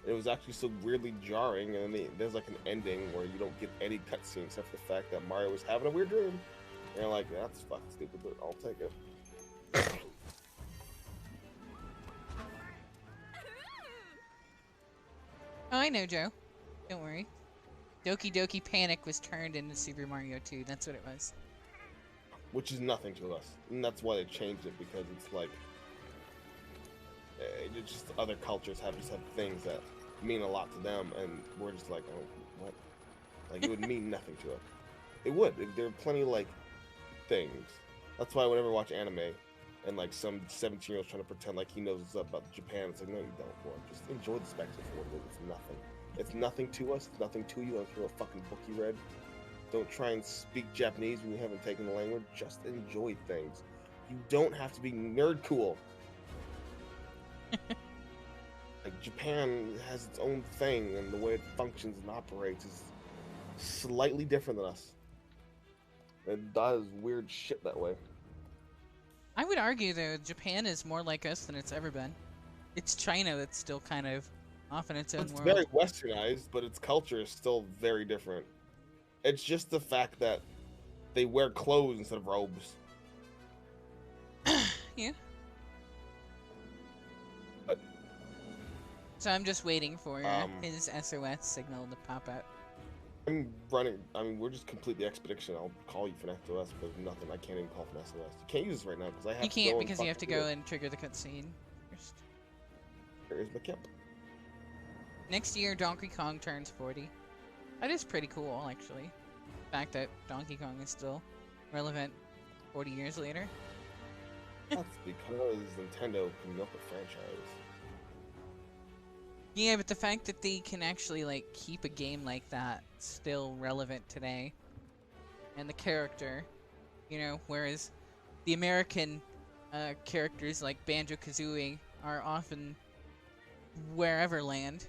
It was actually so weirdly jarring, and then there's like an ending where you don't get any cutscene except for the fact that Mario was having a weird dream. And you're like, that's fucking stupid, but I'll take it. Oh, I know, Joe. Don't worry. Doki Doki Panic was turned into Super Mario 2. That's what it was. Which is nothing to us, and that's why they changed it, because it's like it's just other cultures have things that mean a lot to them, and we're just like, oh, what? Like it would mean nothing to us. It would. There are plenty of like things. That's why whenever I watch anime, and like some 17-year-old's trying to pretend like he knows about Japan, it's like, no, you don't, boy. Just enjoy the spectacle for what it is. It's nothing. It's nothing to us. It's nothing to you. I don't care what fucking book you read. Don't try and speak Japanese when you haven't taken the language. Just enjoy things. You don't have to be nerd cool. Like Japan has its own thing, and the way it functions and operates is slightly different than us. It does weird shit that way. I would argue, though, Japan is more like us than it's ever been. It's China that's still kind of off in its own world. It's very westernized, but its culture is still very different. It's just the fact that they wear clothes instead of robes. Yeah. But, so I'm just waiting for his SOS signal to pop out. I'm running. I mean, we're just complete the expedition. I'll call you for an SOS, but nothing. I can't even call for an SOS. You can't use this right now because I have You to can't go because and you have to go and trigger the cutscene first. Here's my camp. Next year, Donkey Kong turns 40. That is pretty cool, actually. The fact that Donkey Kong is still relevant 40 years later. That's because Nintendo can milk a franchise. Yeah, but the fact that they can actually, like, keep a game like that still relevant today. And the character, you know, whereas the American characters like Banjo-Kazooie are often wherever land.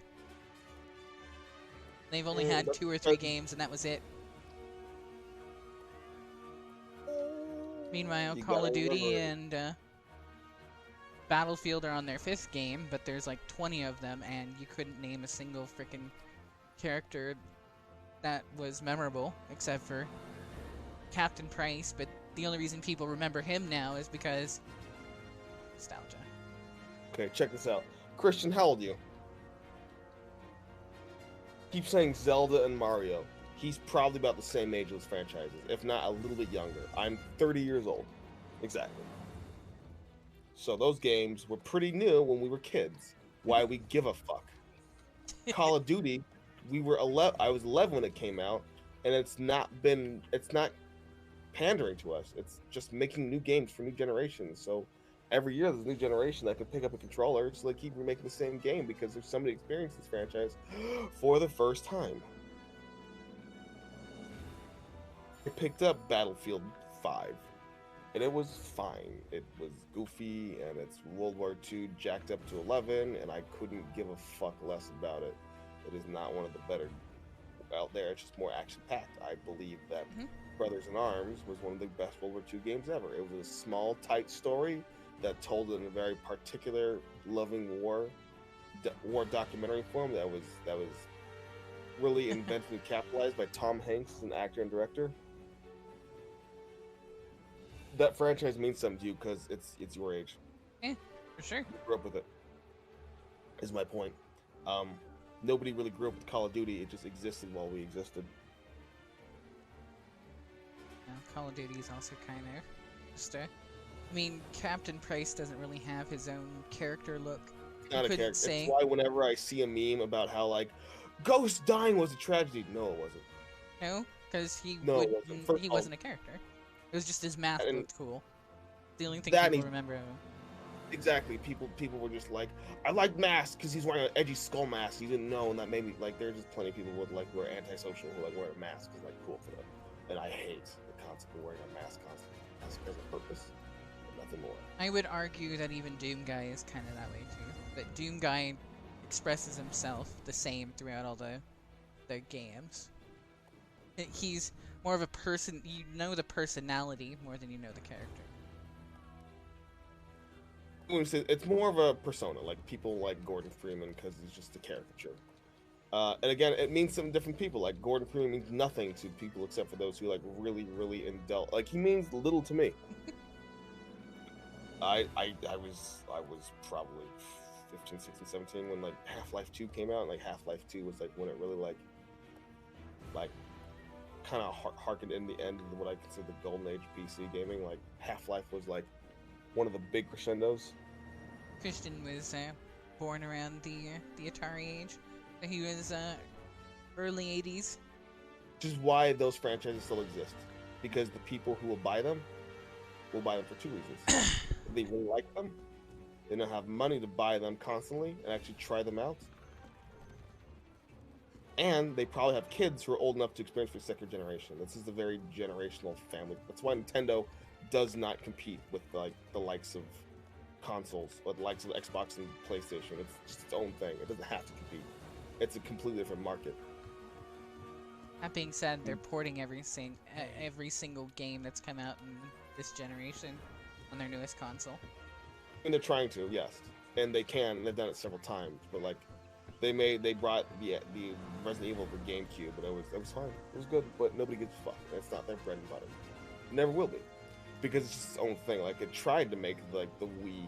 They've only had 2 or 3 games, and that was it. Meanwhile, Call of Duty and Battlefield are on their 5th game, but there's like 20 of them, and you couldn't name a single freaking character that was memorable, except for Captain Price, but the only reason people remember him now is because nostalgia. Okay, check this out. Christian, how old are you? Keep saying Zelda and Mario. He's probably about the same age as franchises, if not a little bit younger. I'm 30 years old. Exactly. So those games were pretty new when we were kids. Why we give a fuck? Call of Duty, I was 11 when it came out, and it's not pandering to us. It's just making new games for new generations. So every year there's a new generation that can pick up a controller, so they keep remaking the same game because there's somebody experiencing this franchise for the first time. I picked up Battlefield 5, and it was fine. It was goofy, and it's World War II jacked up to 11, and I couldn't give a fuck less about it. It is not one of the better out there. It's just more action-packed. I believe that Brothers in Arms was one of the best World War II games ever. It was a small, tight story that told it in a very particular, loving war documentary form that was really invented and capitalized by Tom Hanks as an actor and director. That franchise means something to you because it's your age. Yeah, for sure. You grew up with it. Is my point. Nobody really grew up with Call of Duty. It just existed while we existed. Call of Duty is also kind of just I mean, Captain Price doesn't really have his own character look. Not a character. It's why whenever I see a meme about how like Ghost dying was a tragedy. No, it wasn't. No, because he he wasn't a character. It was just his mask looked cool. The only thing people remember of him. Exactly. People were just like, I like Mask because he's wearing an edgy skull mask. You didn't know, and that made me like. There's just plenty of people who who are antisocial who wear a mask is like cool for them, and I hate the concept of wearing a mask constantly. Mask has a purpose, but nothing more. I would argue that even Doom Guy is kind of that way too. But Doom Guy expresses himself the same throughout all the the games. He's more of a person. You know the personality more than you know the character. It's more of a persona. Like people like Gordon Freeman because he's just a caricature. And again, it means some different people. Like Gordon Freeman means nothing to people except for those who like really, really indulge. Like he means little to me. I was probably 15, 16, 17 when like Half-Life 2 came out, and like Half-Life 2 was like when it really like kind of harkened in the end of what I consider the golden age of PC gaming. Like Half-Life was like one of the big crescendos. Christian was born around the Atari age. So he was early 80s. Which is why those franchises still exist. Because the people who will buy them for two reasons. They really like them, they don't have money to buy them constantly and actually try them out, and they probably have kids who are old enough to experience for second generation. This is a very generational family. That's why Nintendo does not compete with like the likes of consoles or the likes of Xbox and PlayStation. It's just its own thing. It doesn't have to compete. It's a completely different market. That being said, they're porting every single game that's come out in this generation on their newest console. And they're trying to, yes, and they can. And they've done it several times. But like, they brought the Resident Evil for GameCube, but it was fine. It was good, but nobody gives a fuck. It's not their bread and butter. It never will be, because it's just its own thing. Like it tried to make like the Wii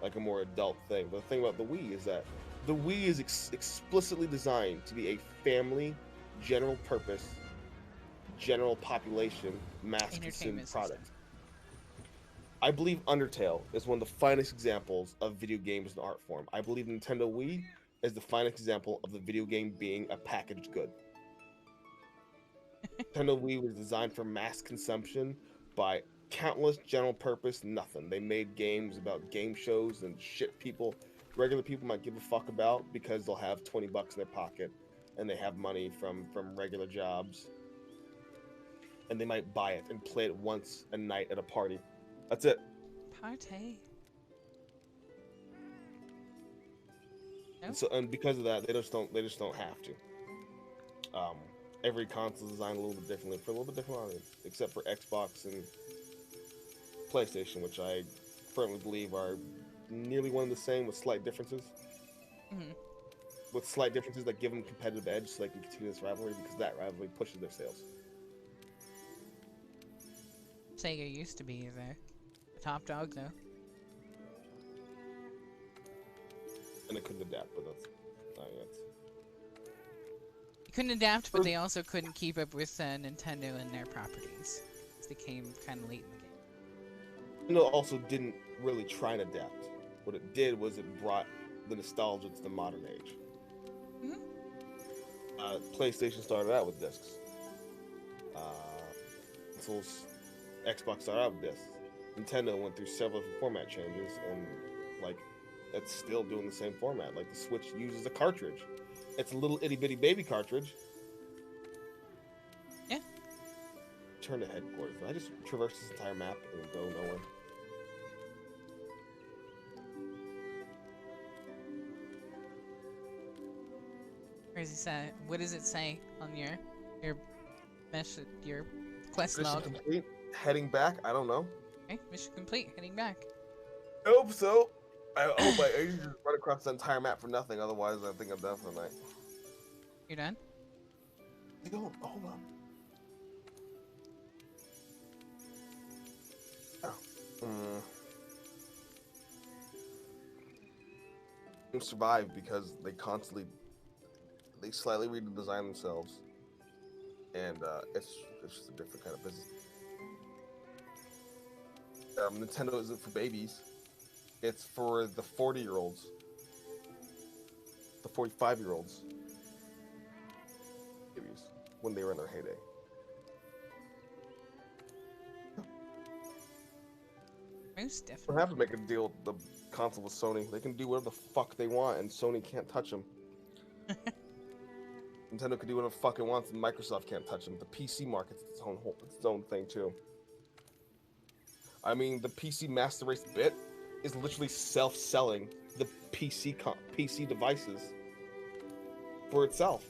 like a more adult thing, but the thing about the Wii is that the Wii is explicitly designed to be a family, general purpose, general population, mass consumed product. I believe Undertale is one of the finest examples of video games as an art form. I believe Nintendo Wii is the finest example of the video game being a packaged good. Nintendo Wii was designed for mass consumption by countless general purpose nothing. They made games about game shows and shit regular people might give a fuck about because they'll have 20 bucks in their pocket and they have money from regular jobs. And they might buy it and play it once a night at a party. That's it. Party. Nope. And because of that, they just don't have to. Every console is designed a little bit differently for a little bit different audience, except for Xbox and PlayStation, which I firmly believe are nearly one and the same with slight differences. Mm-hmm. With slight differences that give them competitive edge, so they can continue this rivalry because that rivalry pushes their sales. Sega used to be the top dog, though. And it couldn't adapt, but that's They couldn't adapt, but they also couldn't keep up with Nintendo and their properties. They came kind of late in the game. Nintendo also didn't really try and adapt. What it did was it brought the nostalgia to the modern age. Mm-hmm. PlayStation started out with discs. Xbox started out with discs. Nintendo went through several different format changes, and like it's still doing the same format. Like the Switch uses a cartridge. It's a little itty bitty baby cartridge. Yeah. Turn to headquarters. I just traverse this entire map and go nowhere. Where does he say? What does it say on your quest Mission log? complete. Heading back. I don't know. Okay, mission complete. Heading back. I hope so. I hope I just run across the entire map for nothing. Otherwise, I think I'm done for the night. You're done? Hold on. Survive because they slightly redesign themselves, and it's just a different kind of business. Nintendo isn't for babies; it's for the 40-year-olds, the 45-year-olds, babies when they were in their heyday. Most definitely. They don't have to make a deal with the console with Sony. They can do whatever the fuck they want, and Sony can't touch them. Nintendo can do whatever the fuck it wants, and Microsoft can't touch them. The PC market's its own thing too. I mean, the PC Master Race bit is literally self-selling the PC devices for itself.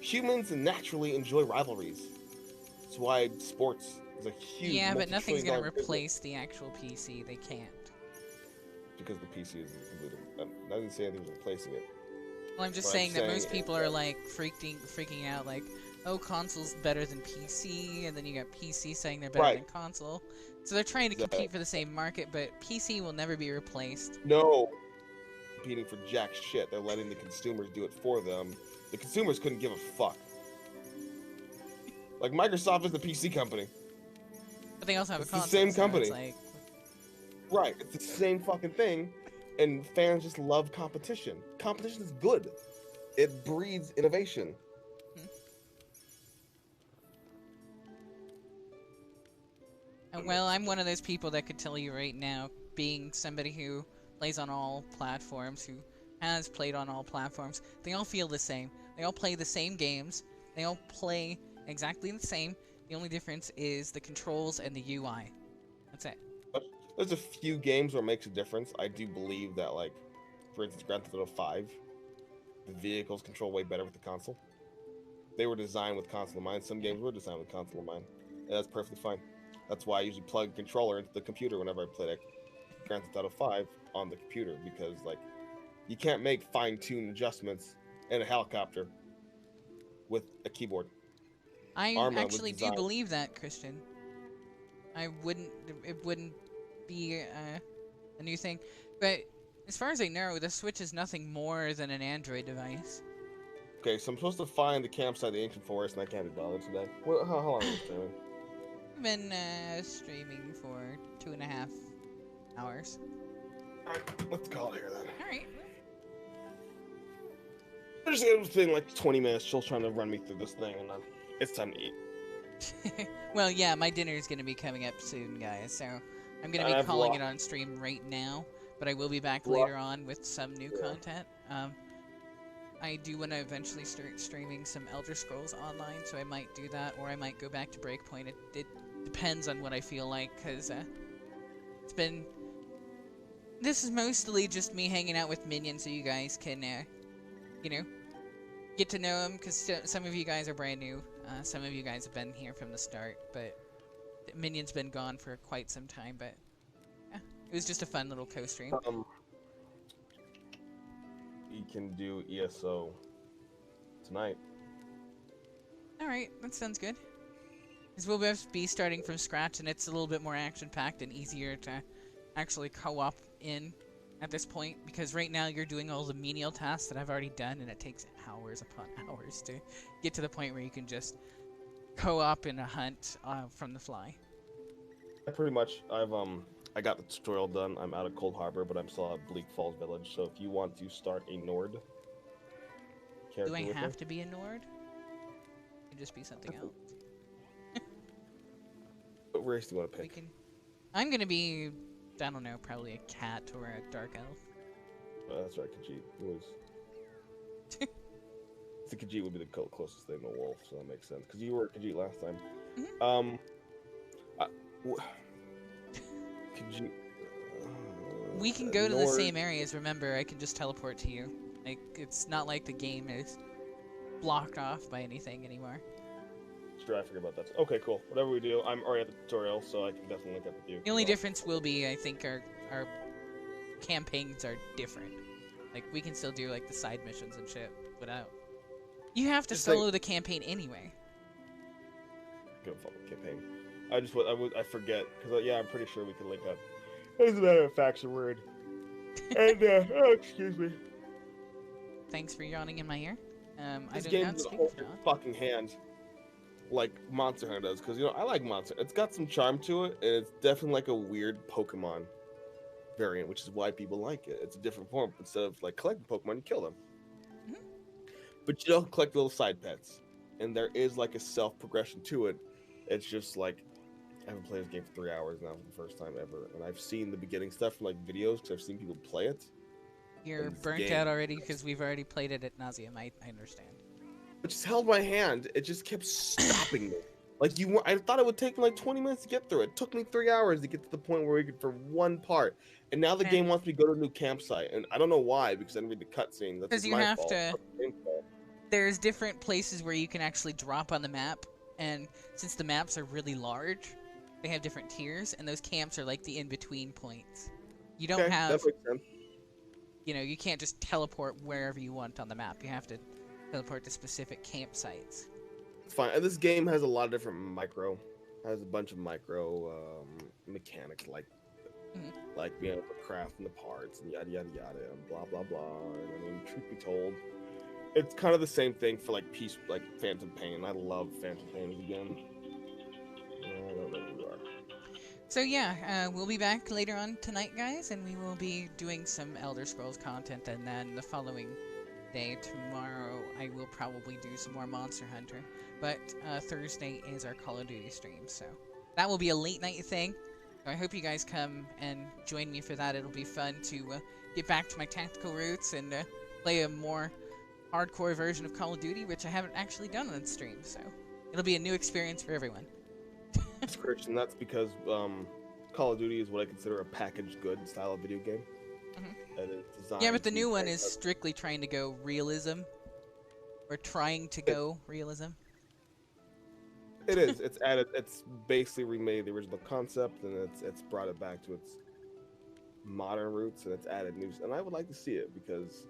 Humans naturally enjoy rivalries. That's why sports is a huge. Yeah, but nothing's gonna multi-trillion-dollar replace the actual PC. They can't. because the PC is included. I didn't say anything was replacing it. Well, I'm just What saying that saying most people is are that- like freaking out, like, oh, console's better than PC, and then you got PC saying they're better Right. than console. So they're trying to Exactly. compete for the same market, but PC will never be replaced. No, competing for jack shit. They're letting the consumers do it for them. The consumers couldn't give a fuck. Like Microsoft is the PC company. But they also have It's a the console. same so company. It's like, Right, it's the same fucking thing, and fans just love competition. Competition is good. It breeds innovation. well, I'm one of those people that could tell you right now, being somebody who plays on all platforms, who has played on all platforms, they all feel the same. They all play the same games. They all play exactly the same. The only difference is the controls and the UI. That's it. There's a few games where it makes a difference. I do believe that, like, for instance, Grand Theft Auto 5, the vehicles control way better with the console. They were designed with console in mind. Some games were designed with console in mind. And that's perfectly fine. That's why I usually plug a controller into the computer whenever I play that Grand Theft Auto 5 on the computer, because, like, you can't make fine-tuned adjustments in a helicopter with a keyboard. I Arma was actually do designed- believe that, Christian. It wouldn't be a new thing. But as far as I know, the Switch is nothing more than an Android device. Okay, so I'm supposed to find the campsite of the ancient forest, and I can't be bothered today. Well, how long are we streaming? I've been streaming for 2.5 hours. Alright, let's call it here then. Alright. I'm just gonna spend like 20 minutes just trying to run me through this thing, and then it's time to eat. Well, yeah, my dinner is going to be coming up soon, guys, so I'm going to be I've calling lo- it on stream right now, but I will be back Lo- later on with some new content. I do want to eventually start streaming some Elder Scrolls Online, so I might do that, or I might go back to Breakpoint. It depends on what I feel like, because it's been... This is mostly just me hanging out with Minion, so you guys can, you know, get to know him, because some of you guys are brand new. Some of you guys have been here from the start, but Minion's been gone for quite some time, but yeah, it was just a fun little co-stream. You can do ESO tonight. Alright, that sounds good. Because we'll both be starting from scratch, and it's a little bit more action-packed and easier to actually co-op in at this point, because right now you're doing all the menial tasks that I've already done, and it takes hours upon hours to get to the point where you can just co-op in a hunt from the fly. Pretty much, I got the tutorial done. I'm out of Cold Harbor, but I'm still at Bleak Falls Village. So if you want to start a Nord character Do I with have me, to be a Nord? It could just be something else. what race do you want to We pick? can. I'm gonna be, I don't know, probably a cat or a dark elf. That's right, Khajiit. The Khajiit would be the closest thing to wolf, so that makes sense. Because you were Khajiit last time. Mhm. Khajiit. We can go to the same areas. Remember, I can just teleport to you. Like, it's not like the game is blocked off by anything anymore. Sure, I forget about that. Okay, cool. Whatever we do, I'm already at the tutorial, so I can definitely link up with you. The only difference will be, I think, our campaigns are different. Like, we can still do, like, the side missions and shit without... You have to Just solo the campaign anyway. Go follow the campaign. I forget, because, yeah, I'm pretty sure we can link up. As a matter of fact, word. And, oh, excuse me. Thanks for yawning in my ear. I This did game not doesn't speak hold for your John. fucking hand like Monster Hunter does, because, you know, I like Monster. It's got some charm to it, and it's definitely like a weird Pokemon variant, which is why people like it. It's a different form. Instead of, like, collecting Pokemon, you kill them. Mhm. But you don't collect little side pets. And there is, like, a self-progression to it. It's just, like, I haven't played this game for 3 hours now for the first time ever. And I've seen the beginning stuff from, like, videos, because I've seen people play it. You're And this burnt game- out already because we've already played it at nauseam. I understand. It just held my hand. It just kept stopping me. Like, I thought it would take me like 20 minutes to get through it. It took me 3 hours to get to the point where we could for one part. And now the Okay. game wants me to go to a new campsite. And I don't know why, because I didn't read the cutscene. That's 'Cause just you my have fault. to- That's the game's fault. there's different places where you can actually drop on the map, and since the maps are really large, they have different tiers, and those camps are like the in-between points. You don't Okay, have, that makes sense. you know, you can't just teleport wherever you want on the map. You have to teleport to specific campsites. It's fine. And this game has a lot of different has a bunch of micro mechanics like being able to craft the parts and yada yada yada and blah blah blah. And I mean, truth be told, it's kind of the same thing for like Phantom Pain. I love Phantom Pain again. I don't know who you are. So yeah, we'll be back later on tonight, guys, and we will be doing some Elder Scrolls content, and then the following day, tomorrow, I will probably do some more Monster Hunter, but Thursday is our Call of Duty stream, so that will be a late night thing. So I hope you guys come and join me for that. It'll be fun to get back to my tactical roots and play a more hardcore version of Call of Duty, which I haven't actually done on stream, so it'll be a new experience for everyone. That's Christian. That's because Call of Duty is what I consider a packaged good style of video game. And it's designed Yeah, but the to new one take is up- strictly trying to go realism. Or trying to go realism. It is. It's added. It's basically remade the original concept, and it's brought it back to its modern roots, and it's added new. And I would like to see it because,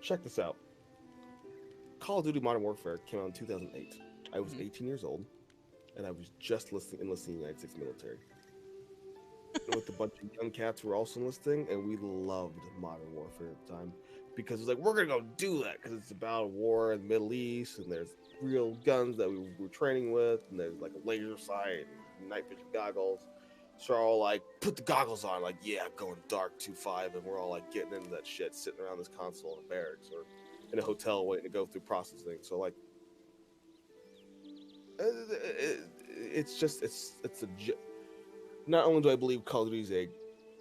check this out. Call of Duty Modern Warfare came out in 2008. I was 18 years old, and I was just enlisting in the United States military. With a bunch of young cats who were also enlisting, and we loved Modern Warfare at the time because it's like, we're gonna go do that because it's about a war in the Middle East, and there's real guns that we were training with, and there's like a laser sight and night vision goggles. So we're all like, put the goggles on, like, yeah, going dark 2.5, and we're all like getting into that shit, sitting around this console in a barracks or in a hotel waiting to go through processing. So like, not only do I believe Call of Duty is a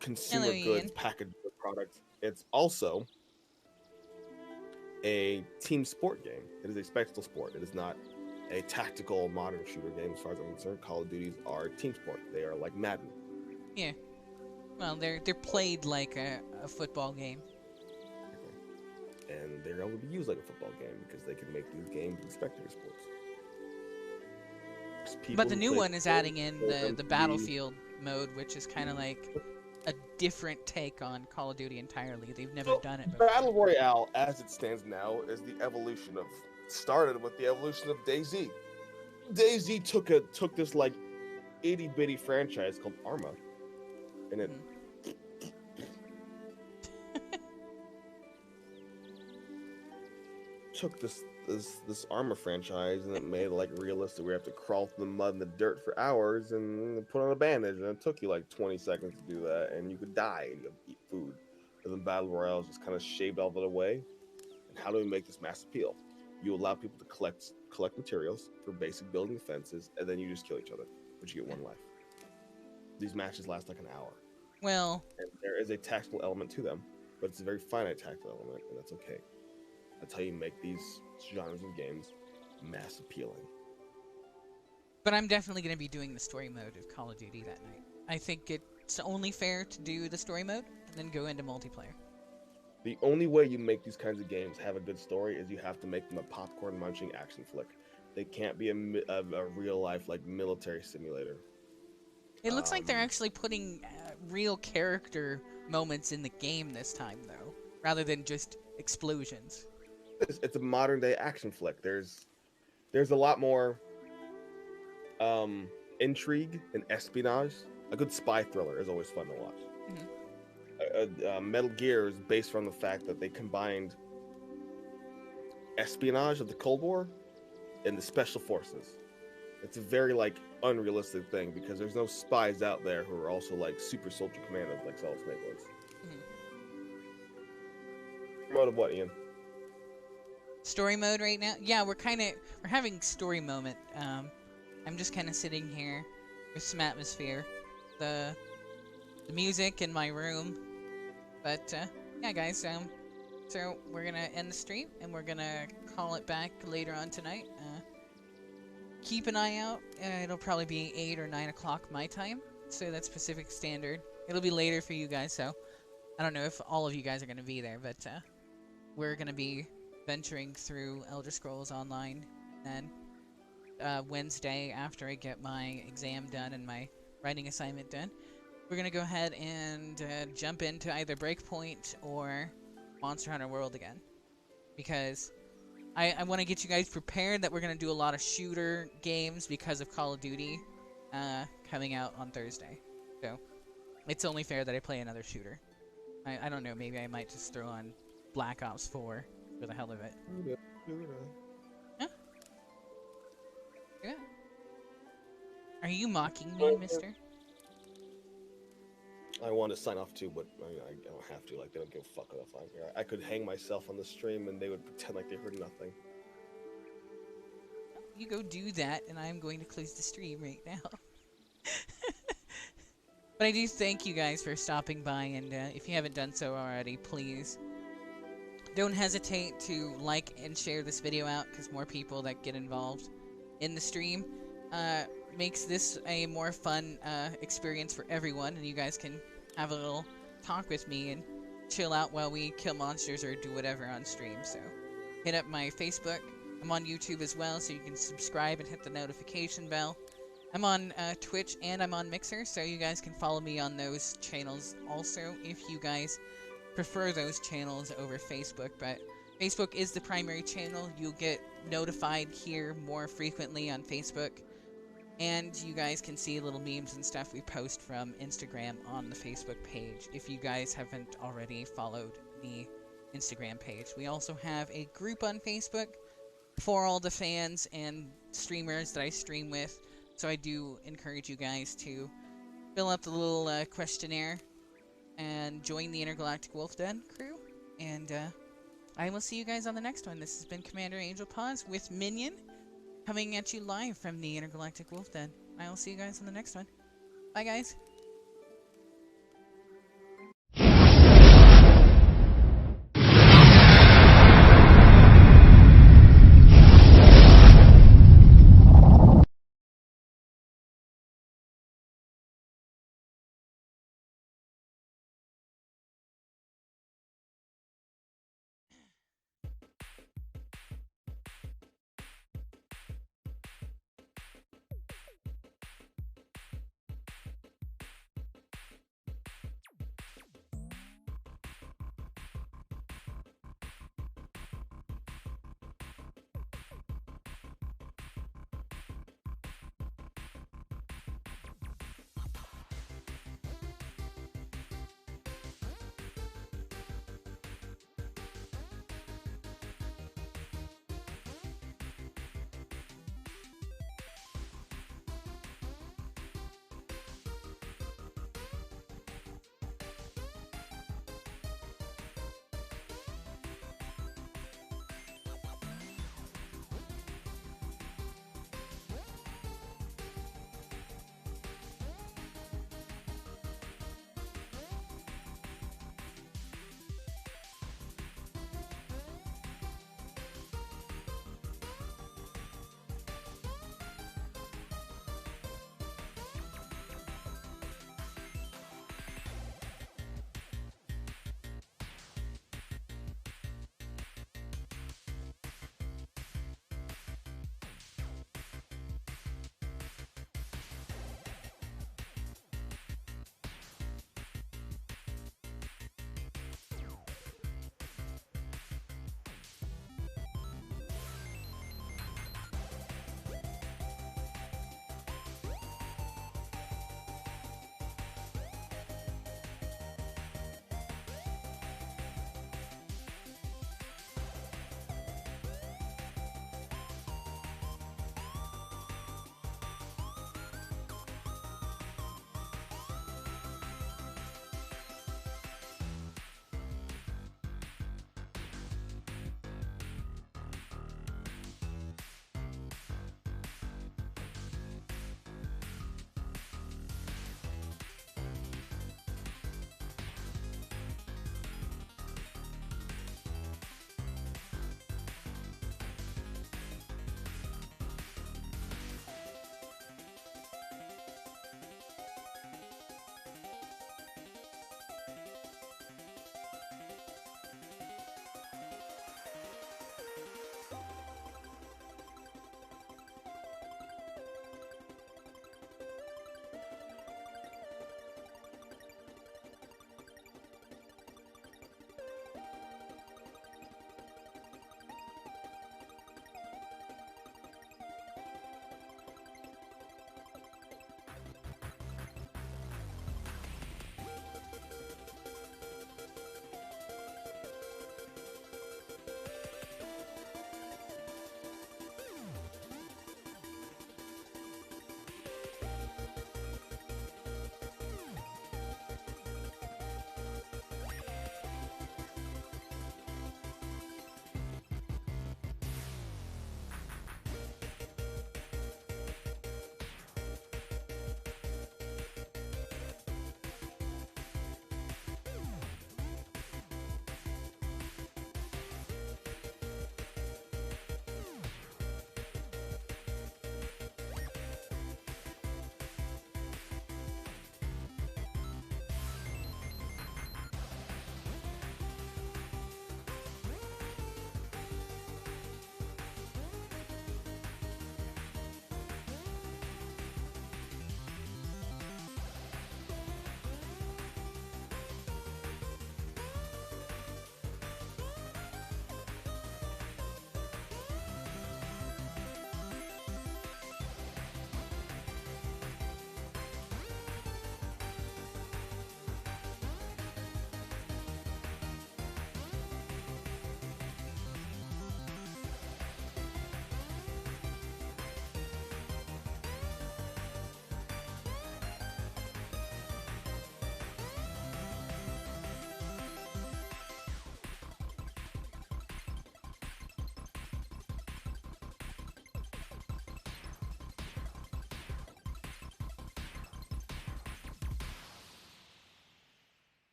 consumer Hello, goods Ian. packaged product, it's also a team sport game. It is a spectacle sport. It is not a tactical modern shooter game as far as I'm concerned. Call of Duties are team sport. They are like Madden. Yeah. Well, they're played like a football game. And they're able to be used like a football game because they can make these games in spectator sports. But the new one is adding in the battlefield mode, which is kind of like a different take on Call of Duty entirely. They've never done it before. Battle Royale, as it stands now, is the evolution of started with the evolution of DayZ. DayZ took this like itty bitty franchise called Arma, and it took this Arma franchise and it made it like realistic. We have to crawl through the mud and the dirt for hours and put on a bandage, and it took you like 20 seconds to do that, and you could die and you have to eat food. And then Battle Royale is just kind of shaved all of it away. And how do we make this mass appeal? You allow people to collect materials for basic building defenses, and then you just kill each other, but you get one life. These matches last like an hour. Well, And there is a tactical element to them, but it's a very finite tactical element, and that's okay. That's how you make these genres of games mass appealing. but I'm definitely going to be doing the story mode of Call of Duty that night. I think it's only fair to do the story mode and then go into multiplayer. The only way you make these kinds of games have a good story is you have to make them a popcorn munching action flick. They can't be a real life like military simulator. It looks like they're actually putting real character moments in the game this time, though, rather than just explosions. It's a modern day action flick. There's a lot more intrigue and espionage. A good spy thriller is always fun to watch. Metal Gear is based on the fact that they combined espionage of the Cold War and the special forces. It's a very like unrealistic thing because there's no spies out there who are also like super soldier commandos like Solid Snake was. Mode of what, Ian? Story mode right now? Yeah, we're having story moment. I'm just kind of sitting here with some atmosphere, the music in my room. But yeah, guys. So we're gonna end the stream and we're gonna call it back later on tonight. Keep an eye out. It'll probably be 8 or 9 o'clock my time, so that's Pacific Standard. It'll be later for you guys, so I don't know if all of you guys are gonna be there, but we're gonna be venturing through Elder Scrolls Online. And then Wednesday, after I get my exam done and my writing assignment done, we're gonna go ahead and jump into either Breakpoint or Monster Hunter World again, because I want to get you guys prepared that we're gonna do a lot of shooter games because of Call of Duty coming out on Thursday. So it's only fair that I play another shooter. I don't know, maybe I might just throw on Black Ops 4 for the hell of it. Huh? Yeah. Are you mocking me, mister? I want to sign off too, but I don't have to. Like, they don't give a fuck if I'm here. I could hang myself on the stream and they would pretend like they heard nothing. You go do that, and I'm going to close the stream right now. But I do thank you guys for stopping by, and if you haven't done so already, please don't hesitate to like and share this video out, because more people that get involved in the stream makes this a more fun experience for everyone, and you guys can have a little talk with me and chill out while we kill monsters or do whatever on stream. So hit up my Facebook. I'm on YouTube as well, so you can subscribe and hit the notification bell. I'm on Twitch and I'm on Mixer, so you guys can follow me on those channels also if you guys prefer those channels over Facebook. But Facebook is the primary channel. You'll get notified here more frequently on Facebook, and you guys can see little memes and stuff we post from Instagram on the Facebook page if you guys haven't already followed the Instagram page. We also have a group on Facebook for all the fans and streamers that I stream with, so I do encourage you guys to fill out the little questionnaire and join the Intergalactic Wolf Den crew, and I will see you guys on the next one. This has been Commander Angel Paws with Minion, coming at you live from the Intergalactic Wolf Den. I will see you guys on the next one. Bye, guys.